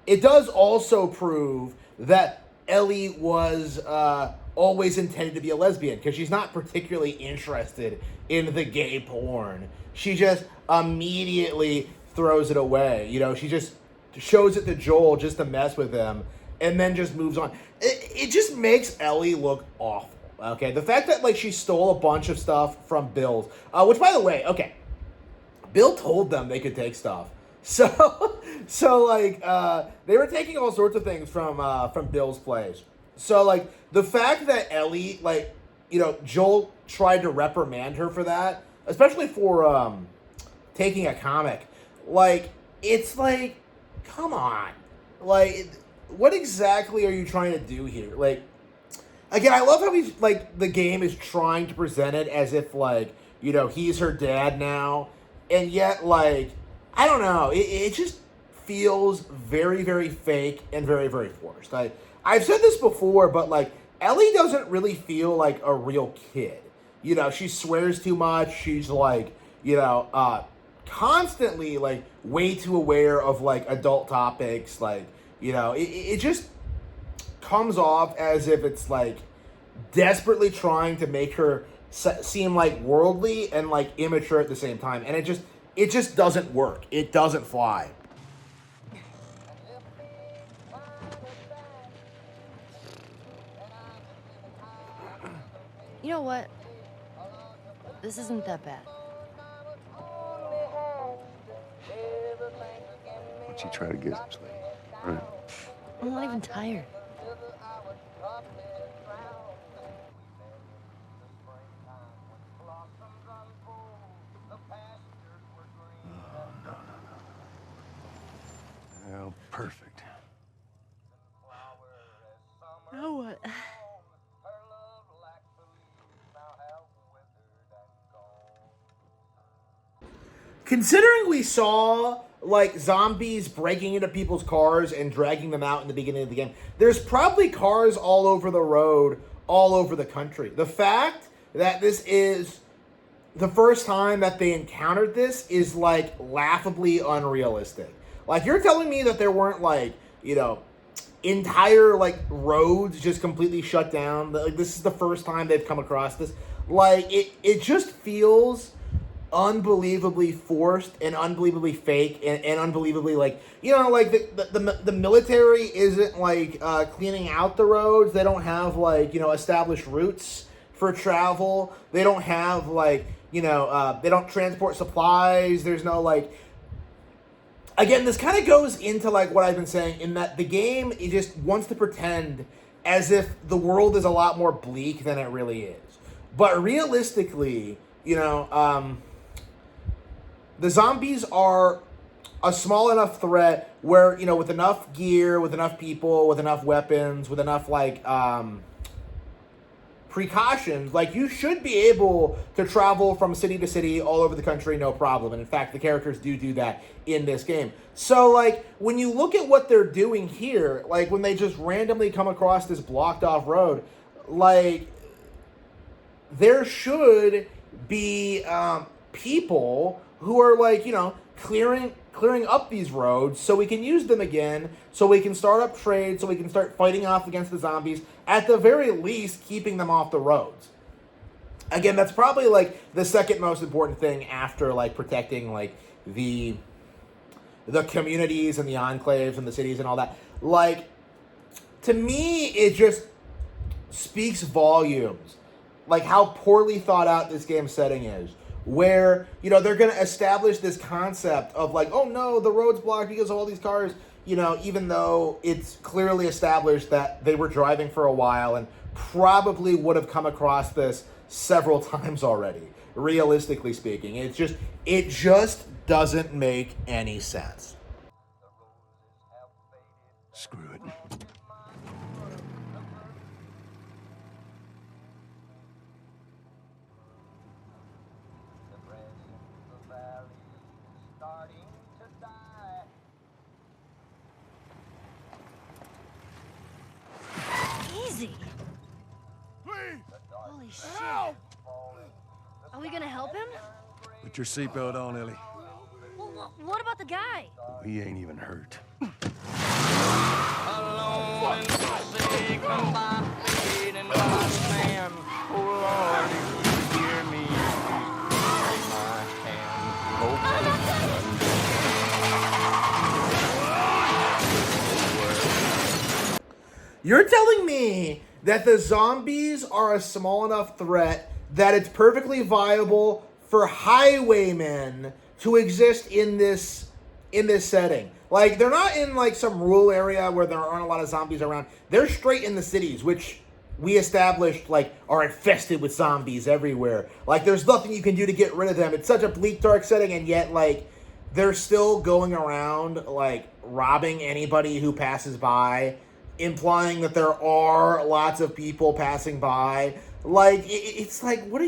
it does also prove that Ellie was always intended to be a lesbian, because she's not particularly interested in the gay porn. She just immediately throws it away. You know, she just shows it to Joel just to mess with him, and then just moves on. It just makes Ellie look awful, okay? The fact that, like, she stole a bunch of stuff from Bill's, which, by the way, okay, Bill told them they could take stuff. So like, they were taking all sorts of things from Bill's place. So, like, the fact that Ellie, like, you know, Joel tried to reprimand her for that, especially for taking a comic, like, it's like, come on. Like, what exactly are you trying to do here? Like, again, I love how he's, like, the game is trying to present it as if, like, you know, he's her dad now, and yet, like, I don't know, it just feels very, very fake and very, very forced. I've said this before, but, like, Ellie doesn't really feel like a real kid. You know, she swears too much. She's, like, you know, constantly, like, way too aware of, like, adult topics. Like, you know, it just comes off as if it's, like, desperately trying to make her seem, like, worldly and, like, immature at the same time. And it just doesn't work. It doesn't fly. You know what? This isn't that bad. Why don't you try to get some sleep? All right. I'm not even tired. Oh, perfect. Now what? Considering we saw, like, zombies breaking into people's cars and dragging them out in the beginning of the game, there's probably cars all over the road, all over the country. The fact that this is the first time that they encountered this is, like, laughably unrealistic. Like, you're telling me that there weren't, like, you know, entire, like, roads just completely shut down? Like, this is the first time they've come across this. Like, it just feels unbelievably forced and unbelievably fake and unbelievably, like, you know, like, the military isn't, like, cleaning out the roads. They don't have, like, you know, established routes for travel. They don't have, like, you know, they don't transport supplies. There's no, like, again, this kind of goes into, like, what I've been saying, in that the game, it just wants to pretend as if the world is a lot more bleak than it really is. But realistically, you know, the zombies are a small enough threat where, you know, with enough gear, with enough people, with enough weapons, with enough, like, precautions, like, you should be able to travel from city to city all over the country, no problem. And in fact, the characters do that in this game. So, like, when you look at what they're doing here, like, when they just randomly come across this blocked off road, like, there should be people who are, like, you know, clearing up these roads so we can use them again, so we can start up trade, so we can start fighting off against the zombies, at the very least keeping them off the roads. Again, that's probably, like, the second most important thing after, like, protecting, like, the communities and the enclaves and the cities and all that. Like, to me, it just speaks volumes, like, how poorly thought out this game's setting is. Where, you know, they're going to establish this concept of, like, oh no, the road's blocked because of all these cars, you know, even though it's clearly established that they were driving for a while and probably would have come across this several times already, realistically speaking. It just doesn't make any sense. Screw it. Easy. Holy shit. Are we gonna help him? Put your seatbelt on, Ellie. Well, what about the guy? He ain't even hurt. You're telling me that the zombies are a small enough threat that it's perfectly viable for highwaymen to exist in this setting? Like, they're not in, like, some rural area where there aren't a lot of zombies around. They're straight in the cities, which we established, like, are infested with zombies everywhere. Like, there's nothing you can do to get rid of them. It's such a bleak, dark setting, and yet, like, they're still going around, like, robbing anybody who passes by, implying that there are lots of people passing by. Like, it's like, what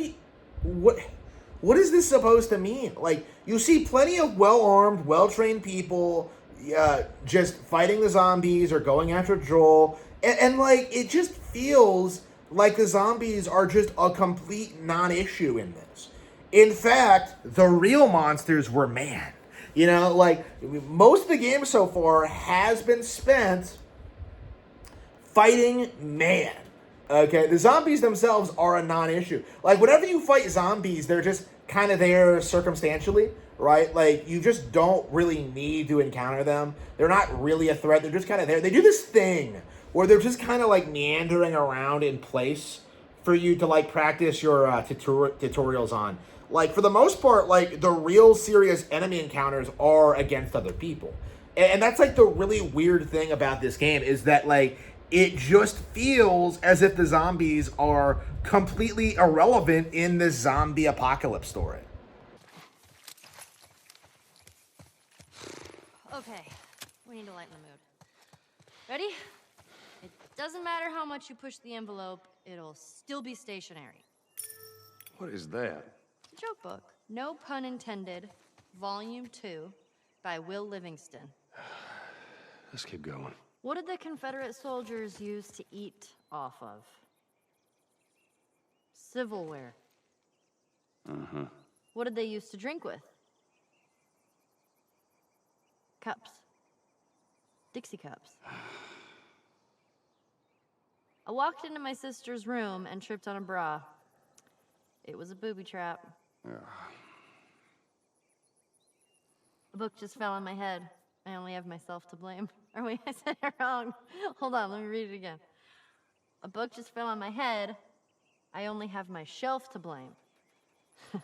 is this supposed to mean? Like, you see plenty of well-armed, well-trained people just fighting the zombies or going after Joel, and like, it just feels like the zombies are just a complete non-issue in this. In fact, the real monsters were man. You know, like, most of the game so far has been spent fighting man. Okay, the zombies themselves are a non-issue. Like, whenever you fight zombies, they're just kind of there circumstantially, right? Like, you just don't really need to encounter them. They're not really a threat. They're just kind of there. They do this thing where they're just kind of, like, meandering around in place for you to, like, practice your tutorials on. Like, for the most part, like, the real serious enemy encounters are against other people. And that's, like, the really weird thing about this game is that, like, it just feels as if the zombies are completely irrelevant in this zombie apocalypse story. Okay, we need to lighten the mood. Ready? It doesn't matter how much you push the envelope, it'll still be stationary. What is that? It's a joke book. No pun intended. Volume 2 by Will Livingston. Let's keep going. What did the Confederate soldiers use to eat off of? Civilware. Uh-huh. What did they use to drink with? Cups. Dixie cups. I walked into my sister's room and tripped on a bra. It was a booby trap. A book just fell on my head. I only have myself to blame. Or wait, I said it wrong. Hold on, let me read it again. A book just fell on my head. I only have my shelf to blame. I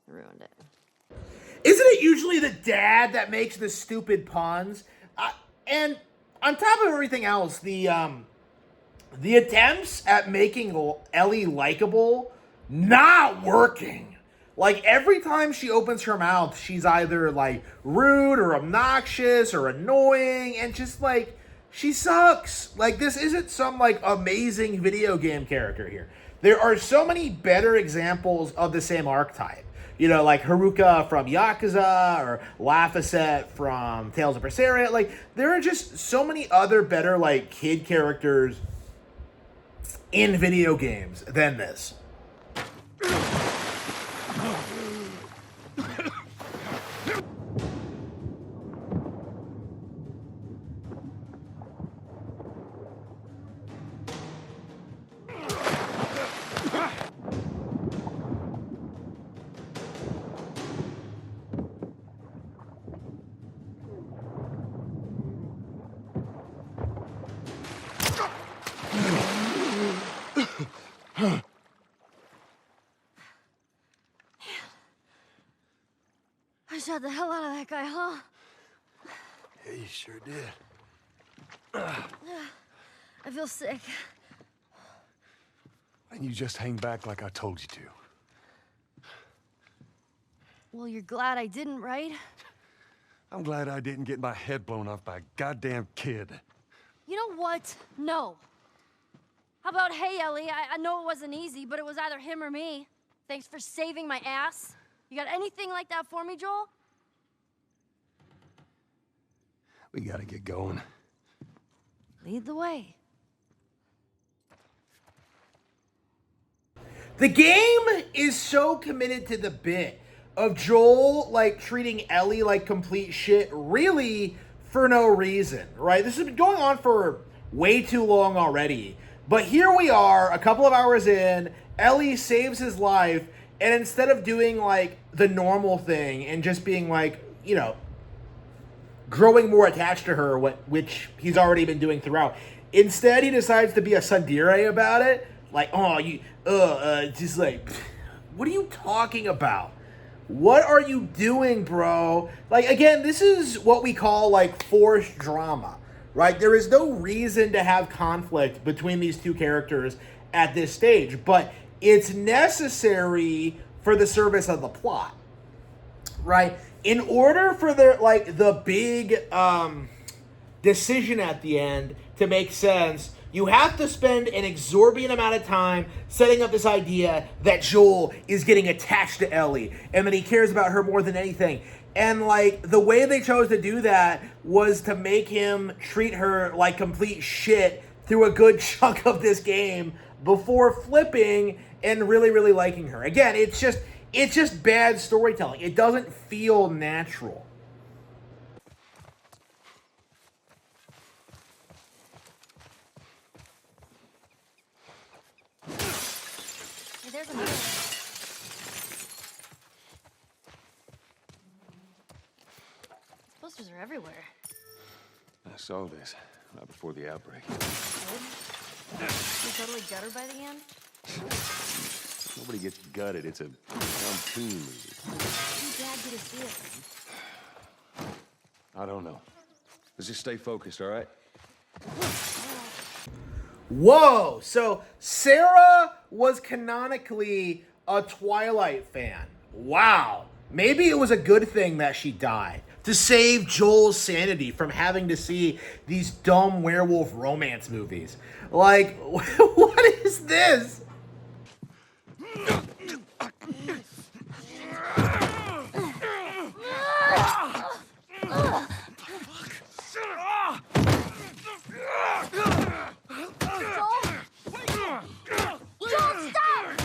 ruined it. Isn't it usually the dad that makes the stupid puns? And on top of everything else, the attempts at making Ellie likable, not working. Like, every time she opens her mouth, she's either, like, rude or obnoxious or annoying, and just, like, she sucks. Like, this isn't some, like, amazing video game character here. There are so many better examples of the same archetype. You know, like Haruka from Yakuza or Laphicet from Tales of Berseria. Like, there are just so many other better, like, kid characters in video games than this. I shot the hell out of that guy, huh? Yeah, you sure did. I feel sick. And you just hang back like I told you to. Well, you're glad I didn't, right? I'm glad I didn't get my head blown off by a goddamn kid. You know what? No. How about, hey, Ellie, I know it wasn't easy, but it was either him or me. Thanks for saving my ass. You got anything like that for me, Joel? We gotta get going. Lead the way. The game is so committed to the bit of Joel, like, treating Ellie like complete shit, really for no reason, right? This has been going on for way too long already. But here we are, a couple of hours in, Ellie saves his life, and instead of doing, like, the normal thing and just being, like, you know, growing more attached to her, which he's already been doing throughout, instead he decides to be a tsundere about it. Like, oh, just like, what are you talking about? What are you doing, bro? Like, again, this is what we call, like, forced drama, right? There is no reason to have conflict between these two characters at this stage, but it's necessary for the service of the plot, right? In order for the big decision at the end to make sense, you have to spend an exorbitant amount of time setting up this idea that Joel is getting attached to Ellie and that he cares about her more than anything. And, like, the way they chose to do that was to make him treat her like complete shit through a good chunk of this game before flipping and really, really liking her. Again, it's just bad storytelling. It doesn't feel natural. Hey, there's a mirror. These posters are everywhere. I saw this right before the outbreak. You totally gutted by the end? Nobody gets gutted. It's a dumb teen movie. I'm glad you to see it. I don't know. Let's just stay focused, all right? Whoa! So Sarah was canonically a Twilight fan. Wow. Maybe it was a good thing that she died, to save Joel's sanity from having to see these dumb werewolf romance movies. Like, what is this? Joel, stop!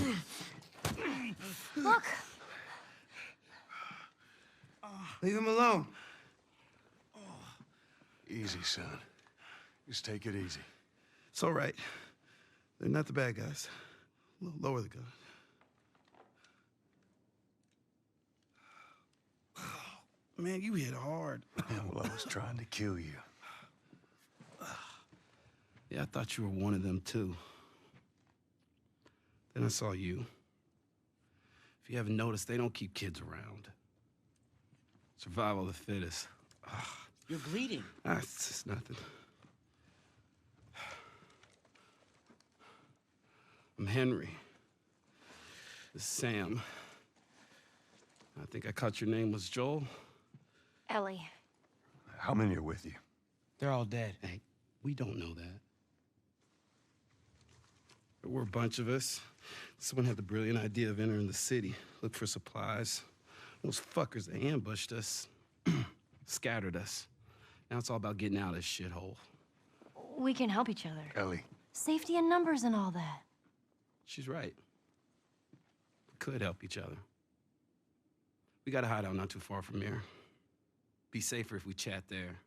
Look. Leave him alone. Easy, son. Just take it easy. It's all right. They're not the bad guys. Lower the gun. Man, you hit hard. Yeah, well, I was trying to kill you. Yeah, I thought you were one of them, too. Then I saw you. If you haven't noticed, they don't keep kids around. Survival of the fittest. You're bleeding. It's just nothing. I'm Henry. This is Sam. I think I caught your name was Joel. Ellie. How many are with you? They're all dead. Hey, we don't know that. There were a bunch of us. Someone had the brilliant idea of entering the city, look for supplies. Those fuckers, they ambushed us, scattered us. Now it's all about getting out of this shithole. We can help each other. Ellie. Safety in numbers and all that. She's right. We could help each other. We got a hideout not too far from here. Be safer if we chat there.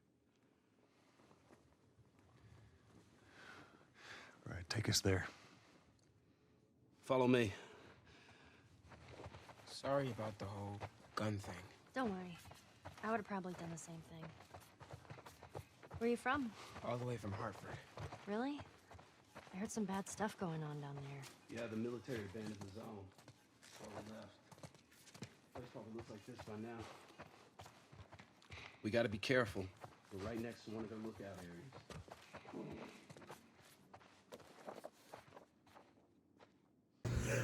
All right, take us there. Follow me. Sorry about the whole gun thing. Don't worry. I would have probably done the same thing. Where are you from? All the way from Hartford. Really? I heard some bad stuff going on down there. Yeah, the military abandoned the zone. All left. Place probably looks like this by now. We gotta be careful. We're right next to one of their lookout areas.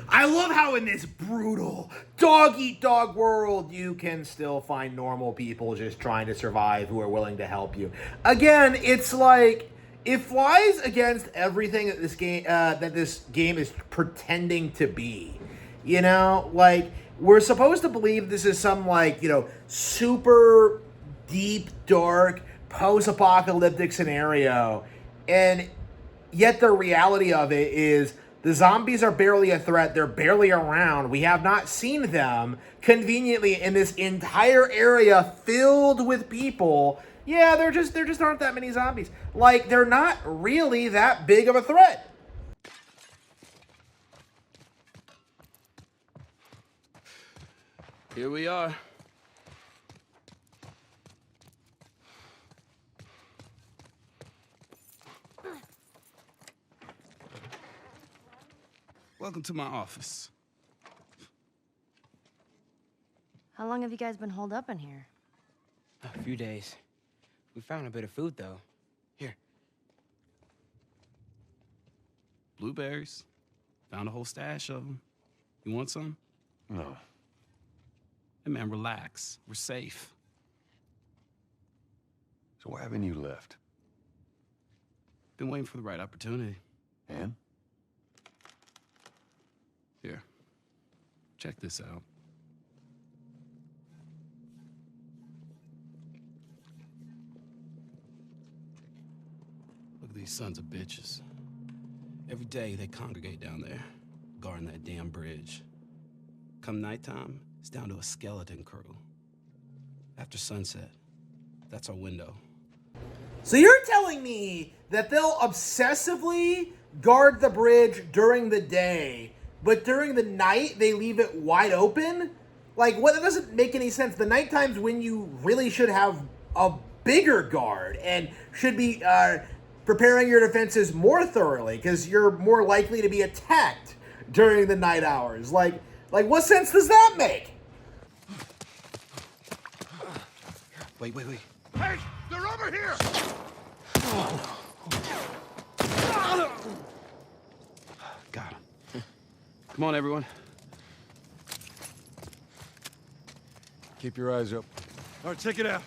I love how in this brutal dog-eat-dog world, you can still find normal people just trying to survive who are willing to help you. Again, it's like, it flies against everything that this game is pretending to be. You know, like, we're supposed to believe this is some, like, you know, super deep, dark, post-apocalyptic scenario, and yet the reality of it is the zombies are barely a threat. They're barely around. We have not seen them conveniently in this entire area filled with people. Yeah, there just aren't that many zombies. Like, they're not really that big of a threat. Here we are. Welcome to my office. How long have you guys been holed up in here? A few days. We found a bit of food, though. Here. Blueberries. Found a whole stash of them. You want some? No. Hey, man, relax. We're safe. So why haven't you left? Been waiting for the right opportunity. And? Here. Check this out. Look at these sons of bitches. Every day they congregate down there, guarding that damn bridge. Come nighttime, it's down to a skeleton crew. After sunset, that's our window. So you're telling me that they'll obsessively guard the bridge during the day, but during the night they leave it wide open? Like, what? That doesn't make any sense. The night times when you really should have a bigger guard and should be preparing your defenses more thoroughly, because you're more likely to be attacked during the night hours. Like what sense does that make? Wait. Hey, they're over here! Got him. Come on, everyone. Keep your eyes up. All right, check it out.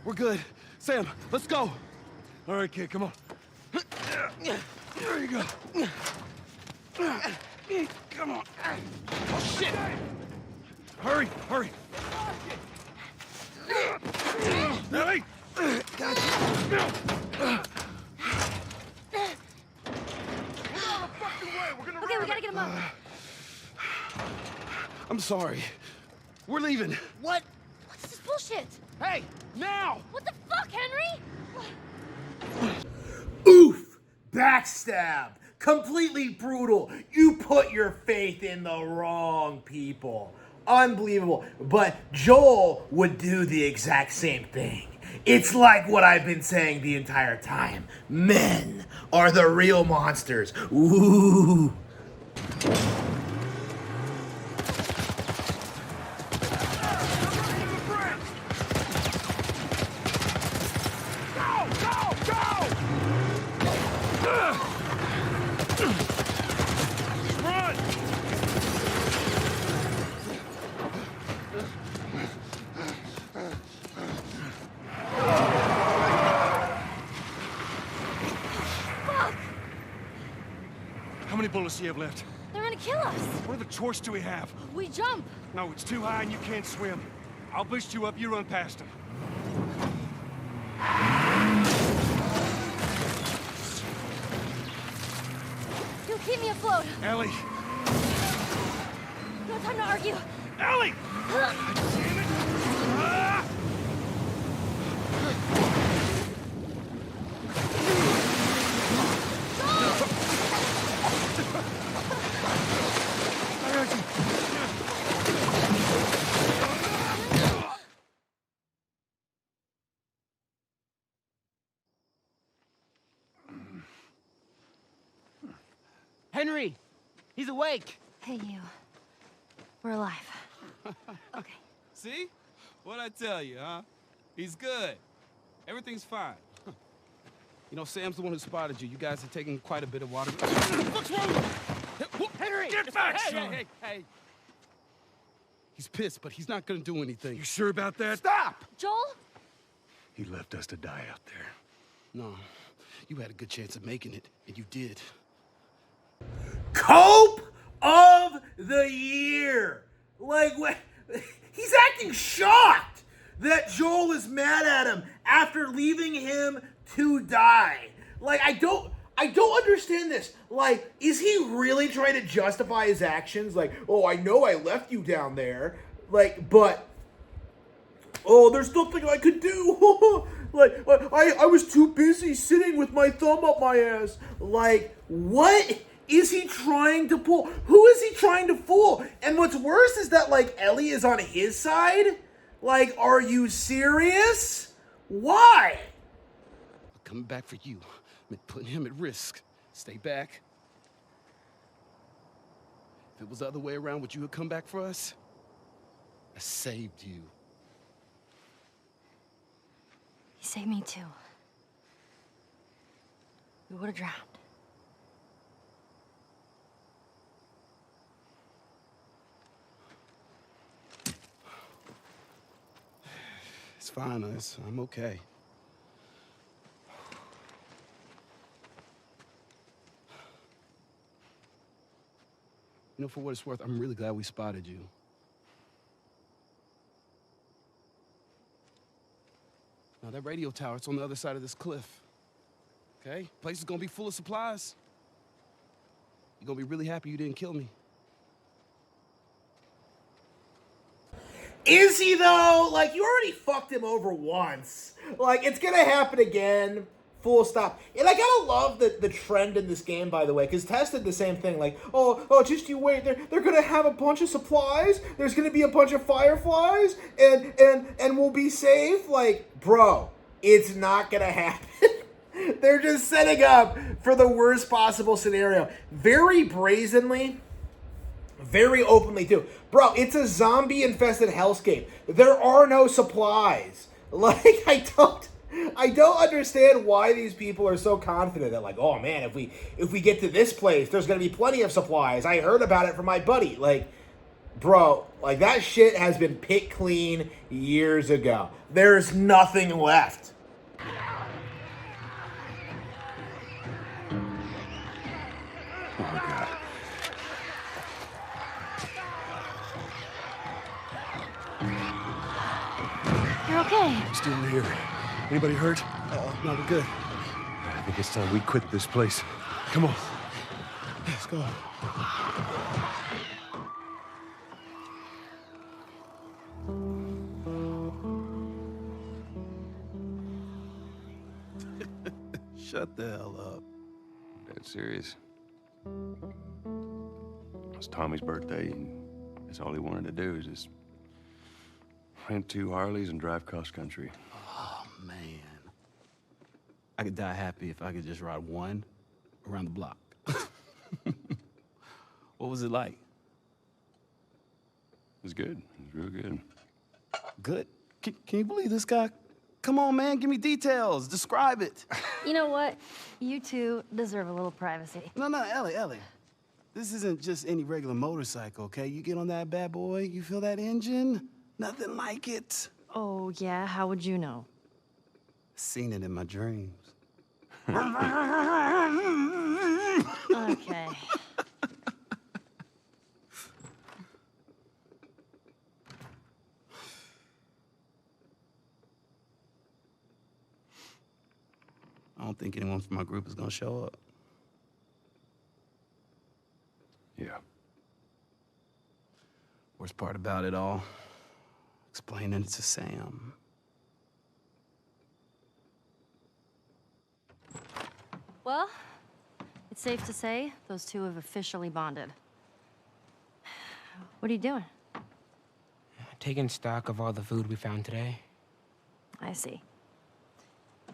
We're good. Sam, let's go. All right, kid, come on. There you go. Come on. Oh, shit! Hurry! Ellie! Okay, we gotta get him up. I'm sorry. We're leaving. What? What's this bullshit? Hey, now! What the fuck, Henry? Oof! Backstab! Completely brutal. You put your faith in the wrong people. Unbelievable. But Joel would do the exact same thing. It's like what I've been saying the entire time. Men are the real monsters. Ooh. Go! bullets do you have left? They're gonna kill us. What other choice do we have? We jump. No, it's too high and you can't swim. I'll boost you up, you run past them. You keep me afloat. Ellie! No time to argue. Ellie! Damn it! Ah! Henry! He's awake! Hey, you. We're alive. Okay. See? What'd I tell you, huh? He's good. Everything's fine. You know, Sam's the one who spotted you. You guys are taking quite a bit of water. What's wrong? Henry! Get back, son! Hey. He's pissed, but he's not gonna do anything. You sure about that? Stop! Joel? He left us to die out there. No. You had a good chance of making it, and you did. Cope of the year. Like, he's acting shocked that Joel is mad at him after leaving him to die. Like, I don't understand this. Like, is he really trying to justify his actions? Like, oh, I know I left you down there. Like, but, oh, there's nothing I could do. Like, I was too busy sitting with my thumb up my ass. Like, what is he trying to pull? Who is he trying to fool? And what's worse is that, like, Ellie is on his side. Like, are you serious? Why? Coming back for you meant putting him at risk. Stay back. If it was the other way around, would you have come back for us? I saved you. He saved me too. We would have drowned. It's fine, I'm okay. You know, for what it's worth, I'm really glad we spotted you. Now, that radio tower, it's on the other side of this cliff. Okay? Place is gonna be full of supplies. You're gonna be really happy you didn't kill me. Is he though? Like, you already fucked him over once. Like, it's gonna happen again. Full stop. And I gotta love the trend in this game, by the way, because Tess did the same thing. Like, oh, just you wait. They're gonna have a bunch of supplies. There's gonna be a bunch of fireflies, and we'll be safe. Like, bro, it's not gonna happen. They're just setting up for the worst possible scenario. Very brazenly. Very openly, too. Bro, it's a zombie-infested hellscape. There are no supplies. Like, I don't understand why these people are so confident that, like, oh, man, if we get to this place, there's going to be plenty of supplies. I heard about it from my buddy. Like, bro, like, that shit has been picked clean years ago. There's nothing left. Oh, my God. You're okay. Still here. Anybody hurt? No, we're good. I think it's time we quit this place. Come on. Let's go. Shut the hell up. Dead serious. It's Tommy's birthday, and that's all he wanted to do is just rent 2 Harleys and drive cross country. Oh, man. I could die happy if I could just ride one around the block. What was it like? It was good. It was real good. Good? Can you believe this guy? Come on, man, give me details. Describe it. You know what? You two deserve a little privacy. No, Ellie. This isn't just any regular motorcycle, okay? You get on that bad boy, you feel that engine? Nothing like it. Oh, yeah? How would you know? Seen it in my dreams. Okay. don't think anyone from my group is gonna show up. Yeah. Worst part about it all, explaining it to Sam. Well, it's safe to say those two have officially bonded. What are you doing? Taking stock of all the food we found today. I see.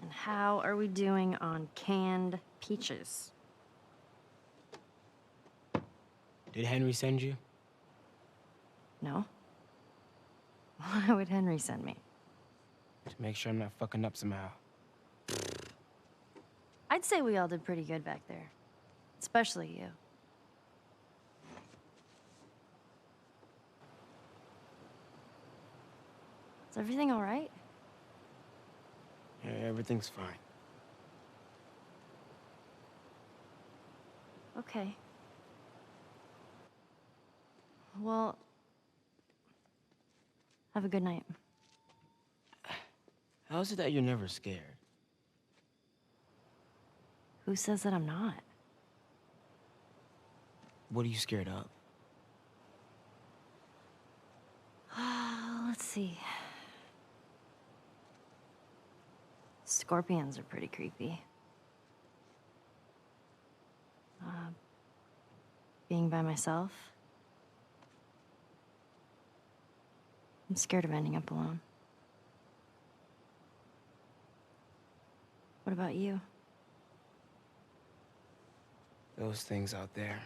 And how are we doing on canned peaches? Did Henry send you? No. Why would Henry send me? To make sure I'm not fucking up somehow. I'd say we all did pretty good back there. Especially you. Is everything all right? Yeah, everything's fine. Okay. Well, have a good night. How is it that you're never scared? Who says that I'm not? What are you scared of? Let's see. Scorpions are pretty creepy. Being by myself. I'm scared of ending up alone. What about you? Those things out there.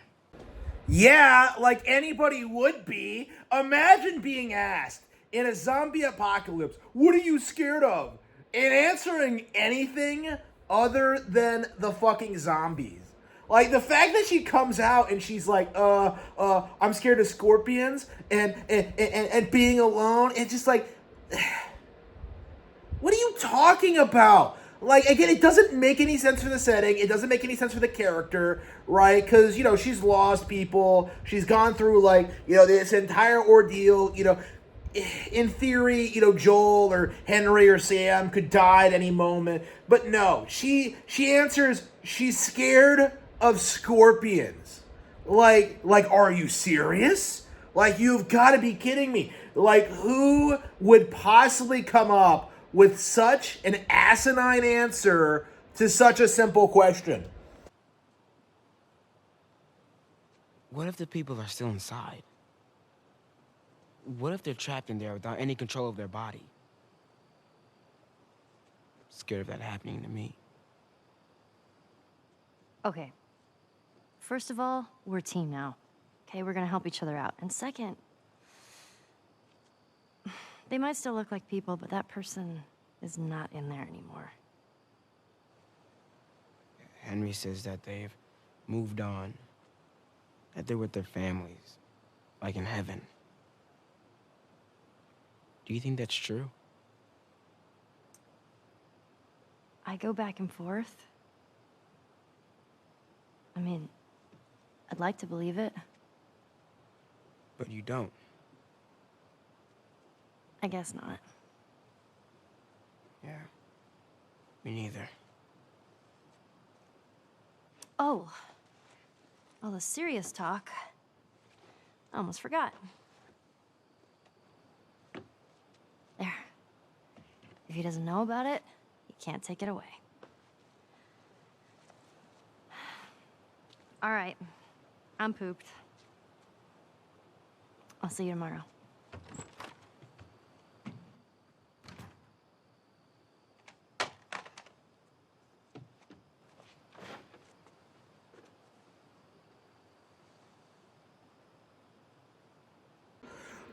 Yeah, like anybody would be. Imagine being asked in a zombie apocalypse, what are you scared of? And answering anything other than the fucking zombies. Like, the fact that she comes out and she's like, I'm scared of scorpions and being alone, it's just like, what are you talking about? Like, again, it doesn't make any sense for the setting. It doesn't make any sense for the character, right? Because, you know, she's lost people. She's gone through, like, you know, this entire ordeal. You know, in theory, you know, Joel or Henry or Sam could die at any moment. But no, she answers, she's scared of scorpions. Like, are you serious? Like, you've got to be kidding me. Like, who would possibly come up with such an asinine answer to such a simple question? What if the people are still inside? What if they're trapped in there without any control of their body? I'm scared of that happening to me. Okay. First of all, we're a team now. Okay, we're gonna help each other out. And second, they might still look like people, but that person is not in there anymore. Henry says that they've moved on, that they're with their families, like in heaven. Do you think that's true? I go back and forth. I mean, I'd like to believe it. But you don't. I guess not. Yeah. Me neither. Oh. All the serious talk. I almost forgot. There. If he doesn't know about it, he can't take it away. All right. I'm pooped. I'll see you tomorrow.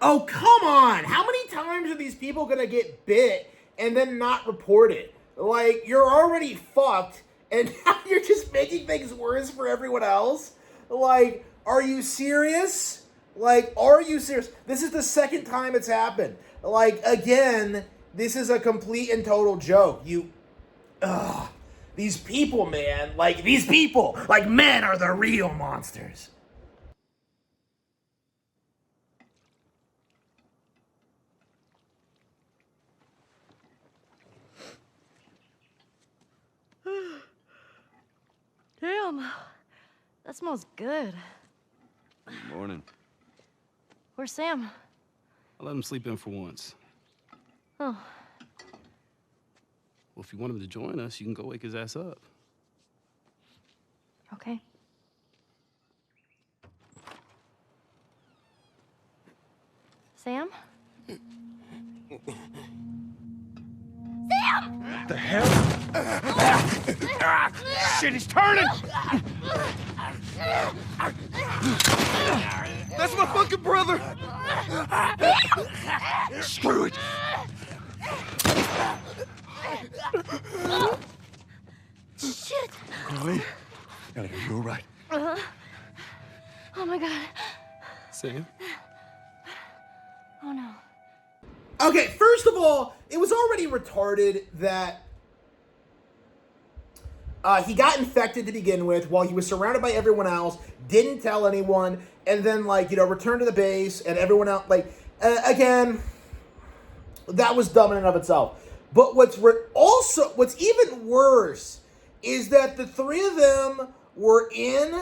Oh, come on! How many times are these people gonna get bit and then not report it? Like, you're already fucked, and now you're just making things worse for everyone else? Like, are you serious? Like, are you serious? This is the second time it's happened. Like, again, this is a complete and total joke. These people, man. Like, these people. Like, men are the real monsters. smells good. Good morning. Where's Sam? I let him sleep in for once. Oh, Well, if you want him to join us, you can go wake his ass up. okay. Sam? Sam! What the hell? Shit, he's turning! That's my fucking brother! Screw it! Shit! Ellie? Ellie, are you all right? Oh my god. Sam? Oh no. Okay, first of all, it was already retarded that he got infected to begin with while he was surrounded by everyone else, didn't tell anyone, and then, like, you know, returned to the base and everyone else, like, again, that was dumb in and of itself. But what's even worse is that the three of them were in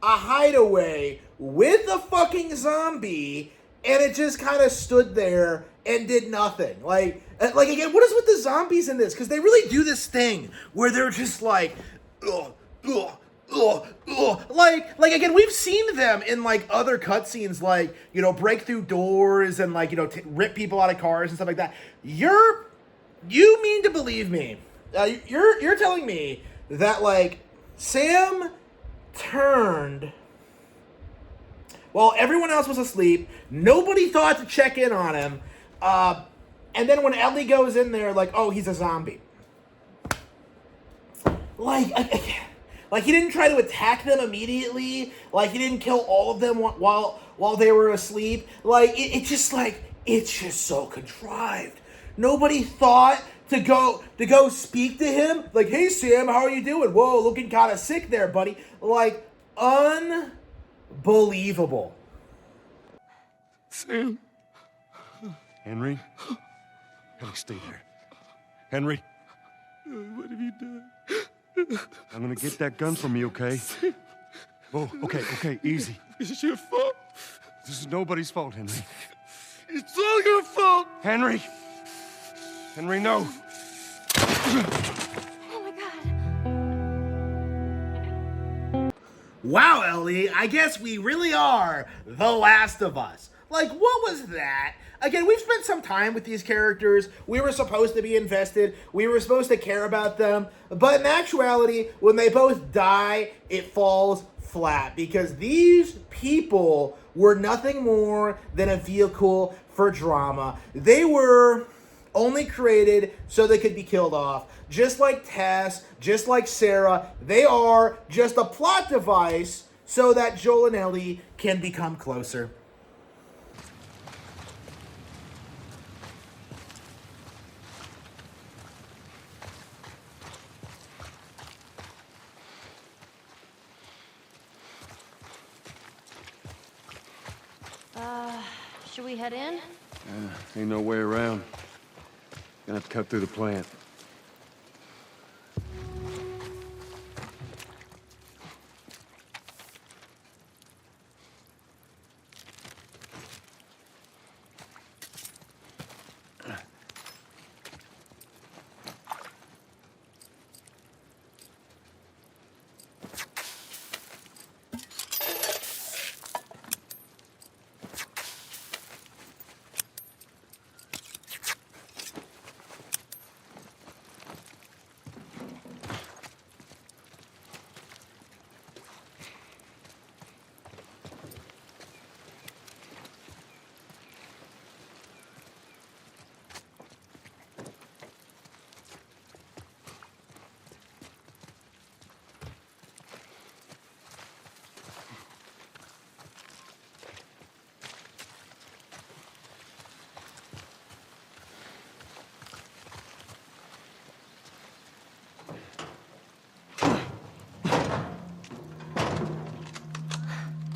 a hideaway with a fucking zombie, and it just kind of stood there and did nothing. Like again, what is with the zombies in this? Because they really do this thing where they're just like, like again, we've seen them in like other cutscenes, like, you know, break through doors and, like, you know, rip people out of cars and stuff like that. You mean to believe me? You're telling me that, like, Sam turned while everyone else was asleep. Nobody thought to check in on him. And then when Ellie goes in there, like, oh, he's a zombie. Like he didn't try to attack them immediately. Like, he didn't kill all of them while they were asleep. Like, it's just so contrived. Nobody thought to go speak to him. Like, hey, Sam, how are you doing? Whoa, looking kind of sick there, buddy. Like, unbelievable. Sam? Henry? Ellie, stay there. Henry? What have you done? I'm gonna get that gun from you, okay? Whoa, okay, easy. This is your fault. This is nobody's fault, Henry. It's all your fault. Henry! Henry, no! Wow, Ellie, I guess we really are The Last of Us. Like, what was that? Again, we've spent some time with these characters. We were supposed to be invested. We were supposed to care about them. But in actuality, when they both die, it falls flat. Because these people were nothing more than a vehicle for drama. They were only created so they could be killed off. Just like Tess, just like Sarah, they are just a plot device so that Joel and Ellie can become closer. Should we head in? Ain't no way around. Gonna have to cut through the plant.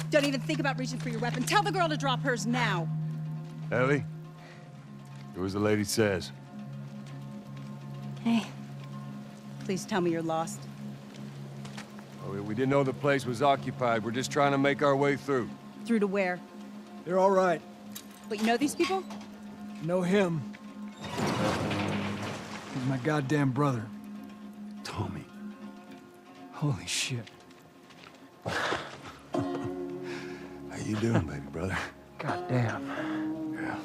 Don't even think about reaching for your weapon. Tell the girl to drop hers now. Ellie? Do as the lady says. Hey. Please tell me you're lost. We didn't know the place was occupied. We're just trying to make our way through. Through to where? They're all right. But you know these people? Know him. He's my goddamn brother. Tommy. Holy shit. How you doing, baby brother? Goddamn. Yeah.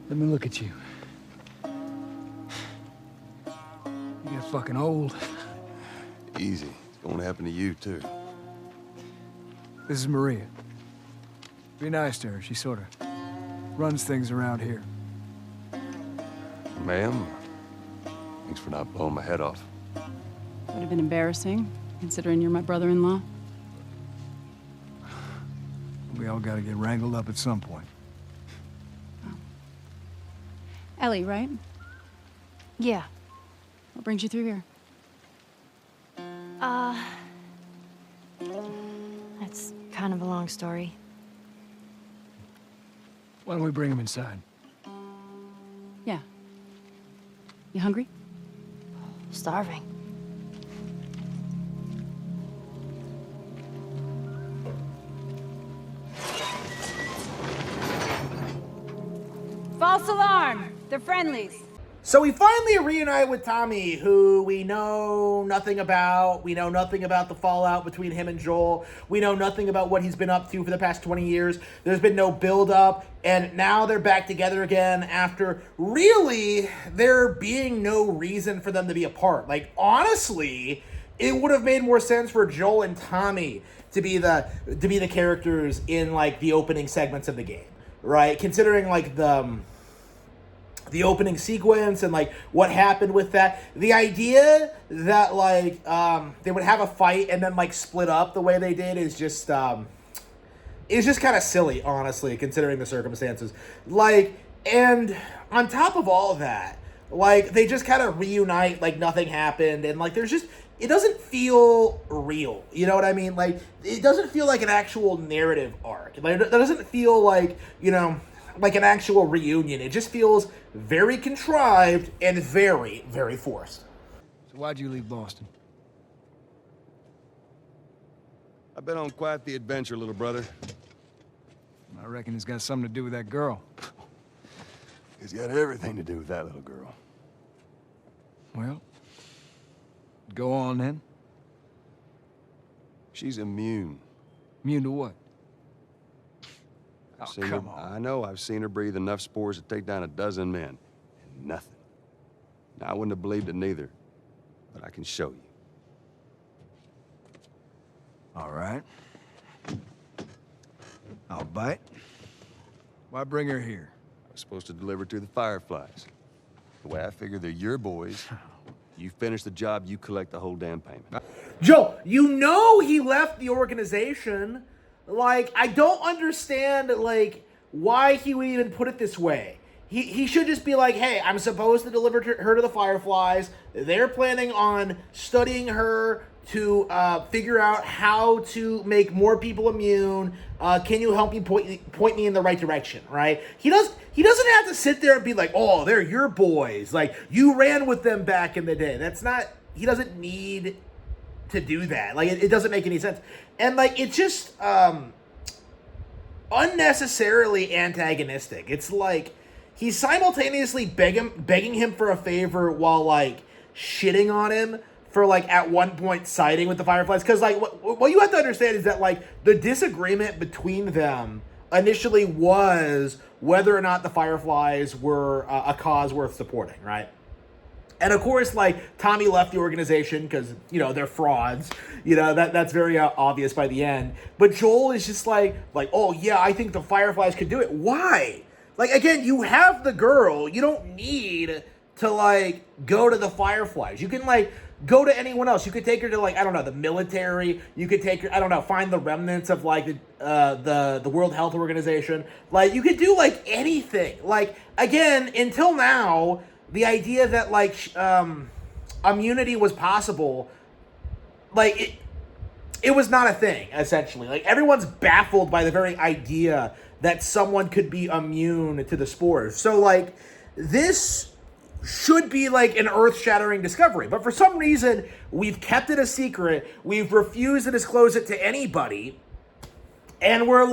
Let me look at you. You get fucking old. Easy. It's going to happen to you, too. This is Maria. Be nice to her. She sort of runs things around here. Ma'am, thanks for not blowing my head off. Would have been embarrassing, considering you're my brother-in-law. We all gotta get wrangled up at some point. Ellie, right? Yeah. What brings you through here? That's kind of a long story. Why don't we bring him inside? Yeah. You hungry? Starving. False alarm! They're friendlies. So we finally reunite with Tommy, who we know nothing about. We know nothing about the fallout between him and Joel. We know nothing about what he's been up to for the past 20 years. There's been no build-up, and now they're back together again after really there being no reason for them to be apart. Like, honestly, it would have made more sense for Joel and Tommy to be the characters in, like, the opening segments of the game, right? Considering, like, the opening sequence and like what happened with that. The idea that like they would have a fight and then like split up the way they did is just kind of silly, honestly, considering the circumstances. Like, and on top of all of that, like they just kind of reunite like nothing happened, and like there's just, it doesn't feel real. You know what I mean? Like it doesn't feel like an actual narrative arc. Like it doesn't feel like, you know, like an actual reunion. It just feels very contrived and very, very forced. So why'd you leave Boston? I've been on quite the adventure, little brother. I reckon it's got something to do with that girl. It's got everything to do with that little girl. Well, go on then. She's immune. Immune to what? Come on. I know, I've seen her breathe enough spores to take down a dozen men. And nothing. Now, I wouldn't have believed it neither, but I can show you. All right. I'll bite. Why bring her here? I was supposed to deliver to the Fireflies. The way I figure they're your boys. You finish the job, you collect the whole damn payment. Joe, you know he left the organization. Like, I don't understand, like, why he would even put it this way. He should just be like, hey, I'm supposed to deliver her to the Fireflies. They're planning on studying her to figure out how to make more people immune. Can you help me point me in the right direction, right? He doesn't have to sit there and be like, oh, they're your boys. Like, you ran with them back in the day. That's not, he doesn't need to do that. Like, it doesn't make any sense. And, like, it's just unnecessarily antagonistic. It's like he's simultaneously begging him for a favor while, like, shitting on him for, like, at one point siding with the Fireflies. Because, like, what you have to understand is that, like, the disagreement between them initially was whether or not the Fireflies were a cause worth supporting, right? And of course, like, Tommy left the organization because, you know, they're frauds. You know, that's very obvious by the end. But Joel is just like, oh, yeah, I think the Fireflies could do it. Why? Like, again, you have the girl. You don't need to, like, go to the Fireflies. You can, like, go to anyone else. You could take her to, like, I don't know, the military. You could take her, I don't know, find the remnants of, like, the World Health Organization. Like, you could do, like, anything. Like, again, until now, the idea that, like, immunity was possible, like, it was not a thing, essentially. Like, everyone's baffled by the very idea that someone could be immune to the spores. So, like, this, should be like an earth-shattering discovery. But for some reason, we've kept it a secret. We've refused to disclose it to anybody. And we're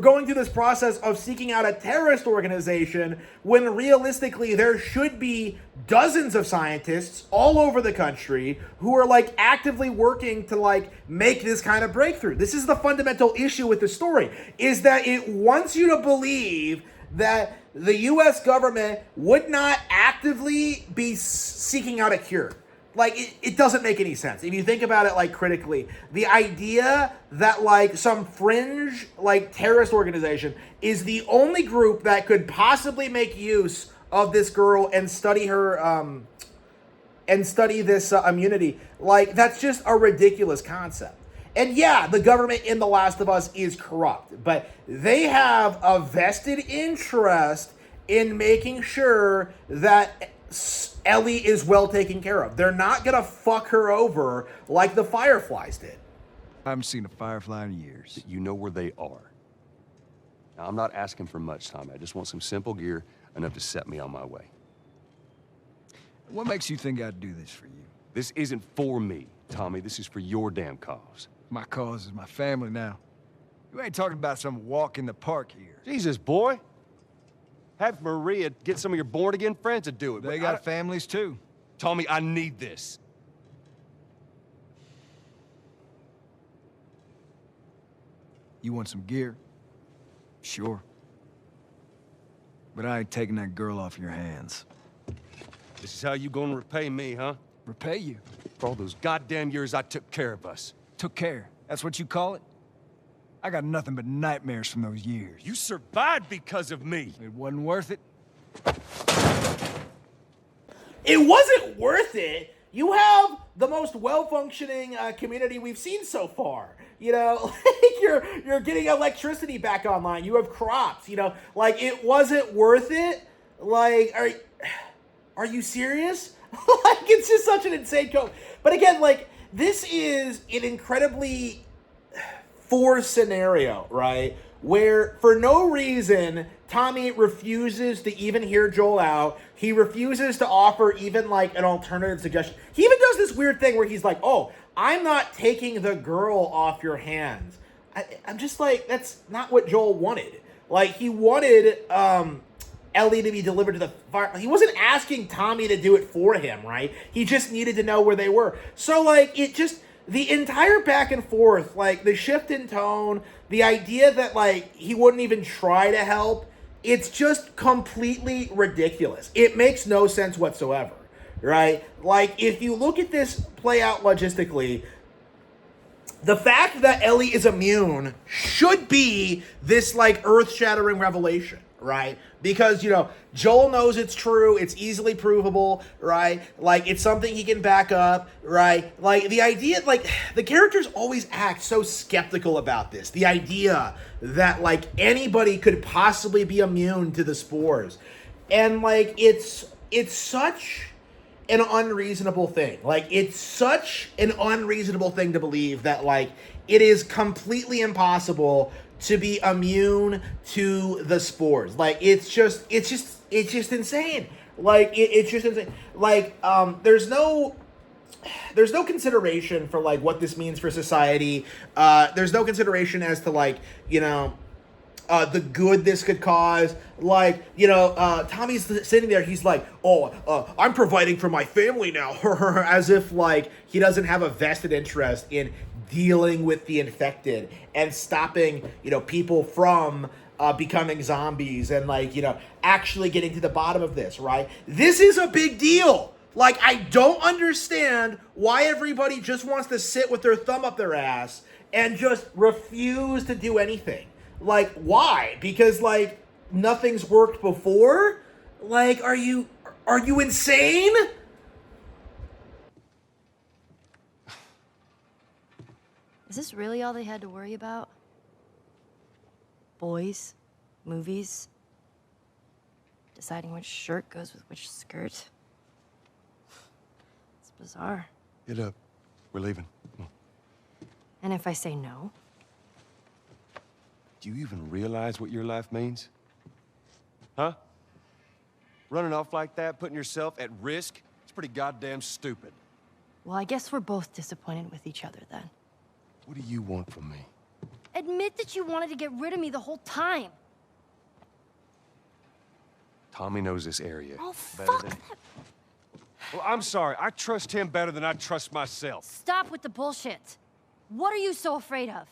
going through this process of seeking out a terrorist organization when realistically there should be dozens of scientists all over the country who are like actively working to like make this kind of breakthrough. This is the fundamental issue with the story, is that it wants you to believe that the US government would not actively be seeking out a cure. Like, it doesn't make any sense. If you think about it, like, critically, the idea that, like, some fringe, like, terrorist organization is the only group that could possibly make use of this girl and study her, and study this immunity, like, that's just a ridiculous concept. And yeah, the government in The Last of Us is corrupt, but they have a vested interest in making sure that Ellie is well taken care of. They're not gonna fuck her over like the Fireflies did. I haven't seen a Firefly in years. You know where they are. Now, I'm not asking for much, Tommy. I just want some simple gear, enough to set me on my way. What makes you think I'd do this for you? This isn't for me, Tommy. This is for your damn cause. My cause is my family now. You ain't talking about some walk in the park here. Jesus, boy. Have Maria get some of your born-again friends to do it. They got families, too. Tommy, I need this. You want some gear? Sure. But I ain't taking that girl off your hands. This is how you gonna repay me, huh? Repay you? For all those goddamn years I took care of us. Took care? That's what you call it? I got nothing but nightmares from those years. You survived because of me. It wasn't worth it. It wasn't worth it. You have the most well-functioning community we've seen so far. You know, like you're getting electricity back online. You have crops. You know, like it wasn't worth it. Like, are you serious? Like, it's just such an insane code. But again, like, this is an incredibly forced scenario, right? Where, for no reason, Tommy refuses to even hear Joel out. He refuses to offer even, like, an alternative suggestion. He even does this weird thing where he's like, oh, I'm not taking the girl off your hands. I'm just like, that's not what Joel wanted. Like, he wanted, Ellie to be delivered to the fire. He wasn't asking Tommy to do it for him, right? He just needed to know where they were. So, like, it just... the entire back and forth, like, the shift in tone, the idea that, like, he wouldn't even try to help, it's just completely ridiculous. It makes no sense whatsoever, right? Like, if you look at this play out logistically, the fact that Ellie is immune should be this, like, earth-shattering revelation, right? Because, you know, Joel knows it's true, it's easily provable, right? Like, it's something he can back up, right? Like, the idea, like, the characters always act so skeptical about this. The idea that, like, anybody could possibly be immune to the spores. And, like, it's such an unreasonable thing. Like, it's such an unreasonable thing to believe that, like, it is completely impossible to be immune to the spores. Like, it's just insane. Like, it's just insane. Like, there's no consideration for, like, what this means for society. There's no consideration as to, like, you know, the good this could cause. Like, you know, Tommy's sitting there, he's like, oh, I'm providing for my family now. As if, like, he doesn't have a vested interest in dealing with the infected and stopping, you know, people from becoming zombies and, like, you know, actually getting to the bottom of this, right? This is a big deal. Like, I don't understand why everybody just wants to sit with their thumb up their ass and just refuse to do anything. Like, why? Because, like, nothing's worked before? Like, are you insane? Is this really all they had to worry about? Boys, movies, deciding which shirt goes with which skirt. It's bizarre. Get up. We're leaving. Come on. And if I say no? Do you even realize what your life means? Huh? Running off like that, putting yourself at risk, it's pretty goddamn stupid. Well, I guess we're both disappointed with each other then. What do you want from me? Admit that you wanted to get rid of me the whole time. Tommy knows this area Oh, better fuck than... that. Well, I'm sorry. I trust him better than I trust myself. Stop with the bullshit. What are you so afraid of?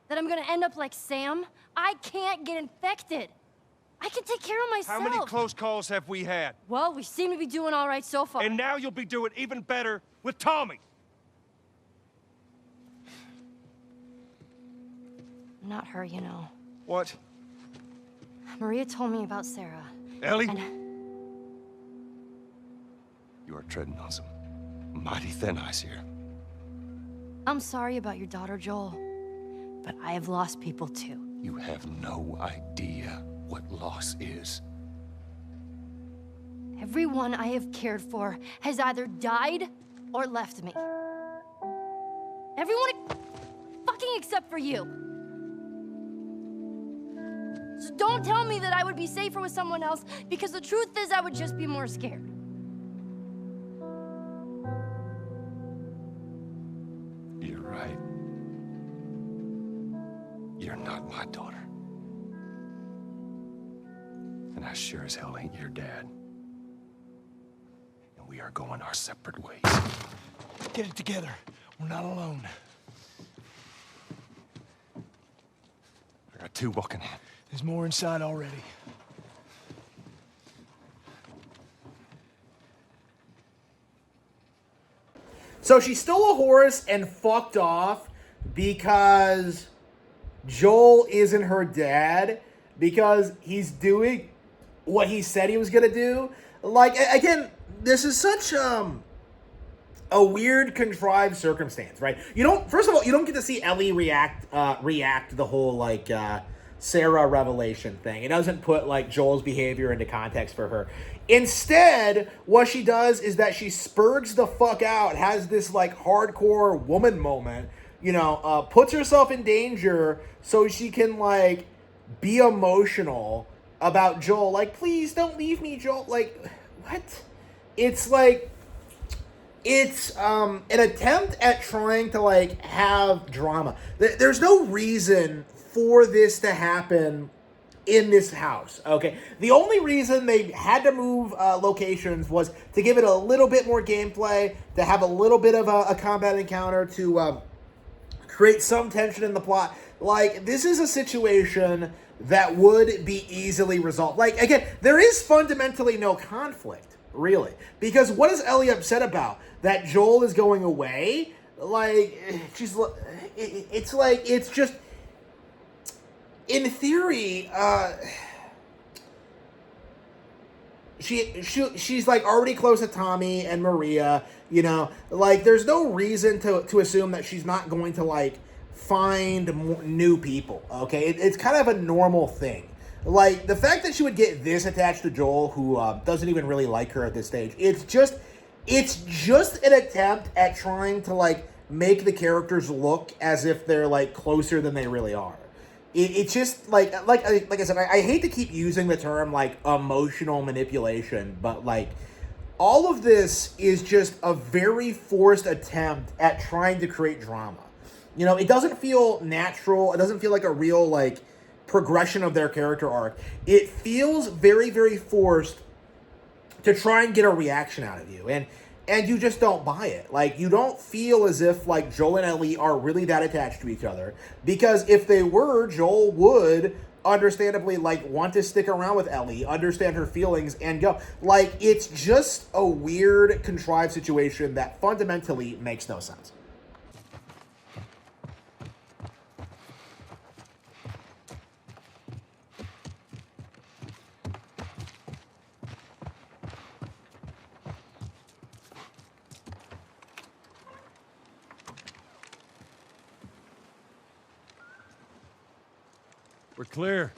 That I'm gonna end up like Sam? I can't get infected. I can take care of myself. How many close calls have we had? Well, we seem to be doing all right so far. And now you'll be doing even better with Tommy. Not her, you know. What? Maria told me about Sarah. Ellie? And You are treading on some mighty thin ice here. I'm sorry about your daughter, Joel. But I have lost people too. You have no idea what loss is. Everyone I have cared for has either died or left me. Everyone fucking except for you. So don't tell me that I would be safer with someone else, because the truth is I would just be more scared. You're right. You're not my daughter. And I sure as hell ain't your dad. And we are going our separate ways. Get it together. We're not alone. There are two walking in. There's more inside already. So she stole a horse and fucked off because Joel isn't her dad, because he's doing what he said he was going to do. Like, again, this is such a weird, contrived circumstance, right? You don't, first of all, you don't get to see Ellie react to the whole, like, Sarah revelation thing. It doesn't put, like, Joel's behavior into context for her. Instead, what she does is that she spurgs the fuck out, has this, like, hardcore woman moment, you know, puts herself in danger so she can, like, be emotional about Joel. Like, please don't leave me, Joel. Like, what? It's like, it's an attempt at trying to, like, have drama. There's no reason for this to happen in this house, okay? The only reason they had to move locations was to give it a little bit more gameplay, to have a little bit of a combat encounter, to create some tension in the plot. Like, this is a situation that would be easily resolved. Like, again, there is fundamentally no conflict, really. Because what is Ellie upset about? That Joel is going away? Like, she's... It's like, it's just... In theory, she's like already close to Tommy and Maria, you know, like there's no reason to assume that she's not going to like find new people. Okay, it's kind of a normal thing. Like the fact that she would get this attached to Joel, who doesn't even really like her at this stage, it's just an attempt at trying to like make the characters look as if they're like closer than they really are. It's just like I said, I hate to keep using the term like emotional manipulation, but like all of this is just a very forced attempt at trying to create drama. You know, it doesn't feel natural. It doesn't feel like a real like progression of their character arc. It feels very, very forced to try and get a reaction out of you. And you just don't buy it. Like, you don't feel as if, like, Joel and Ellie are really that attached to each other. Because if they were, Joel would, understandably, like, want to stick around with Ellie, understand her feelings, and go. Like, it's just a weird, contrived situation that fundamentally makes no sense. We're clear.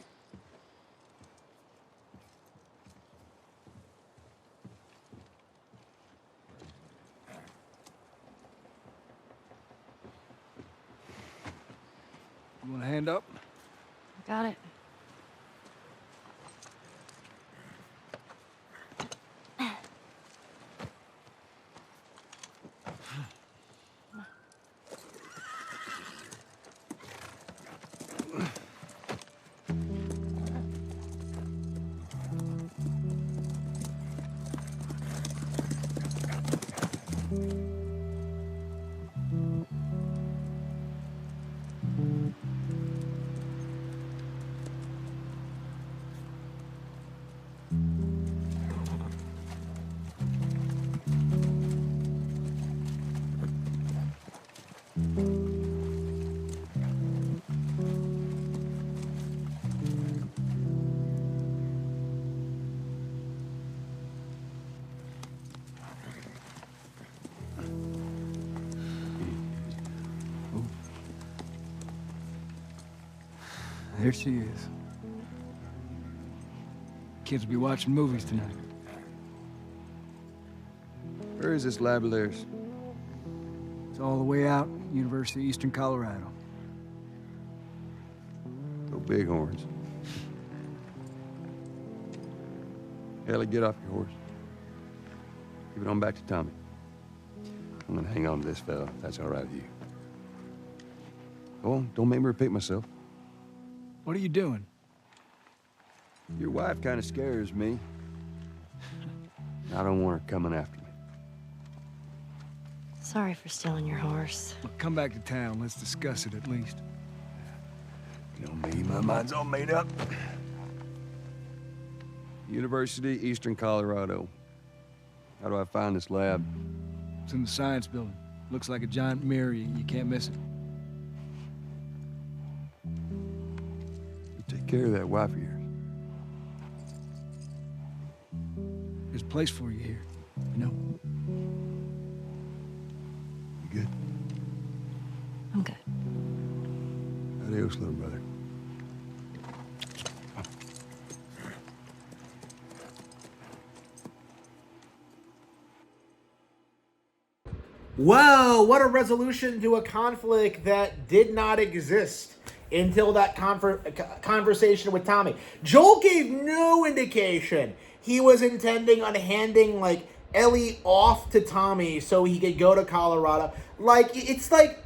You want a hand up? Got it. There she is. Kids will be watching movies tonight. Where is this lab of theirs? It's all the way out, University of Eastern Colorado. Go Bighorns. Ellie, get off your horse. Give it on back to Tommy. I'm gonna hang on to this fella, if that's all right with you. Go on, don't make me repeat myself. What are you doing? Your wife kind of scares me. I don't want her coming after me. Sorry for stealing your horse. Look, come back to town. Let's discuss it at least. You know me, my mind's all made up. University, Eastern Colorado. How do I find this lab? It's in the science building. Looks like a giant mirror. You can't miss it. You take care of that wife of yours. There's a place for you here, you know? You good? I'm good. Adios, little brother. Whoa, what a resolution to a conflict that did not exist until that conversation with Tommy. Joel gave no indication he was intending on handing, like, Ellie off to Tommy so he could go to Colorado. Like, it's like,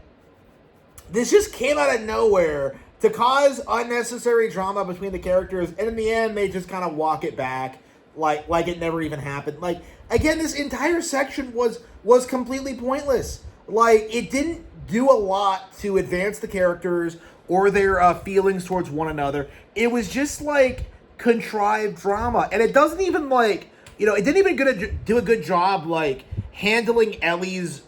this just came out of nowhere to cause unnecessary drama between the characters, and in the end, they just kind of walk it back like it never even happened. Like, again, this entire section was completely pointless. Like, it didn't do a lot to advance the characters or their feelings towards one another. It was just, like, contrived drama. And it doesn't even, like, you know, it didn't even do a good job, like, handling Ellie's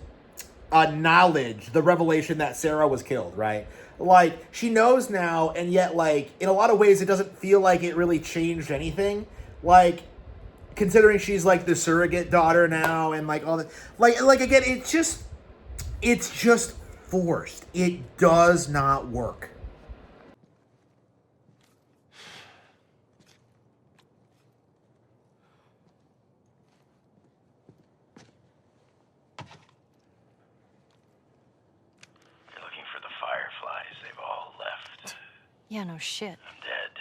knowledge, the revelation that Sarah was killed, right? Like, she knows now, and yet, like, in a lot of ways, it doesn't feel like it really changed anything. Like, considering she's, like, the surrogate daughter now, and, like, all that. Like again, it's just forced. It does not work. You're looking for the Fireflies. They've all left. Yeah, no shit. I'm dead.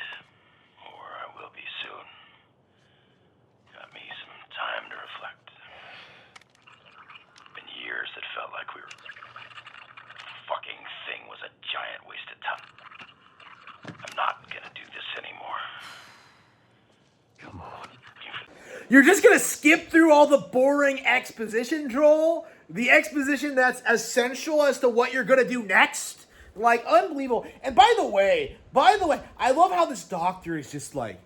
Or I will be soon. Got me some time to reflect. Been years that felt like we were... fucking thing was a giant waste of time. I'm not gonna do this anymore. Come on. You're just gonna skip through all the boring exposition, Joel? The exposition that's essential as to what you're gonna do next? Like, unbelievable. And by the way, I love how this doctor is just like,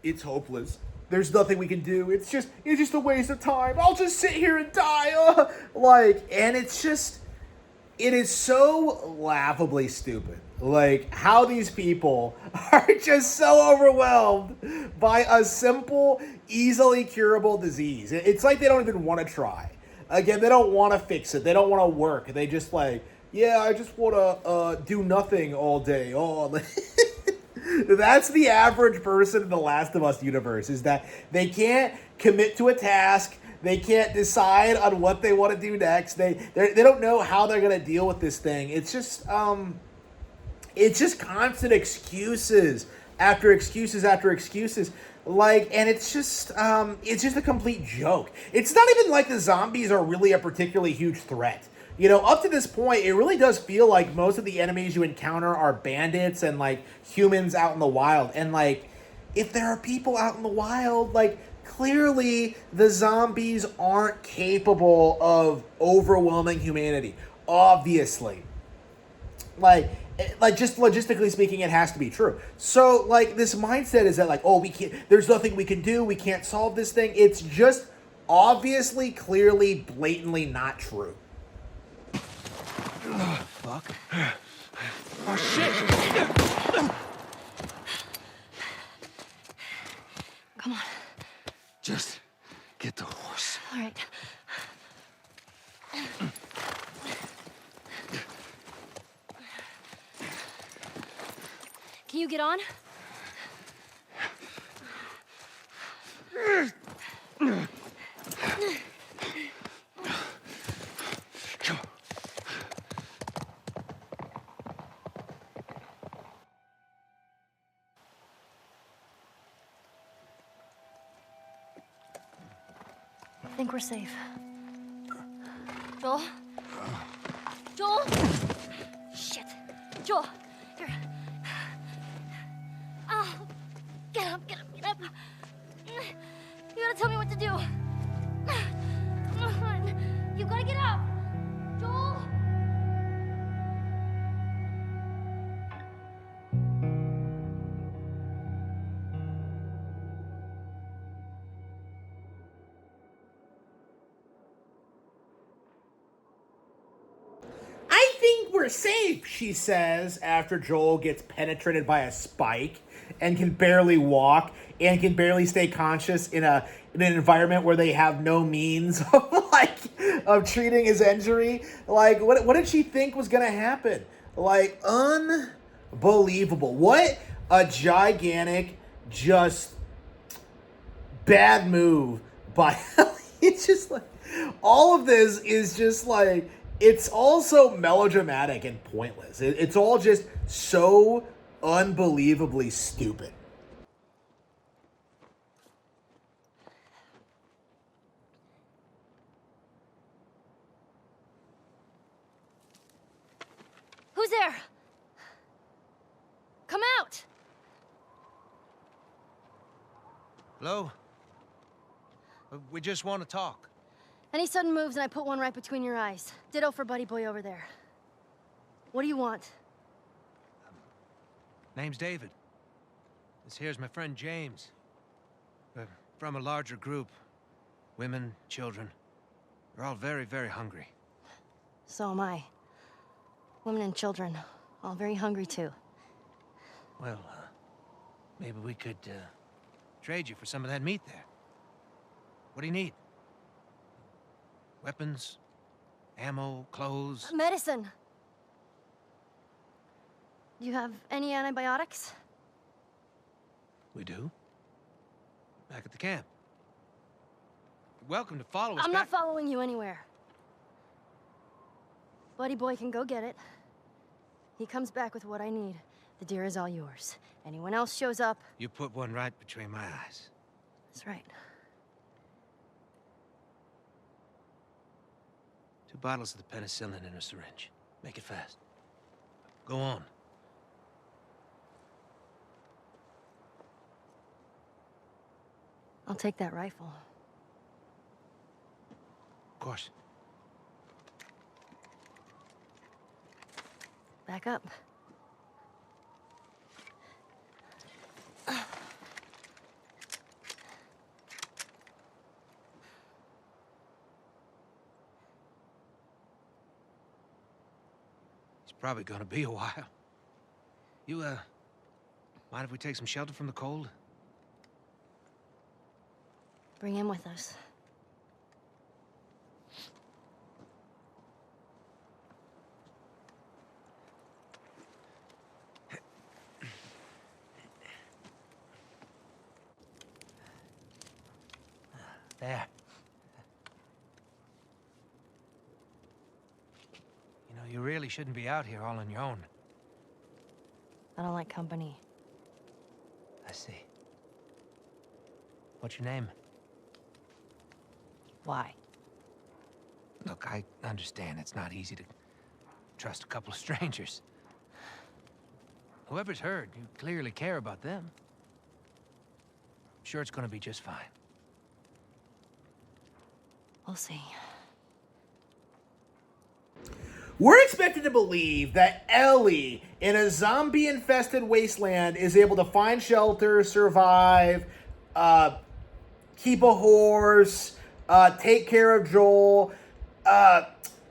it's hopeless. There's nothing we can do. It's just a waste of time. I'll just sit here and die. Like, and it is so laughably stupid. Like, how these people are just so overwhelmed by a simple, easily curable disease. It's like they don't even want to try. Again, they don't want to fix it. They don't want to work. They just like, yeah, I just want to do nothing all day. Oh, that's the average person in the Last of Us universe, is that they can't commit to a task. They can't decide on what they want to do next. They don't know how they're going to deal with this thing. It's just constant excuses after excuses after excuses. Like, and it's just a complete joke. It's not even like the zombies are really a particularly huge threat. You know, up to this point, it really does feel like most of the enemies you encounter are bandits and, like, humans out in the wild. And, like, if there are people out in the wild, like, clearly the zombies aren't capable of overwhelming humanity. Obviously. Like just logistically speaking, it has to be true. So, like, this mindset is that, like, oh, we can't, there's nothing we can do, we can't solve this thing. It's just obviously, clearly, blatantly not true. Fuck. Oh, shit! Come on. Just get the horse. All right. Can Can you get on? I think we're safe. Joel? Joel? Shit. Joel, here. Oh, get up, get up, get up. You gotta tell me what to do. Come on. You gotta get up. Joel? I think we're safe, she says after Joel gets penetrated by a spike and can barely walk and can barely stay conscious in an environment where they have no means of treating his injury. Like, what did she think was gonna happen? Like, unbelievable. What a gigantic, just bad move by it's just like all of this is just like, it's all so melodramatic and pointless. It's all just so unbelievably stupid. Who's there? Come out! Hello? We just want to talk. Any sudden moves and I put one right between your eyes. Ditto for buddy boy over there. What do you want? Name's David. This here's my friend James. We're from a larger group. Women, children. They're all very, very hungry. So am I. Women and children, all very hungry too. Well, maybe we could trade you for some of that meat there. What do you need? Weapons? Ammo? Clothes? Medicine. Do you have any antibiotics? We do. Back at the camp. You're welcome to follow us I'm back. not following you anywhere. Buddy boy can go get it. He comes back with what I need. The deer is all yours. Anyone else shows up... You put one right between my eyes. That's right. 2 bottles of the penicillin in a syringe. Make it fast. Go on. I'll take that rifle. Of course. Back up. It's probably gonna be a while. You, mind if we take some shelter from the cold? Bring him with us. There. You know, you really shouldn't be out here all on your own. I don't like company. I see. What's your name? Why? Look, I understand it's not easy to trust a couple of strangers. Whoever's hurt, you clearly care about them. I'm sure it's gonna be just fine. We'll see. We're expected to believe that Ellie, in a zombie-infested wasteland, is able to find shelter, survive, keep a horse, take care of Joel,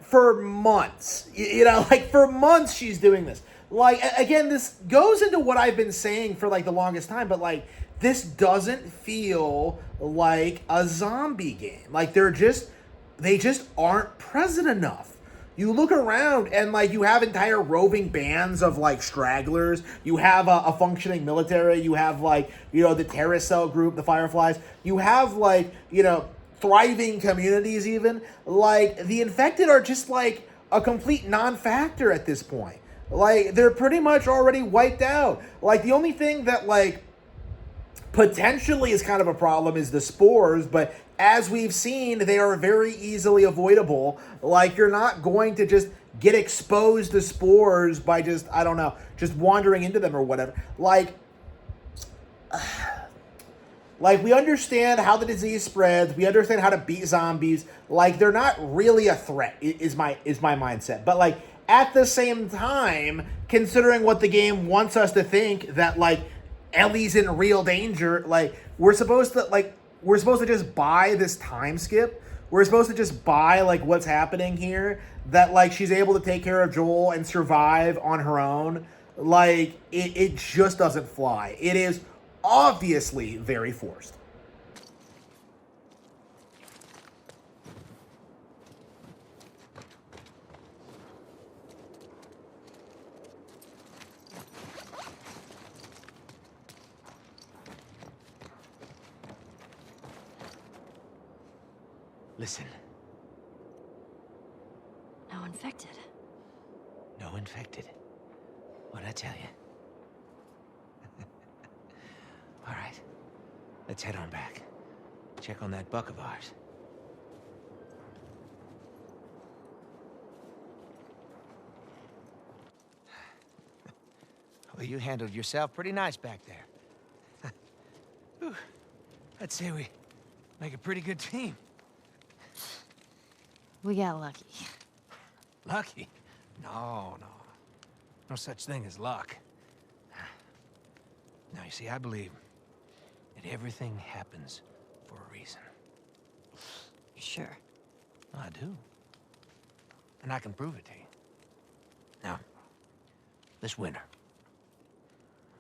for months. You know, like, for months she's doing this. Like, again, this goes into what I've been saying for, like, the longest time, but, like, this doesn't feel like a zombie game. Like, they just aren't present enough. you look around and like you have entire roving bands of like stragglers. You have a functioning military. You have like, you know, the terrorist cell group, the Fireflies. You have like, you know, thriving communities even. Like the infected are just like a complete non-factor at this point. Like they're pretty much already wiped out. Like the only thing that like potentially is kind of a problem is the spores, but as we've seen, they are very easily avoidable. Like, you're not going to just get exposed to spores by just, I don't know, just wandering into them or whatever. Like, we understand how the disease spreads. We understand how to beat zombies. Like, they're not really a threat, is my mindset. But, like, at the same time, considering what the game wants us to think, that, like, Ellie's in real danger, like, we're supposed to just buy this time skip. We're supposed to just buy, like, what's happening here, that, like, she's able to take care of Joel and survive on her own. Like, it just doesn't fly. It is obviously very forced. Listen, No infected. no infected. What'd I tell you? All right, let's head on back. Check on that buck of ours. Well, you handled yourself pretty nice back there. Whew. I'd say we make a pretty good team. We got lucky. Lucky? No. No such thing as luck. Now, you see, I believe that everything happens for a reason. Sure. I do. And I can prove it to you. Now, this winter,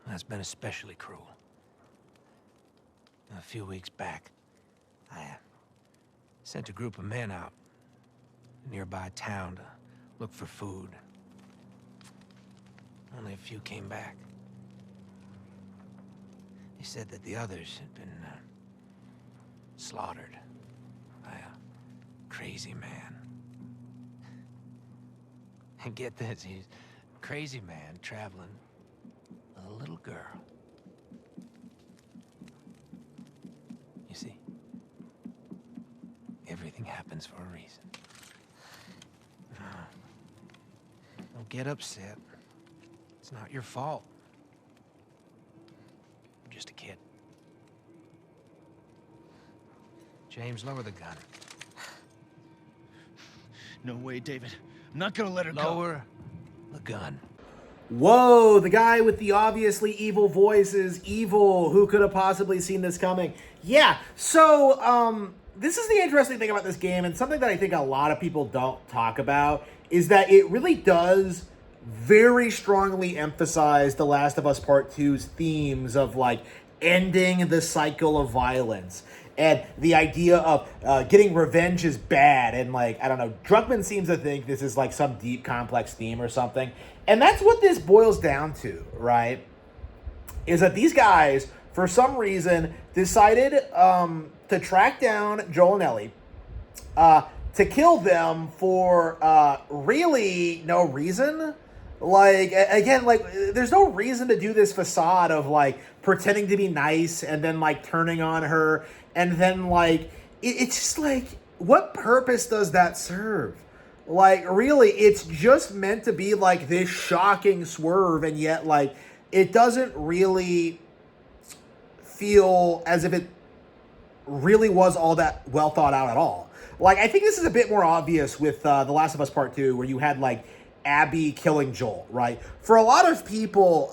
that's been especially cruel. A few weeks back, I sent a group of men out to a nearby town to look for food. Only a few came back. They said that the others had been slaughtered by a crazy man. And get this, he's a crazy man traveling with a little girl. You see, everything happens for a reason. Don't get upset. It's not your fault. You're just a kid. James, lower the gun. No way, David. I'm not gonna let her go. Lower the gun. Whoa, the guy with the obviously evil voice is evil. Who could have possibly seen this coming? Yeah, so, this is the interesting thing about this game, and something that I think a lot of people don't talk about, is that it really does very strongly emphasize The Last of Us Part 2's themes of, like, ending the cycle of violence. And the idea of getting revenge is bad. And, like, I don't know, Druckmann seems to think this is, like, some deep, complex theme or something. And that's what this boils down to, right? Is that these guys, for some reason, decided to track down Joel and Ellie, to kill them for really no reason. Like, again, like, there's no reason to do this facade of, like, pretending to be nice and then, like, turning on her. And then, like, it's just, like, what purpose does that serve? Like, really, it's just meant to be, like, this shocking swerve. And yet, like, it doesn't really feel as if it really was all that well thought out at all. Like, I think this is a bit more obvious with The Last of Us Part 2, where you had, like, Abby killing Joel, right? For a lot of people,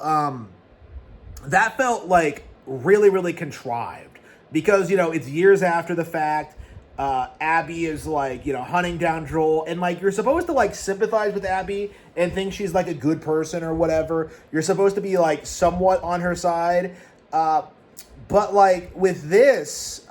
that felt, like, really, really contrived. Because, you know, it's years after the fact. Abby is, like, you know, hunting down Joel. And, like, you're supposed to, like, sympathize with Abby and think she's, like, a good person or whatever. You're supposed to be, like, somewhat on her side. But, like, with this,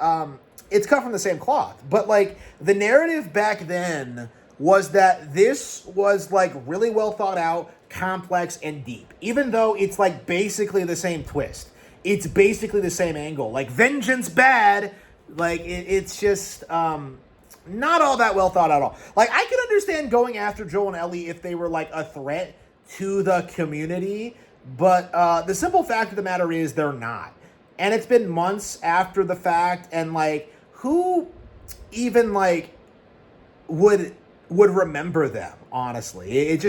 it's cut from the same cloth. But, like, the narrative back then was that this was like really well thought out, complex, and deep. Even though it's like basically the same twist. It's basically the same angle. Like, vengeance bad. Like, it's just not all that well thought out at all. Like, I could understand going after Joel and Ellie if they were like a threat to the community. But the simple fact of the matter is they're not. And it's been months after the fact. And like, who even like would remember them, honestly? It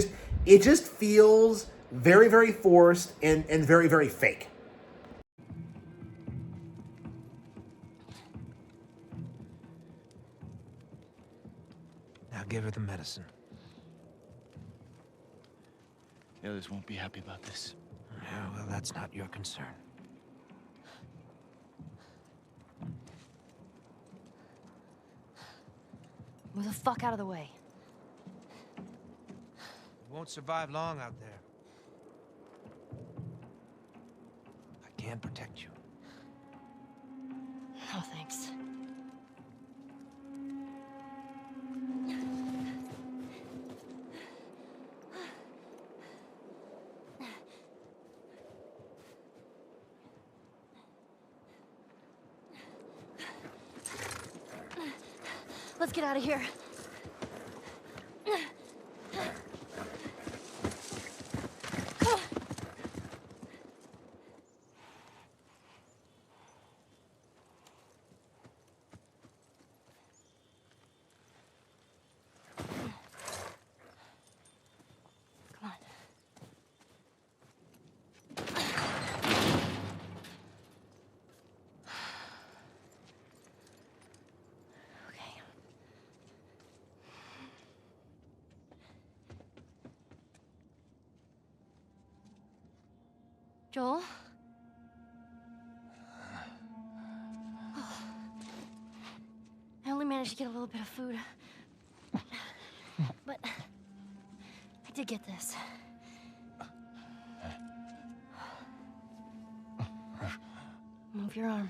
just feels very, very forced and very, very fake. Now give her the medicine. The others won't be happy about this. Yeah, well, that's not your concern. Move the fuck out of the way. You won't survive long out there. I can protect you. No, thanks. Let's get out of here. Joel? I only managed to get a little bit of food. But I did get this. Move your arm.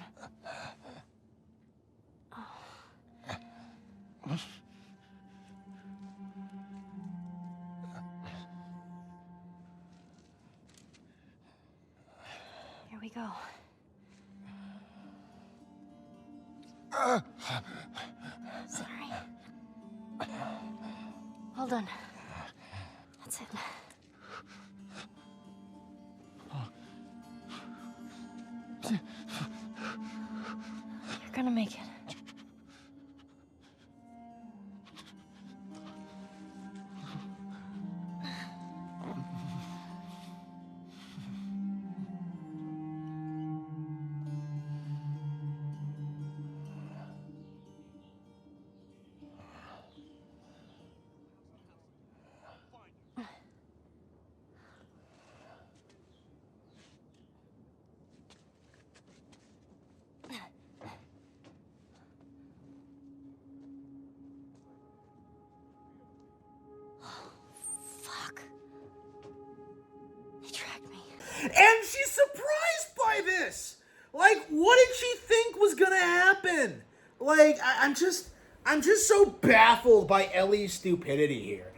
Here we go. Sorry. Well done. That's it. You're gonna make it. And she's surprised by this. Like, what did she think was gonna happen? Like, I'm just so baffled by Ellie's stupidity here.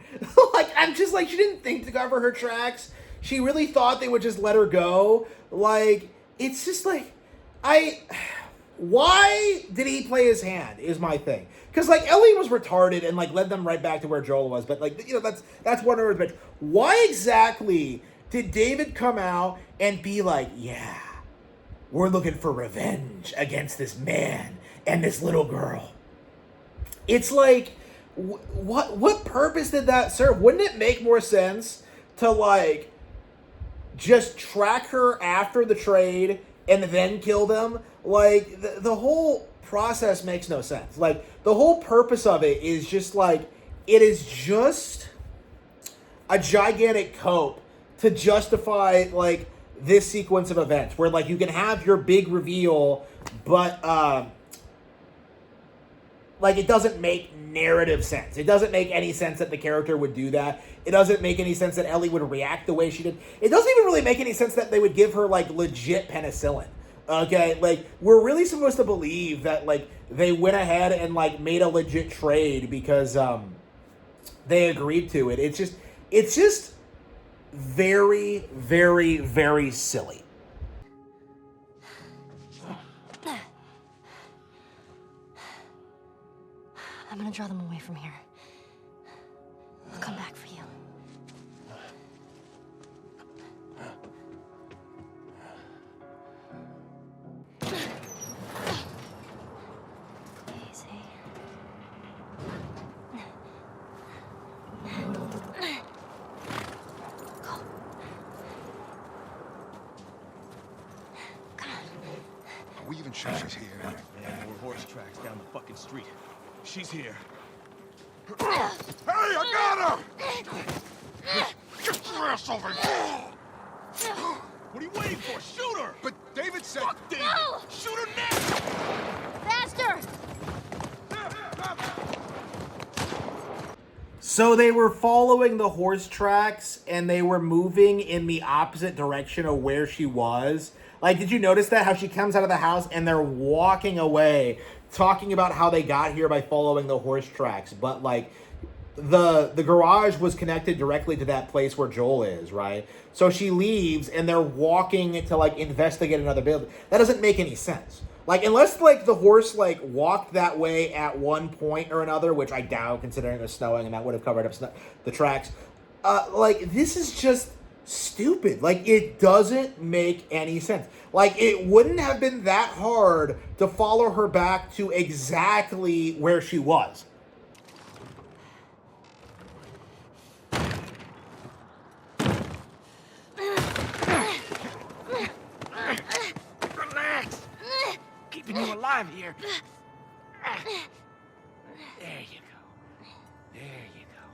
Like, I'm just like, she didn't think to cover her tracks. She really thought they would just let her go. Like, it's just like, why did he play his hand is my thing. Because, like, Ellie was retarded and, like, led them right back to where Joel was. But, like, you know, that's one of her. But why exactly did David come out and be like, yeah, we're looking for revenge against this man and this little girl? It's like, what purpose did that serve? Wouldn't it make more sense to, like, just track her after the trade and then kill them? Like, the whole process makes no sense. Like, the whole purpose of it is just, like, it is just a gigantic cope to justify, like, this sequence of events where, like, you can have your big reveal, but, like, it doesn't make narrative sense. It doesn't make any sense that the character would do that. It doesn't make any sense that Ellie would react the way she did. It doesn't even really make any sense that they would give her, like, legit penicillin. Okay? Like, we're really supposed to believe that, like, they went ahead and, like, made a legit trade because, they agreed to it. It's just very, very, very silly. I'm gonna draw them away from here. I'll come back for you. Easy. Are we even sure she's here? Man, more horse tracks down the fucking street. She's here. Hey, I got her! Get your ass over here! What are you waiting for? Shoot her! But David said... Fuck David! No! Shoot her next! Faster! So they were following the horse tracks and they were moving in the opposite direction of where she was. Like, did you notice that? How she comes out of the house and they're walking away, talking about how they got here by following the horse tracks. But, like, the garage was connected directly to that place where Joel is, right? So she leaves and they're walking to, like, investigate another building. That doesn't make any sense. Like, unless, like, the horse, like, walked that way at one point or another, which I doubt, considering it was snowing and that would have covered up the tracks. Like, this is just stupid. Like, it doesn't make any sense. Like, it wouldn't have been that hard to follow her back to exactly where she was. Relax! Keeping you alive here. There you go. There you go.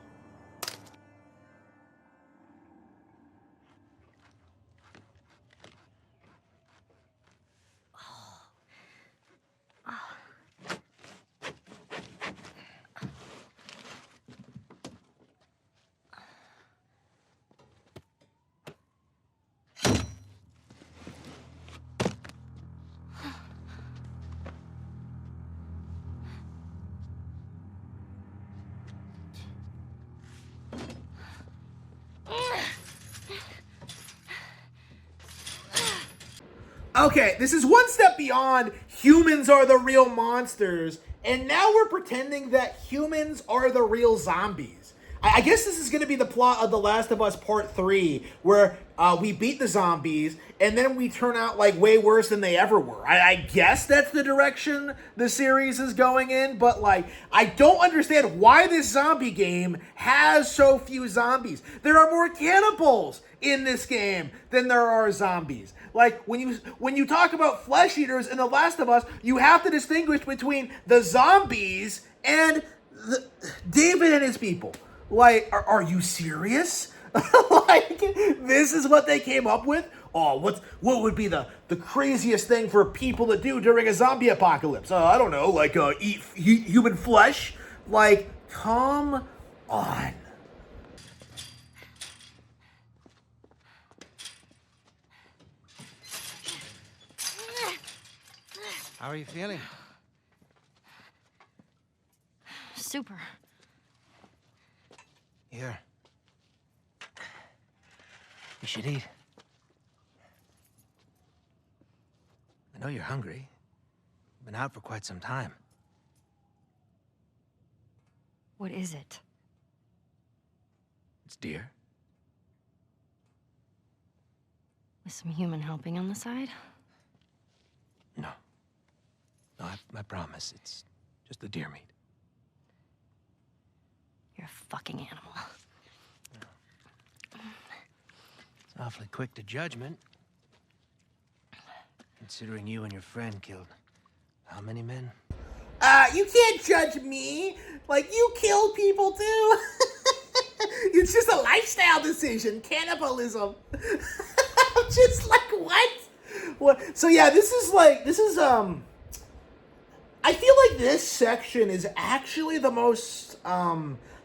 Okay, this is one step beyond humans are the real monsters, and now we're pretending that humans are the real zombies. I guess this is going to be the plot of The Last of Us Part 3, where we beat the zombies, and then we turn out, like, way worse than they ever were. I guess that's the direction the series is going in, but, like, I don't understand why this zombie game has so few zombies. There are more cannibals in this game than there are zombies. Like, when you talk about flesh eaters in The Last of Us, you have to distinguish between the zombies and David and his people. Like, are you serious? Like, this is what they came up with? Oh, what would be the craziest thing for people to do during a zombie apocalypse? I don't know, like, eat human flesh? Like, come on. How are you feeling? Super. Here. You should eat. I know you're hungry. You've been out for quite some time. What is it? It's deer. With some human helping on the side? No. No, I promise. It's just the deer meat. You're a fucking animal. It's awfully quick to judgment. Considering you and your friend killed how many men? You can't judge me. Like, you kill people too. It's just a lifestyle decision. Cannibalism. I'm just like, what? So yeah, this is I feel like this section is actually the most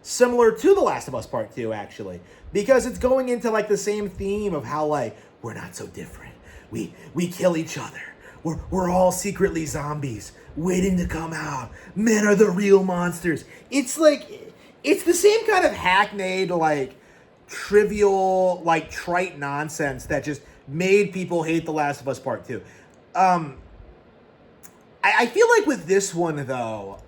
similar to The Last of Us Part 2, actually. Because it's going into, like, the same theme of how, like, we're not so different. We kill each other. We're all secretly zombies, waiting to come out. Men are the real monsters. It's like, it's the same kind of hackneyed, like, trivial, like, trite nonsense that just made people hate The Last of Us Part 2. I feel like with this one, though,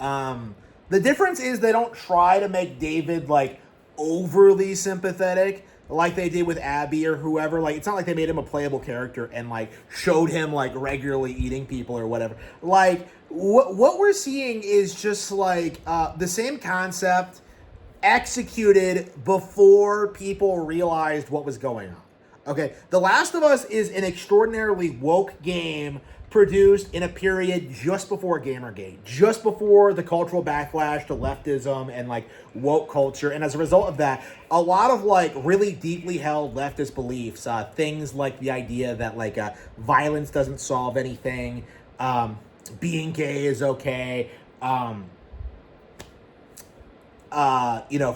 the difference is they don't try to make David, like, overly sympathetic like they did with Abby or whoever. Like, it's not like they made him a playable character and, like, showed him, like, regularly eating people or whatever. Like, what we're seeing is just, like, the same concept executed before people realized what was going on. Okay, The Last of Us is an extraordinarily woke game produced in a period just before Gamergate, just before the cultural backlash to leftism and, like, woke culture. And as a result of that, a lot of, like, really deeply held leftist beliefs, things like the idea that, like, violence doesn't solve anything, being gay is okay,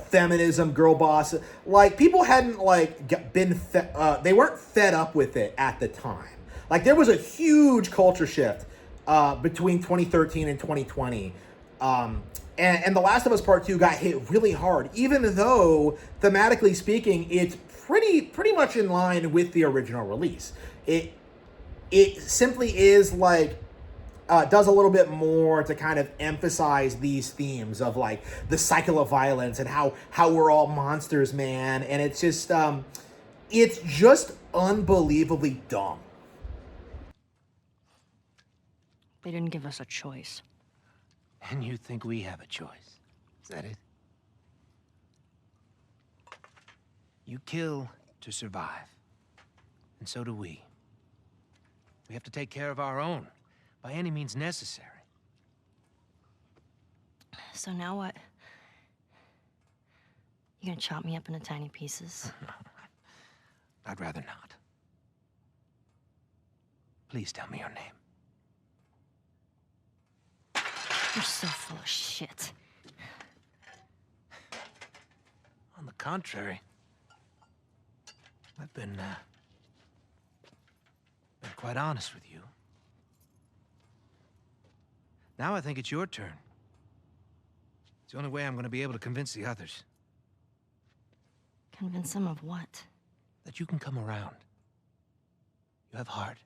feminism, girl boss, like, people hadn't, like, they weren't fed up with it at the time. Like, there was a huge culture shift between 2013 and 2020. And The Last of Us Part 2 got hit really hard, even though, thematically speaking, it's pretty much in line with the original release. It simply is, like, does a little bit more to kind of emphasize these themes of, like, the cycle of violence and how we're all monsters, man. And it's just unbelievably dumb. They didn't give us a choice. And you think we have a choice? Is that it? You kill to survive. And so do we. We have to take care of our own, by any means necessary. So now what? You gonna chop me up into tiny pieces? I'd rather not. Please tell me your name. You're so full of shit. On the contrary, I've been quite honest with you. Now I think it's your turn. It's the only way I'm going to be able to convince the others. Convince them of what? That you can come around. You have heart.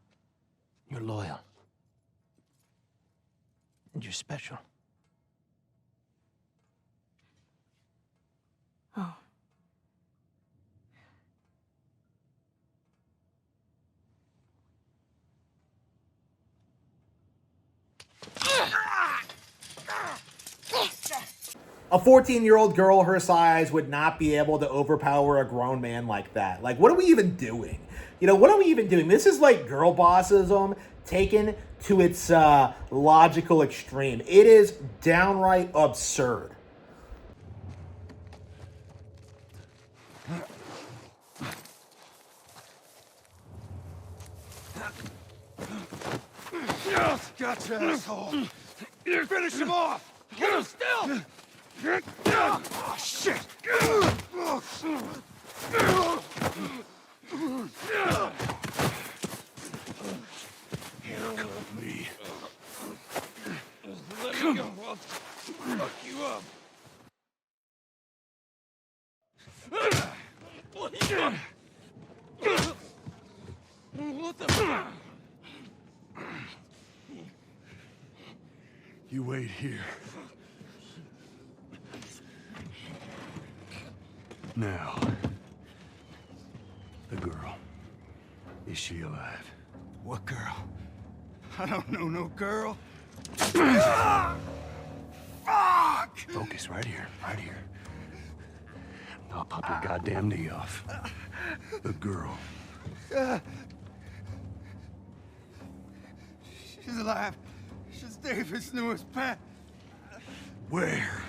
You're loyal. And you're special. Oh. A 14-year-old girl her size would not be able to overpower a grown man like that. Like, what are we even doing? What are we even doing? This is like girl bossism taken to its logical extreme. It is downright absurd. Gotcha, asshole. Finish him off. Get him still. Oh, shit. Handcuff me. Let me go. I'll fuck you up. What the fuck? You wait here. Now, the girl. Is she alive? What girl? I don't know no girl. Fuck! Focus right here, right here. I'll pop your goddamn knee off. The girl. She's alive. She's David's newest pet. Where?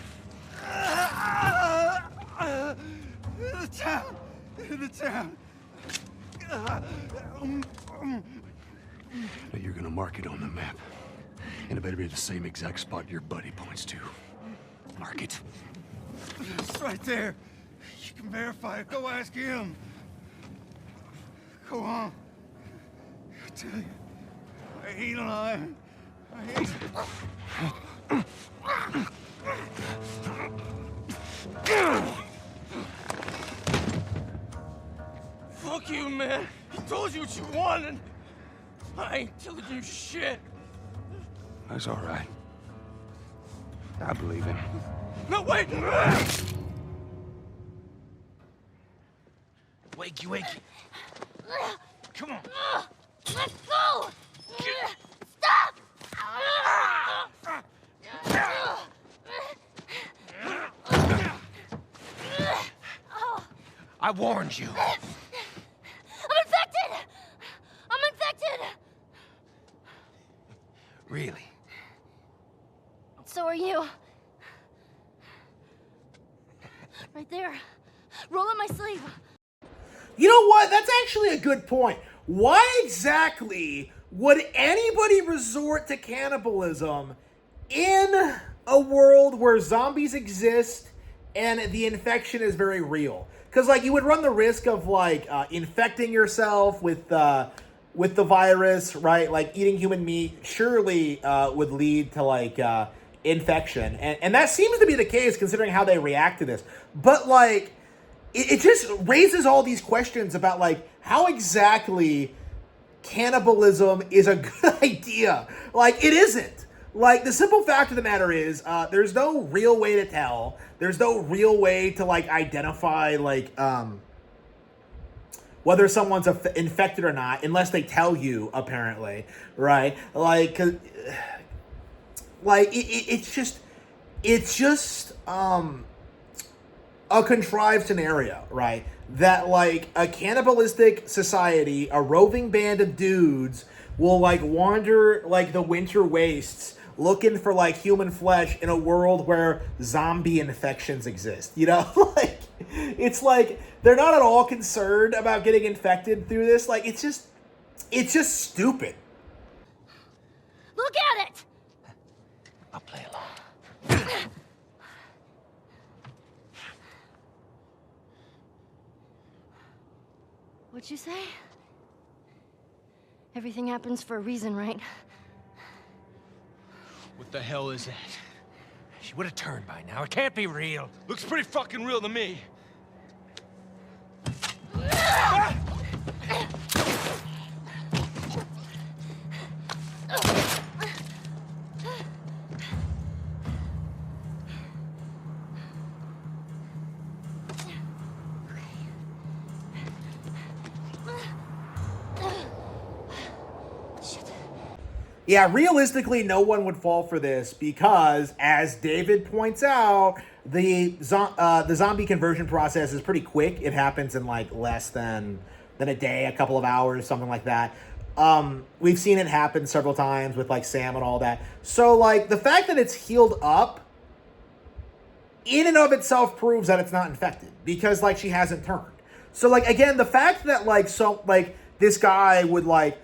In the town. In the town. Now you're gonna mark it on the map. And it better be the same exact spot your buddy points to. Mark it. It's right there. You can verify it. Go ask him. Go on. I tell you, I ain't lying. I ain't. told you what you wanted. I ain't telling you shit. That's all right. I believe him. No, wait! Wakey, wakey. Come on. Let's go! Stop! I warned you. I'm infected! I'm infected! Really? So are you. Right there. Roll up my sleeve. You know what? That's actually a good point. Why exactly would anybody resort to cannibalism in a world where zombies exist and the infection is very real? Because, like, you would run the risk of, like, infecting yourself with the virus, right? Like, eating human meat surely would lead to, like, infection. And that seems to be the case considering how they react to this. But, like, it just raises all these questions about, like, how exactly cannibalism is a good idea. Like, it isn't. Like, the simple fact of the matter is, there's no real way to tell. There's no real way to, like, identify, like, whether someone's infected or not, unless they tell you, apparently, right? Like, it's just a contrived scenario, right? That, like, a cannibalistic society, a roving band of dudes will, like, wander, like, the winter wastes looking for, like, human flesh in a world where zombie infections exist, you know? Like, it's like, they're not at all concerned about getting infected through this. Like, it's just stupid. Look at it! I'll play along. What'd you say? Everything happens for a reason, right? What the hell is that? She would have turned by now. It can't be real. Looks pretty fucking real to me. Yeah, realistically, no one would fall for this because, as David points out, the zombie conversion process is pretty quick. It happens in, like, less than a day, a couple of hours, something like that. We've seen it happen several times with, like, Sam and all that. So, like, the fact that it's healed up in and of itself proves that it's not infected because, like, she hasn't turned. So, like, again, the fact that, like, this guy would, like,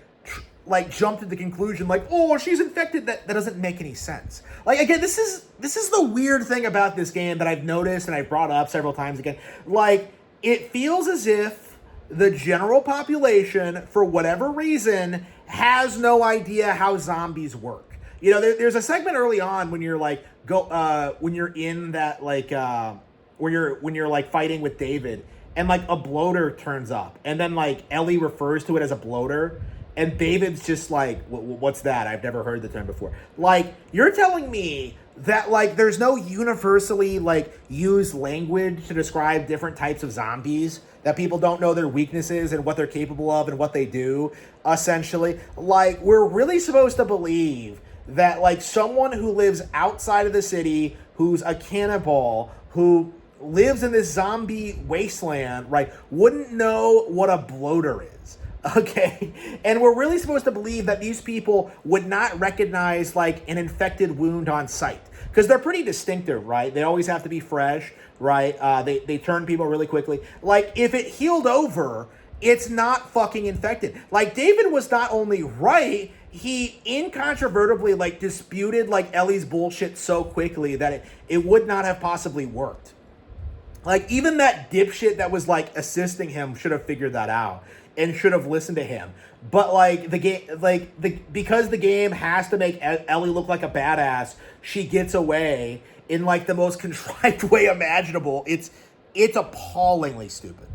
jump to the conclusion, like, oh, she's infected, that doesn't make any sense. Like, again, this is the weird thing about this game that I've noticed and I've brought up several times again. Like, it feels as if the general population, for whatever reason, has no idea how zombies work. You know, there's a segment early on when you're like when you're in that, like, when you're like fighting with David, and, like, a bloater turns up, and then, like, Ellie refers to it as a bloater. And David's just like, what's that? I've never heard the term before. Like, you're telling me that, like, there's no universally, like, used language to describe different types of zombies, that people don't know their weaknesses and what they're capable of and what they do, essentially. Like, we're really supposed to believe that, like, someone who lives outside of the city, who's a cannibal, who lives in this zombie wasteland, right, wouldn't know what a bloater is. Okay, and we're really supposed to believe that these people would not recognize, like, an infected wound on sight, because they're pretty distinctive, right? They always have to be fresh, right? They turn people really quickly. Like, if it healed over, it's not fucking infected. Like, David was not only right, he incontrovertibly, like, disputed, like, Ellie's bullshit so quickly that it would not have possibly worked. Like, even that dipshit that was, like, assisting him should have figured that out and should have listened to him. But, like, the game, like, because the game has to make Ellie look like a badass, she gets away in, like, the most contrived way imaginable. It's appallingly stupid.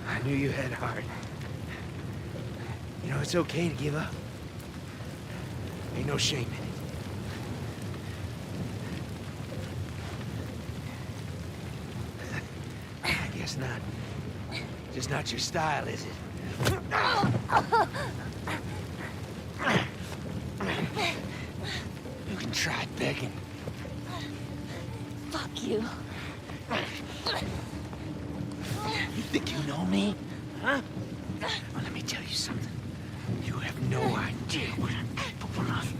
I knew you had heart. You know, it's okay to give up. Ain't no shame in it. I guess not. Just not your style, is it? You can try begging. Fuck you. You think you know me? Huh? Well, let me tell you something. You have no idea what I'm capable of.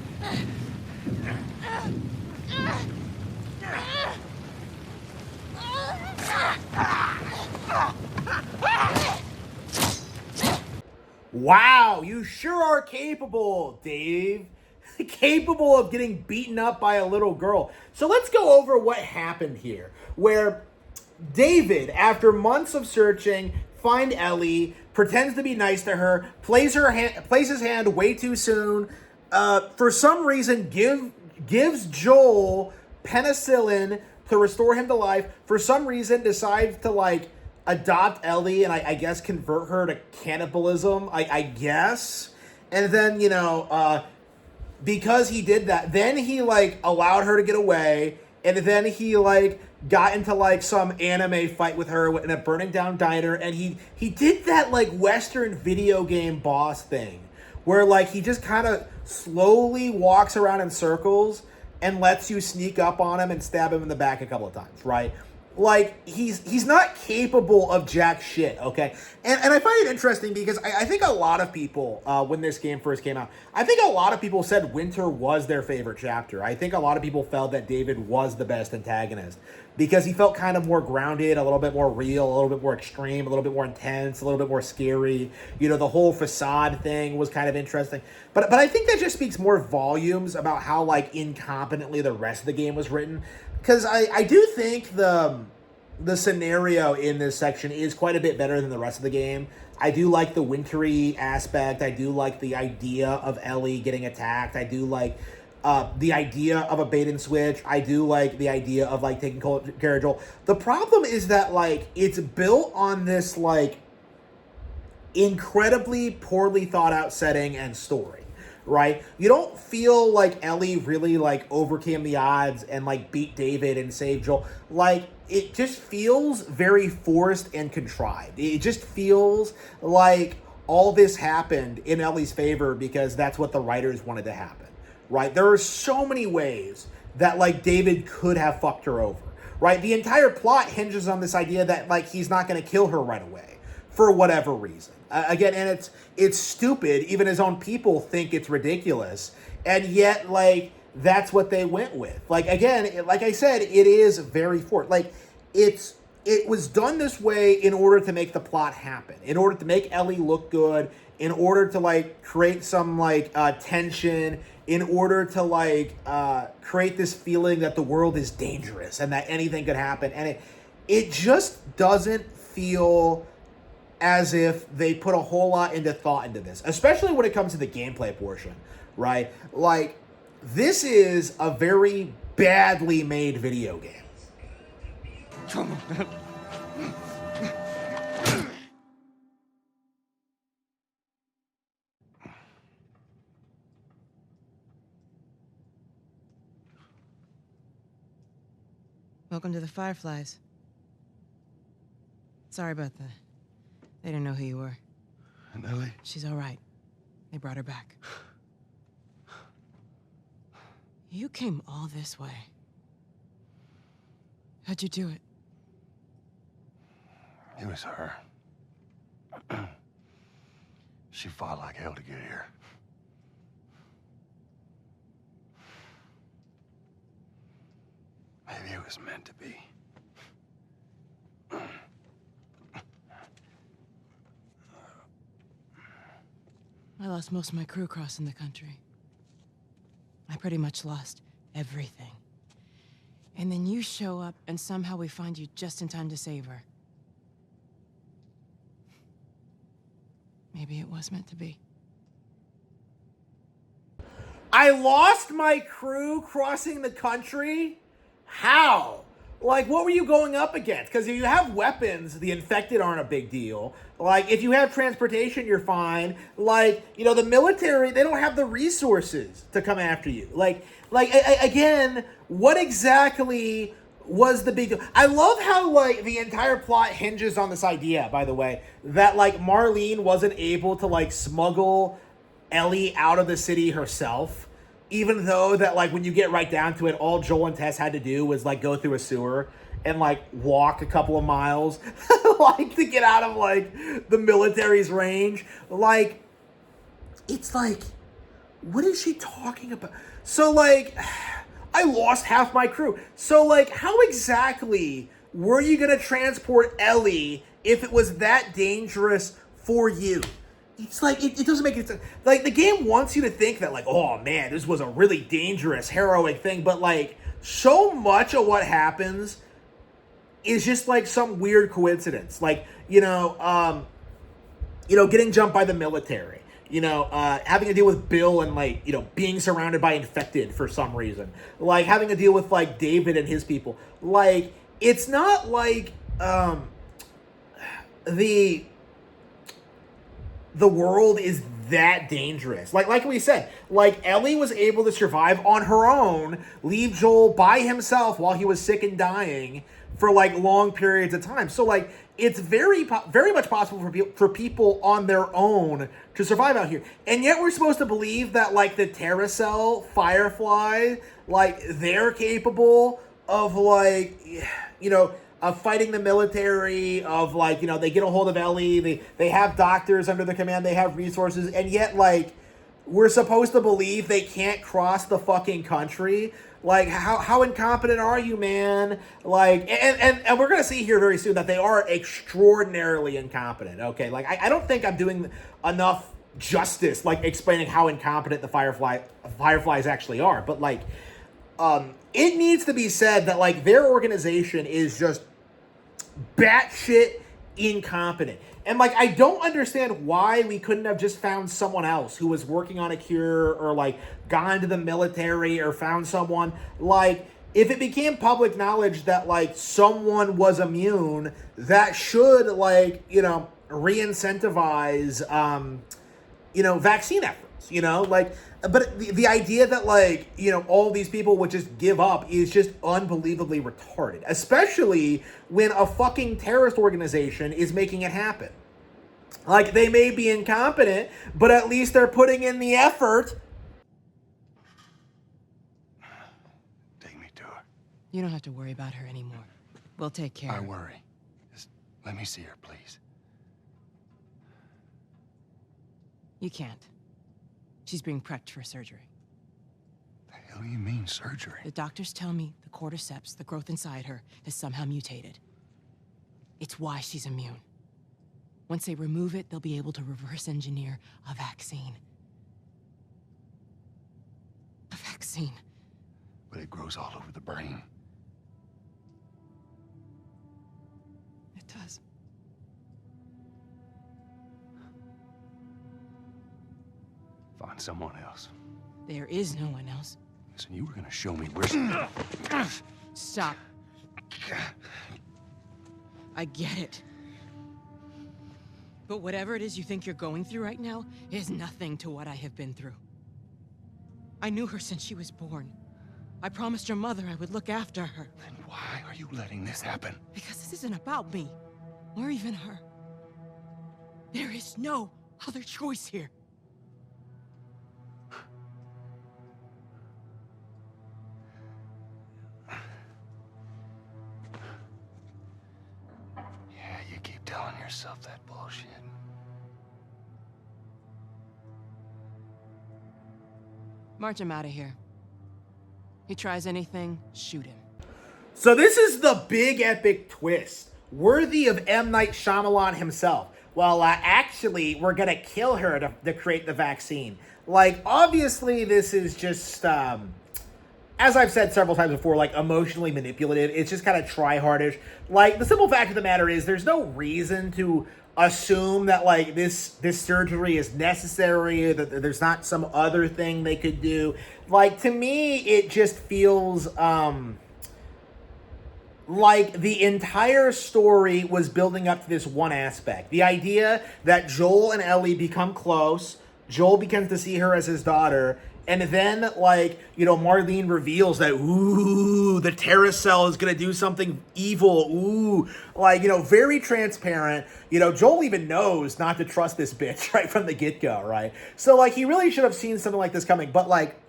Wow, you sure are capable, Dave. Capable of getting beaten up by a little girl. So let's go over what happened here. Where David, after months of searching, finds Ellie, pretends to be nice to her, plays his hand way too soon, for some reason gives Joel penicillin to restore him to life, for some reason decides to, like, adopt Ellie and I guess convert her to cannibalism, I guess. And then, you know, because he did that, then he, like, allowed her to get away, and then he, like, got into, like, some anime fight with her in a burning down diner, and he did that, like, Western video game boss thing, where, like, he just kind of slowly walks around in circles and lets you sneak up on him and stab him in the back a couple of times, right? Like, he's not capable of jack shit, okay? And I find it interesting because I think a lot of people, when this game first came out, I think a lot of people said Winter was their favorite chapter. I think a lot of people felt that David was the best antagonist because he felt kind of more grounded, a little bit more real, a little bit more extreme, a little bit more intense, a little bit more scary. You know, the whole facade thing was kind of interesting. But I think that just speaks more volumes about how, like, incompetently the rest of the game was written. Because I do think the scenario in this section is quite a bit better than the rest of the game. I do like the wintry aspect. I do like the idea of Ellie getting attacked. I do like the idea of a bait and switch. I do like the idea of, like, taking care of Joel. The problem is that, like, it's built on this, like, incredibly poorly thought out setting and story. Right? You don't feel like Ellie really, like, overcame the odds and, like, beat David and saved Joel. Like, it just feels very forced and contrived. It just feels like all this happened in Ellie's favor because that's what the writers wanted to happen. Right? There are so many ways that, like, David could have fucked her over. Right? The entire plot hinges on this idea that, like, he's not going to kill her right away for whatever reason. Again, and it's stupid. Even his own people think it's ridiculous. And yet, like, that's what they went with. Like, again, like I said, it is very forced. Like, it was done this way in order to make the plot happen. In order to make Ellie look good. In order to, like, create some, like, tension. In order to, like, create this feeling that the world is dangerous and that anything could happen. And it just doesn't feel as if they put a whole lot into thought into this, especially when it comes to the gameplay portion, right? Like, this is a very badly made video game. Welcome to the Fireflies. Sorry about that. They didn't know who you were. And Ellie? She's all right. They brought her back. You came all this way. How'd you do it? It was her. She fought like hell to get here. It was meant to be. I lost most of my crew crossing the country. I pretty much lost everything. And then you show up, and somehow we find you just in time to save her. Maybe it was meant to be. I lost my crew crossing the country? How? Like, what were you going up against? Because if you have weapons, the infected aren't a big deal. Like, if you have transportation, you're fine. Like, you know, the military, they don't have the resources to come after you. Again, what exactly was the big deal? I love how, like, the entire plot hinges on this idea, by the way, that, like, Marlene wasn't able to, like, smuggle Ellie out of the city herself. Even though that, like, when you get right down to it, all Joel and Tess had to do was, like, go through a sewer and, like, walk a couple of miles, like, to get out of, like, the military's range. Like, it's like, what is she talking about? So, like, I lost half my crew. So, like, how exactly were you going to transport Ellie if it was that dangerous for you? It's like, it doesn't make sense. Like, the game wants you to think that, like, oh, man, this was a really dangerous, heroic thing. But, like, so much of what happens is just, like, some weird coincidence. Like, getting jumped by the military. Having to deal with Bill and, like, being surrounded by infected for some reason. Like, having to deal with, like, David and his people. Like, it's not like, the world is that dangerous. Like we said, like, Ellie was able to survive on her own, leave Joel by himself while he was sick and dying for, like, long periods of time. So, like, it's very much possible for people on their own to survive out here. And yet we're supposed to believe that, like, the Terracell Firefly, like, they're capable of, like, of fighting the military, of, like, they get a hold of Ellie, they have doctors under their command, they have resources, and yet, like, we're supposed to believe they can't cross the fucking country. Like, how incompetent are you, man? Like, and we're gonna see here very soon that they are extraordinarily incompetent, okay? Like, I don't think I'm doing enough justice, like, explaining how incompetent the Fireflies actually are, but, like, it needs to be said that, like, their organization is just batshit incompetent. And, like, I don't understand why we couldn't have just found someone else who was working on a cure, or, like, gone to the military, or found someone. Like, if it became public knowledge that, like, someone was immune, that should, like, re-incentivize, vaccine efforts, like, but the idea that, like, all these people would just give up is just unbelievably retarded, especially when a fucking terrorist organization is making it happen. Like, they may be incompetent, but at least they're putting in the effort. Take me to her. You don't have to worry about her anymore. We'll take care I of her. worry. Just let me see her, please. You can't. She's being prepped for surgery. The hell do you mean, surgery? The doctors tell me the cordyceps, the growth inside her, has somehow mutated. It's why she's immune. Once they remove it, they'll be able to reverse engineer a vaccine. A vaccine. But it grows all over the brain. It does. Find someone else. There is no one else. Listen, you were gonna show me where... Stop. I get it. But whatever it is you think you're going through right now is nothing to what I have been through. I knew her since she was born. I promised her mother I would look after her. Then why are you letting this happen? Because this isn't about me, or even her. There is no other choice here. Yeah, you keep telling yourself that bullshit. March him out of here. He tries anything, shoot him. So this is the big epic twist, worthy of M. Night Shyamalan himself. Well, actually, we're gonna kill her to create the vaccine. Like, obviously, this is just, as I've said several times before, like, emotionally manipulative. It's just kind of try-hardish. Like, the simple fact of the matter is there's no reason to assume that, like, this surgery is necessary, that there's not some other thing they could do. Like, to me, it just feels, like the entire story was building up to this one aspect. The idea that Joel and Ellie become close, Joel begins to see her as his daughter, and then, like, you know, Marlene reveals that, ooh, the Terracell is going to do something evil, ooh, like, you know, very transparent. You know, Joel even knows not to trust this bitch right from the get-go, right? So, like, he really should have seen something like this coming, but, like,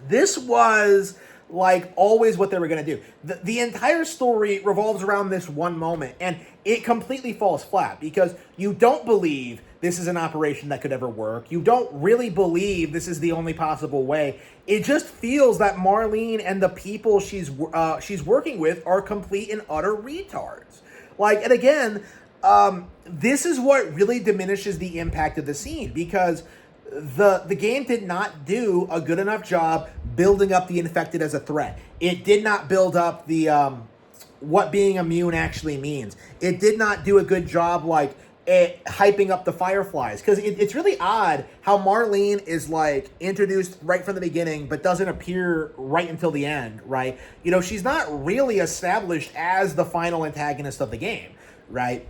this was, like, always what they were going to do. The entire story revolves around this one moment, and it completely falls flat because you don't believe this is an operation that could ever work. You don't really believe this is the only possible way. It just feels that Marlene and the people she's working with are complete and utter retards. Like, and again, this is what really diminishes the impact of the scene, because the game did not do a good enough job building up the infected as a threat. It did not build up the what being immune actually means. It did not do a good job, like, hyping up the Fireflies, because it's really odd how Marlene is, like, introduced right from the beginning but doesn't appear right until the end, right? You know, she's not really established as the final antagonist of the game, right?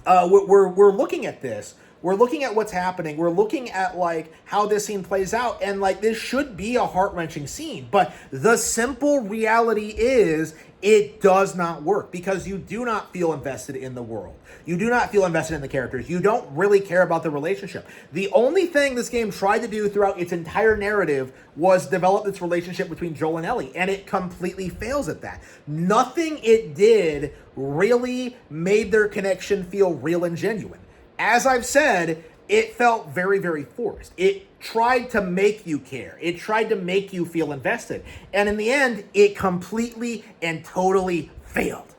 We're looking at this. We're looking at what's happening. We're looking at, like, how this scene plays out. And, like, this should be a heart-wrenching scene. But the simple reality is it does not work because you do not feel invested in the world. You do not feel invested in the characters. You don't really care about the relationship. The only thing this game tried to do throughout its entire narrative was develop this relationship between Joel and Ellie. And it completely fails at that. Nothing it did really made their connection feel real and genuine. As I've said, it felt very, very forced. It tried to make you care. It tried to make you feel invested. And in the end, it completely and totally failed.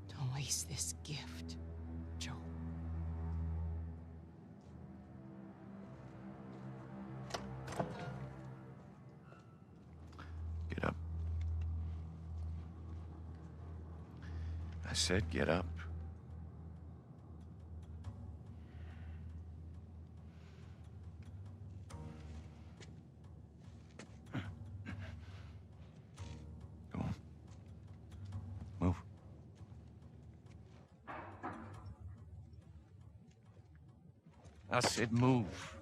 Don't waste this gift, Joel. Get up. I said get up. Go on. Move. I said move.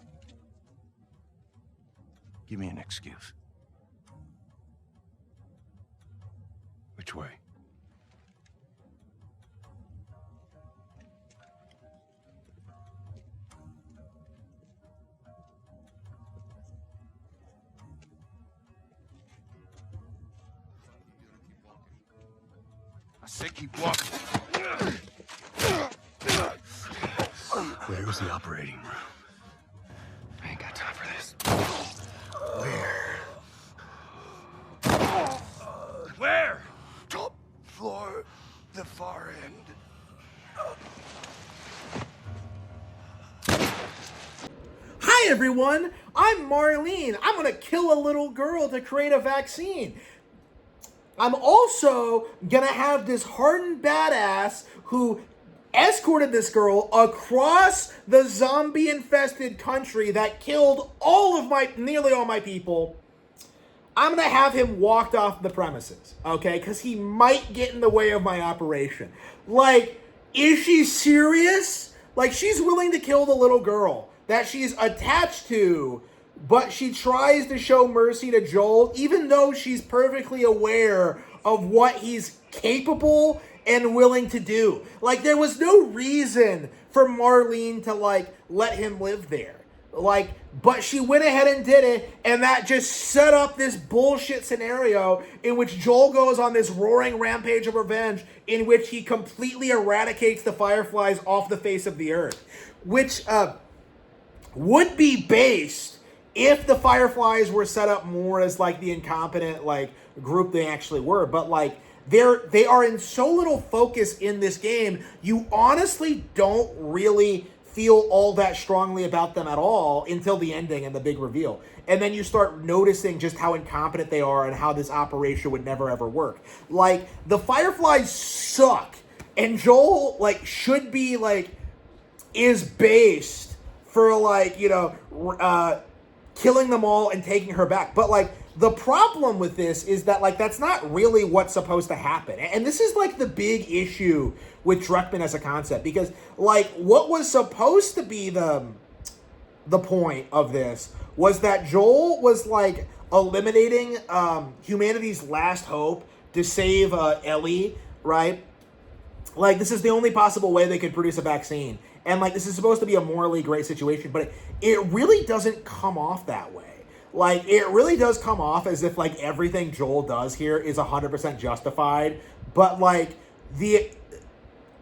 Give me an excuse. Which way? I said keep walking. Where's the operating room? I ain't got time for this. Where? Top floor, the far end. Hi everyone, I'm Marlene. I'm gonna kill a little girl to create a vaccine. I'm also gonna have this hardened badass who escorted this girl across the zombie-infested country that killed nearly all my people. I'm gonna have him walked off the premises, okay? Because he might get in the way of my operation. Like, is she serious? Like, she's willing to kill the little girl that she's attached to, but she tries to show mercy to Joel, even though she's perfectly aware of what he's capable and willing to do. Like, there was no reason for Marlene to, like, let him live there. Like, but she went ahead and did it, and that just set up this bullshit scenario in which Joel goes on this roaring rampage of revenge in which he completely eradicates the Fireflies off the face of the earth. Which, would be based if the Fireflies were set up more as like the incompetent like group they actually were, but like they are in so little focus in this game, you honestly don't really feel all that strongly about them at all until the ending and the big reveal. And then you start noticing just how incompetent they are and how this operation would never ever work. Like, the Fireflies suck, and Joel, like, should be, like, is based for, like, you know, killing them all and taking her back. But, like, the problem with this is that, like, that's not really what's supposed to happen. And this is, like, the big issue with Druckmann as a concept. Because, like, what was supposed to be the point of this was that Joel was, like, eliminating humanity's last hope to save Ellie, right? Like, this is the only possible way they could produce a vaccine. And, like, this is supposed to be a morally great situation, but it really doesn't come off that way. Like, it really does come off as if, like, everything Joel does here is 100% justified. But, like,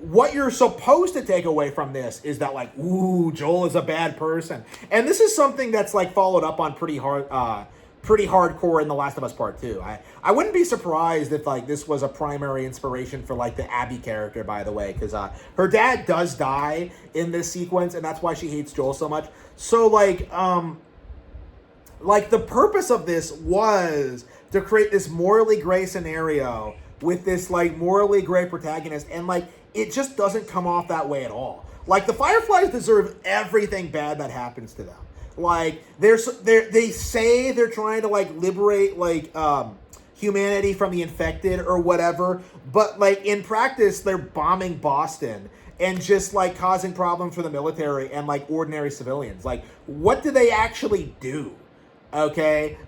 what you're supposed to take away from this is that, like, ooh, Joel is a bad person. And this is something that's, like, followed up on pretty hardcore in The Last of Us Part 2. I wouldn't be surprised if, like, this was a primary inspiration for, like, the Abby character, by the way, because her dad does die in this sequence, and that's why she hates Joel so much. So, like, the purpose of this was to create this morally gray scenario with this, like, morally gray protagonist, and, like, it just doesn't come off that way at all. Like, the Fireflies deserve everything bad that happens to them. Like, they say they're trying to, like, liberate, like, humanity from the infected or whatever, but, like, in practice, they're bombing Boston and just, like, causing problems for the military and, like, ordinary civilians. Like, what do they actually do? Okay?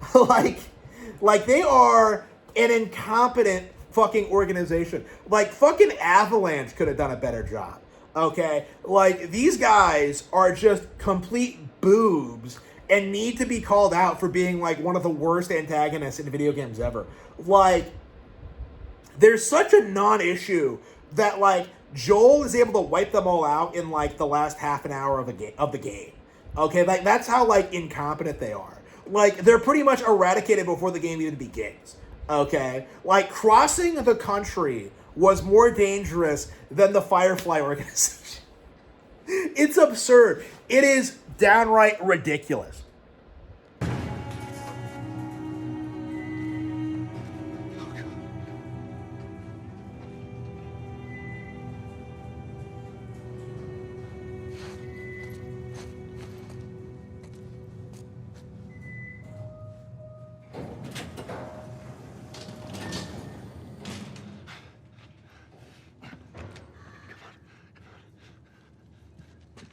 like, they are an incompetent fucking organization. Like, fucking Avalanche could have done a better job. Okay? Like, these guys are just complete boobs and need to be called out for being, like, one of the worst antagonists in video games ever. Like, there's such a non-issue that, like, Joel is able to wipe them all out in, like, the last half an hour of the game. Okay? Like, that's how, like, incompetent they are. Like, they're pretty much eradicated before the game even begins. Okay? Like, crossing the country was more dangerous than the Firefly organization. It's absurd. It is downright ridiculous.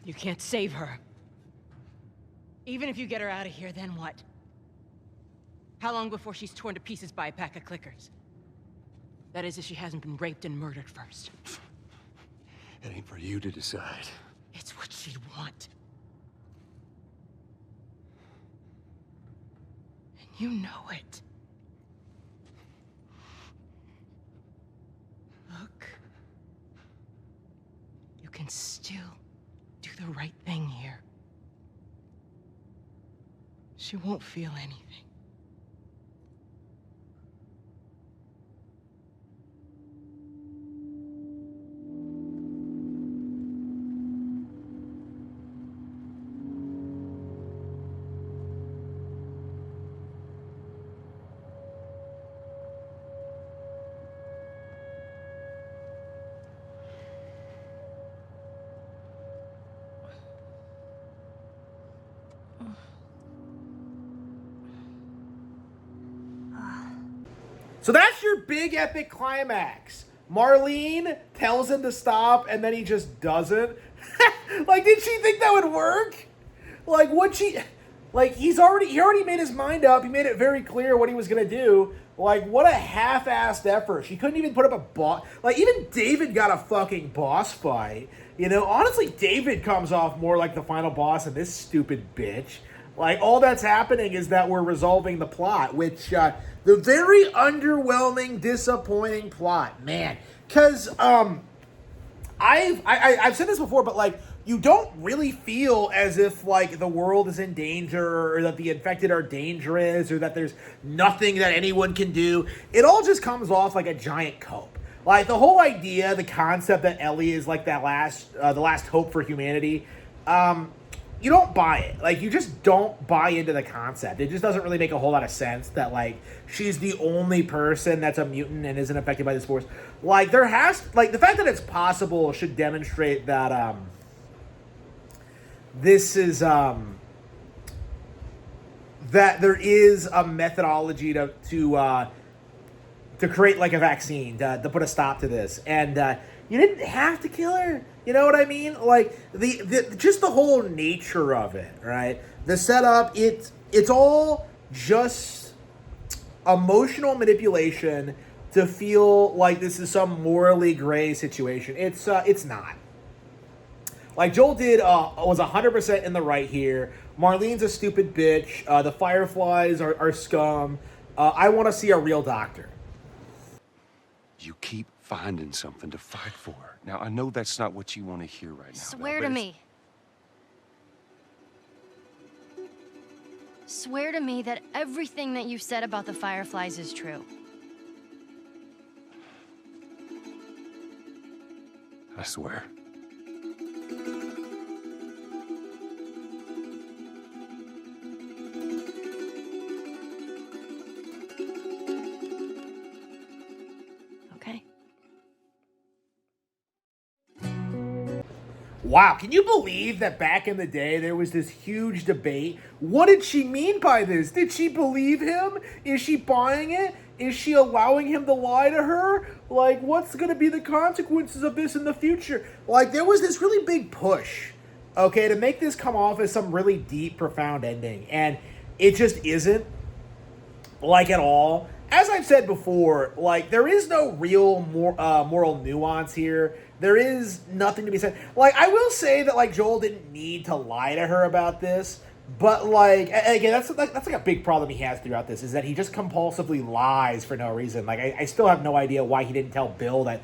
You can't save her. Even if you get her out of here, then what? How long before she's torn to pieces by a pack of clickers? That is, if she hasn't been raped and murdered first. It ain't for you to decide. It's what she'd want. And you know it. Look. You can still do the right thing here. She won't feel anything. So that's your big epic climax. Marlene tells him to stop, and then he just doesn't. Like, did she think that would work? Like, he already made his mind up. He made it very clear what he was gonna do. Like, what a half-assed effort. She couldn't even put up a boss. Like, even David got a fucking boss fight. You know, honestly, David comes off more like the final boss than this stupid bitch. Like, all that's happening is that we're resolving the plot, which, the very underwhelming, disappointing plot, man. Because, I've said this before, but, like, you don't really feel as if, like, the world is in danger or that the infected are dangerous or that there's nothing that anyone can do. It all just comes off like a giant cope. Like, the whole idea, the concept that Ellie is, like, the last hope for humanity, you don't buy it. Like, you just don't buy into the concept. It just doesn't really make a whole lot of sense that, like, she's the only person that's a mutant and isn't affected by this force. Like, the fact that it's possible should demonstrate that, this is, that there is a methodology to create, like, a vaccine, to put a stop to this. And, you didn't have to kill her. You know what I mean? Like, just the whole nature of it, right? The setup, it's all just emotional manipulation to feel like this is some morally gray situation. It's not. Like, Joel was 100% in the right here. Marlene's a stupid bitch. The Fireflies are scum. I want to see a real doctor. You keep finding something to fight for. Now, I know that's not what you want to hear right now. Swear to me. Swear to me that everything that you've said about the Fireflies is true. I swear. Wow, can you believe that back in the day there was this huge debate? What did she mean by this? Did she believe him? Is she buying it? Is she allowing him to lie to her? Like, what's going to be the consequences of this in the future? Like, there was this really big push, okay, to make this come off as some really deep, profound ending. And it just isn't, like, at all. As I've said before, like, there is no real moral nuance here. There is nothing to be said. Like, I will say that, like, Joel didn't need to lie to her about this, but, like, again, that's like a big problem he has throughout this, is that he just compulsively lies for no reason. Like, I still have no idea why he didn't tell Bill that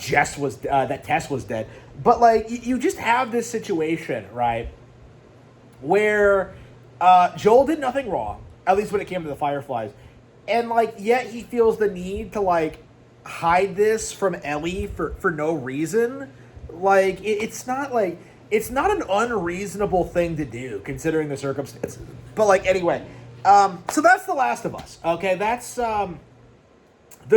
Tess was dead. But, like, you just have this situation, right, where Joel did nothing wrong, at least when it came to the Fireflies, and, like, yet he feels the need to, like, hide this from Ellie for no reason. Like, it's not an unreasonable thing to do considering the circumstances. But, like, anyway, so that's The Last of Us. Okay, that's the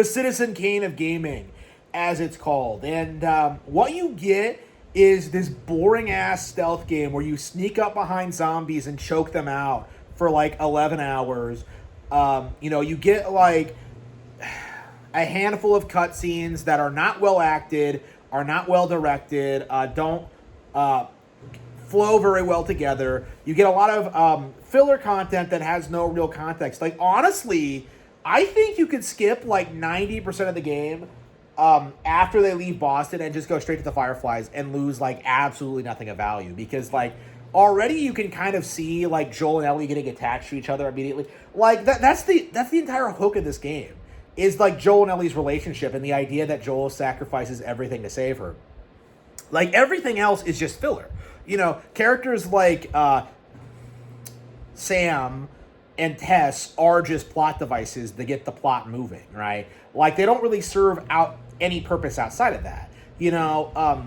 Citizen Kane of gaming, as it's called. And what you get is this boring ass stealth game where you sneak up behind zombies and choke them out for like 11 hours. You get like a handful of cutscenes that are not well acted, are not well directed, don't flow very well together. You get a lot of filler content that has no real context. Like, honestly, I think you could skip like 90% of the game after they leave Boston and just go straight to the Fireflies and lose like absolutely nothing of value, because like already you can kind of see like Joel and Ellie getting attached to each other immediately. Like that's the entire hook of this game, is like Joel and Ellie's relationship and the idea that Joel sacrifices everything to save her. Like, everything else is just filler. You know, characters like Sam and Tess are just plot devices to get the plot moving, right? Like, they don't really serve out any purpose outside of that. You know,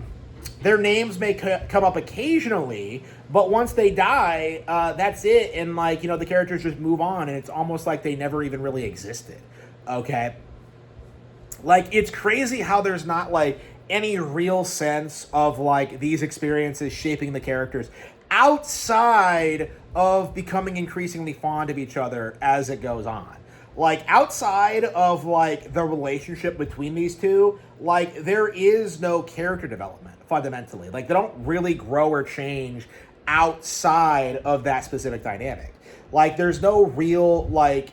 their names may come up occasionally, but once they die, that's it. And, like, you know, the characters just move on, and it's almost like they never even really existed, okay? Like, it's crazy how there's not, like, any real sense of, like, these experiences shaping the characters outside of becoming increasingly fond of each other as it goes on. Like, outside of, like, the relationship between these two, like, there is no character development, fundamentally. Like, they don't really grow or change outside of that specific dynamic. Like, there's no real, like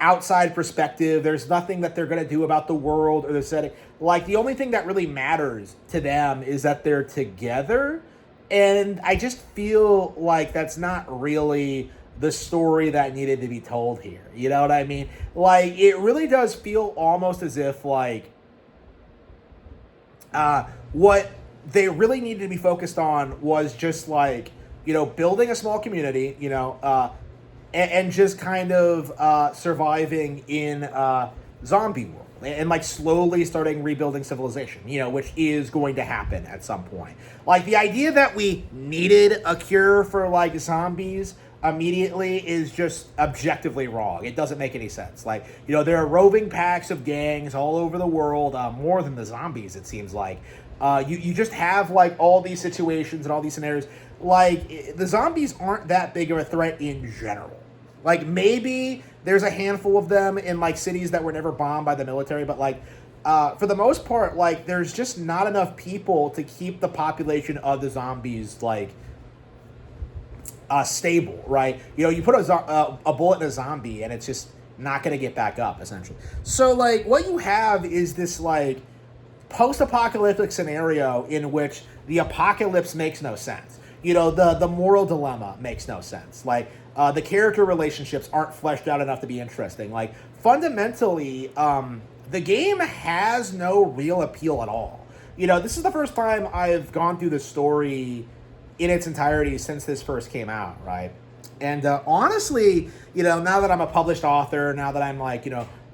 outside perspective. There's nothing that they're going to do about the world or the setting. Like, the only thing that really matters to them is that they're together. And I just feel like that's not really the story that needed to be told here. You know what I mean? Like, it really does feel almost as if, like, What they really needed to be focused on was just like, building a small community, and just kind of surviving in zombie world, and like slowly starting rebuilding civilization, which is going to happen at some point. Like the idea that we needed a cure for like zombies immediately is just objectively wrong. It doesn't make any sense. Like, there are roving packs of gangs all over the world, more than the zombies, it seems like. You just have like all these situations and all these scenarios. Like, the zombies aren't that big of a threat in general. Like, maybe there's a handful of them in like cities that were never bombed by the military, but like, for the most part, like, there's just not enough people to keep the population of the zombies like stable, right? You put a bullet in a zombie and it's just not going to get back up, essentially. So like, what you have is this like post-apocalyptic scenario in which the apocalypse makes no sense. The moral dilemma makes no sense. Like, the character relationships aren't fleshed out enough to be interesting. Like, fundamentally, the game has no real appeal at all. This is the first time I've gone through the story in its entirety since this first came out, right? And honestly, now that I'm a published author, now that I'm like,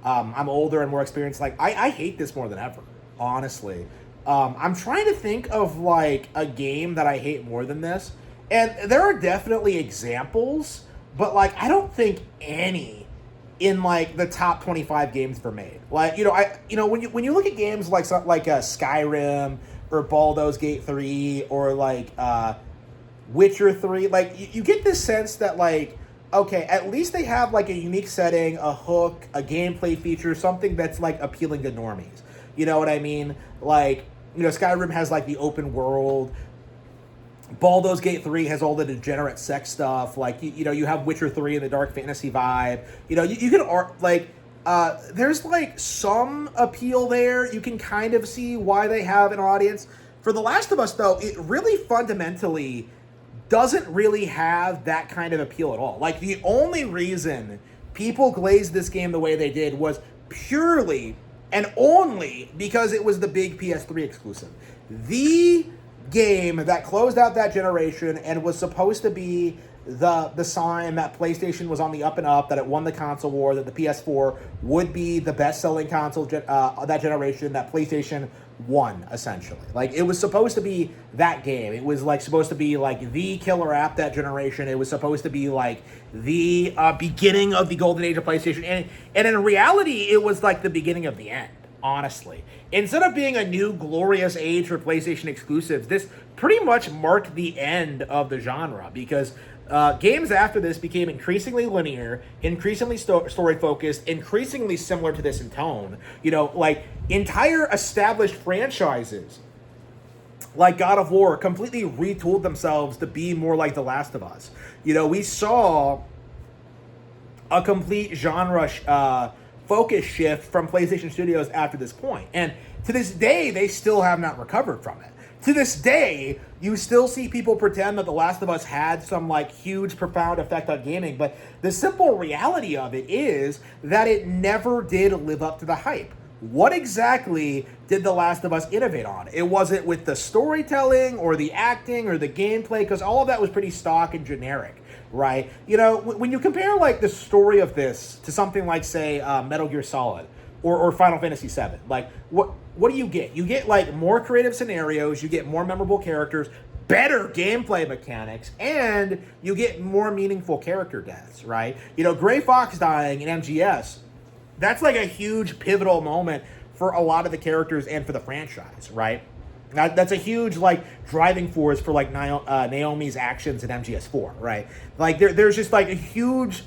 I'm older and more experienced, like, I hate this more than ever, honestly. I'm trying to think of like a game that I hate more than this, and there are definitely examples, but like, I don't think any in like the top 25 games ever made. Like, when you look at games like Skyrim or Baldur's Gate 3 or like Witcher 3, like, you get this sense that like, okay, at least they have like a unique setting, a hook, a gameplay feature, something that's like appealing to normies. You know what I mean? Like, Skyrim has like the open world. Baldur's Gate 3 has all the degenerate sex stuff. Like, you have Witcher 3 and the dark fantasy vibe. You can like, there's like some appeal there. You can kind of see why they have an audience. For The Last of Us, though, it really fundamentally doesn't really have that kind of appeal at all. Like, the only reason people glazed this game the way they did was purely and only because it was the big PS3 exclusive. The game that closed out that generation and was supposed to be the sign that PlayStation was on the up and up, that it won the console war, that the PS4 would be the best-selling console that generation, that PlayStation won, essentially. Like, it was supposed to be that game. It was like supposed to be like the killer app that generation. It was supposed to be like the beginning of the golden age of PlayStation, and in reality, it was like the beginning of the end. Honestly, instead of being a new glorious age for PlayStation exclusives, this pretty much marked the end of the genre, because games after this became increasingly linear, increasingly story-focused, increasingly similar to this in tone. Like, entire established franchises, like God of War, completely retooled themselves to be more like The Last of Us. We saw a complete genre focus shift from PlayStation Studios after this point. And to this day, they still have not recovered from it. To this day, you still see people pretend that The Last of Us had some like huge, profound effect on gaming, but the simple reality of it is that it never did live up to the hype. What exactly did The Last of Us innovate on? It wasn't with the storytelling or the acting or the gameplay, because all of that was pretty stock and generic, right? When you compare like the story of this to something like, say, Metal Gear Solid or Final Fantasy VII, like, what do you get? You get like more creative scenarios, you get more memorable characters, better gameplay mechanics, and you get more meaningful character deaths, right? Gray Fox dying in MGS, that's like a huge pivotal moment for a lot of the characters and for the franchise, right? That's a huge like driving force for like Naomi's actions in MGS4, right? Like, there's just like a huge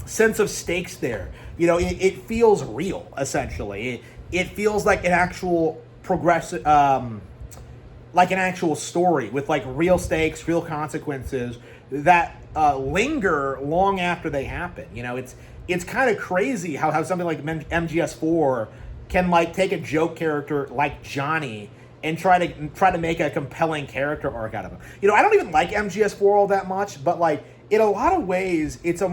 sense of stakes there. It feels real, essentially. It feels like an actual progressive, like an actual story with like real stakes, real consequences that linger long after they happen. It's kind of crazy how something like MGS4 can like take a joke character like Johnny and try to make a compelling character arc out of him. I don't even like MGS4 all that much, but like, in a lot of ways, it's a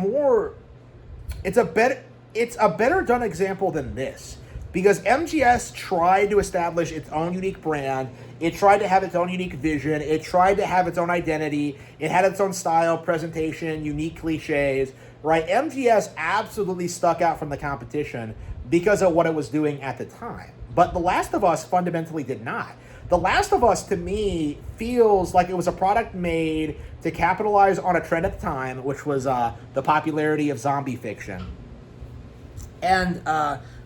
better done example than this. because MGS tried to establish its own unique brand. It tried to have its own unique vision. It tried to have its own identity. It had its own style, presentation, unique cliches, right? MGS absolutely stuck out from the competition because of what it was doing at the time. But The Last of Us fundamentally did not. The Last of Us, to me, feels like it was a product made to capitalize on a trend at the time, which was the popularity of zombie fiction. And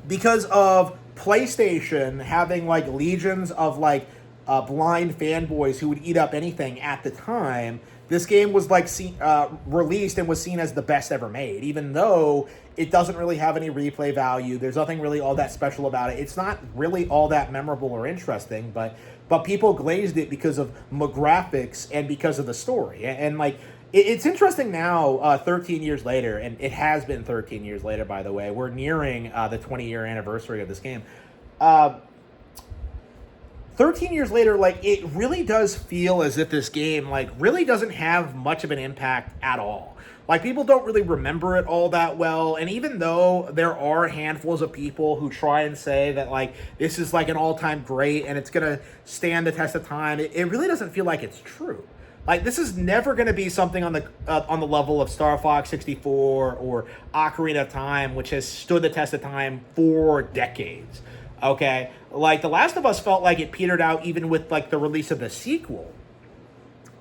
because of PlayStation having like legions of like blind fanboys who would eat up anything at the time, this game was like released and was seen as the best ever made, even though it doesn't really have any replay value. There's nothing really all that special about it. It's not really all that memorable or interesting, but people glazed it because of graphics and because of the story. And like, it's interesting now, 13 years later, and it has been 13 years later, by the way. We're nearing the 20-year anniversary of this game. 13 years later, like, it really does feel as if this game, like, really doesn't have much of an impact at all. Like, people don't really remember it all that well, and even though there are handfuls of people who try and say that, like, this is, like, an all-time great and it's gonna stand the test of time, it really doesn't feel like it's true. Like, this is never going to be something on the level of Star Fox 64 or Ocarina of Time, which has stood the test of time for decades, okay? Like, The Last of Us felt like it petered out even with, like, the release of the sequel.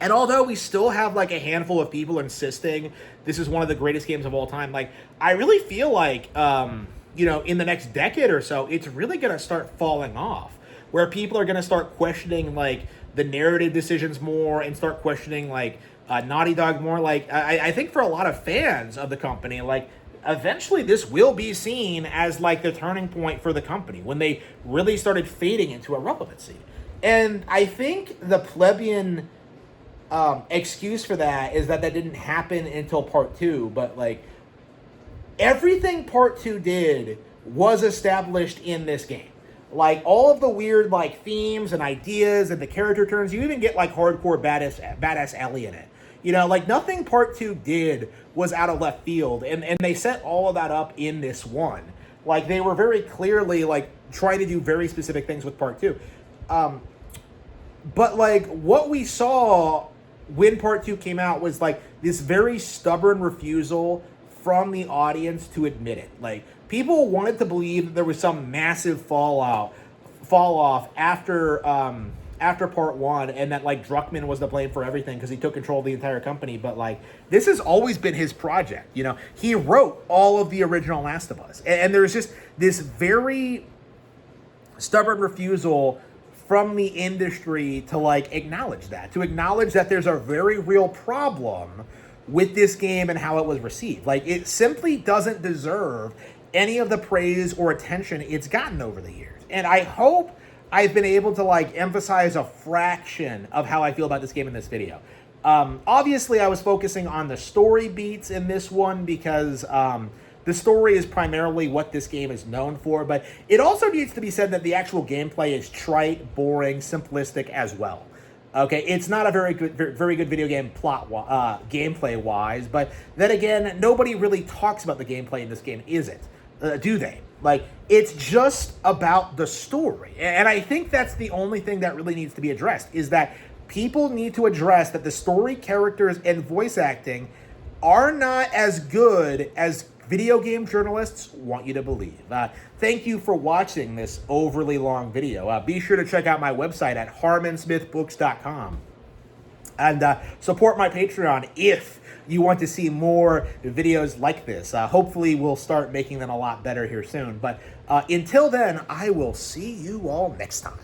And although we still have, like, a handful of people insisting this is one of the greatest games of all time, like, I really feel like, you know, in the next decade or so, it's really going to start falling off, where people are going to start questioning, like, the narrative decisions more and start questioning, like, Naughty Dog more. Like, I think for a lot of fans of the company, like, eventually this will be seen as, like, the turning point for the company when they really started fading into irrelevancy. And I think the plebeian excuse for that is that didn't happen until Part 2, but, like, everything Part 2 did was established in this game. Like, all of the weird, like, themes and ideas and the character turns, you even get, like, hardcore badass Ellie in it. You know, like, nothing Part 2 did was out of left field, and they set all of that up in this one. Like, they were very clearly, like, trying to do very specific things with Part 2. But, like, what we saw when Part 2 came out was, like, this very stubborn refusal from the audience to admit it. Like, people wanted to believe that there was some massive fall off after Part 1, and that, like, Druckmann was to blame for everything because he took control of the entire company. But, like, this has always been his project. You know, he wrote all of the original Last of Us, and there's just this very stubborn refusal from the industry to, like, acknowledge that there's a very real problem with this game and how it was received. Like, it simply doesn't deserve any of the praise or attention it's gotten over the years. And I hope I've been able to, like, emphasize a fraction of how I feel about this game in this video. Obviously, I was focusing on the story beats in this one because the story is primarily what this game is known for, but it also needs to be said that the actual gameplay is trite, boring, simplistic as well. Okay, it's not a very good video game gameplay wise, but then again, nobody really talks about the gameplay in this game, is it? Do they? Like, it's just about the story. And I think that's the only thing that really needs to be addressed, is that people need to address that the story, characters, and voice acting are not as good as video game journalists want you to believe. Thank you for watching this overly long video. Be sure to check out my website at harmansmithbooks.com and support my Patreon if you want to see more videos like this. Hopefully we'll start making them a lot better here soon. But until then, I will see you all next time.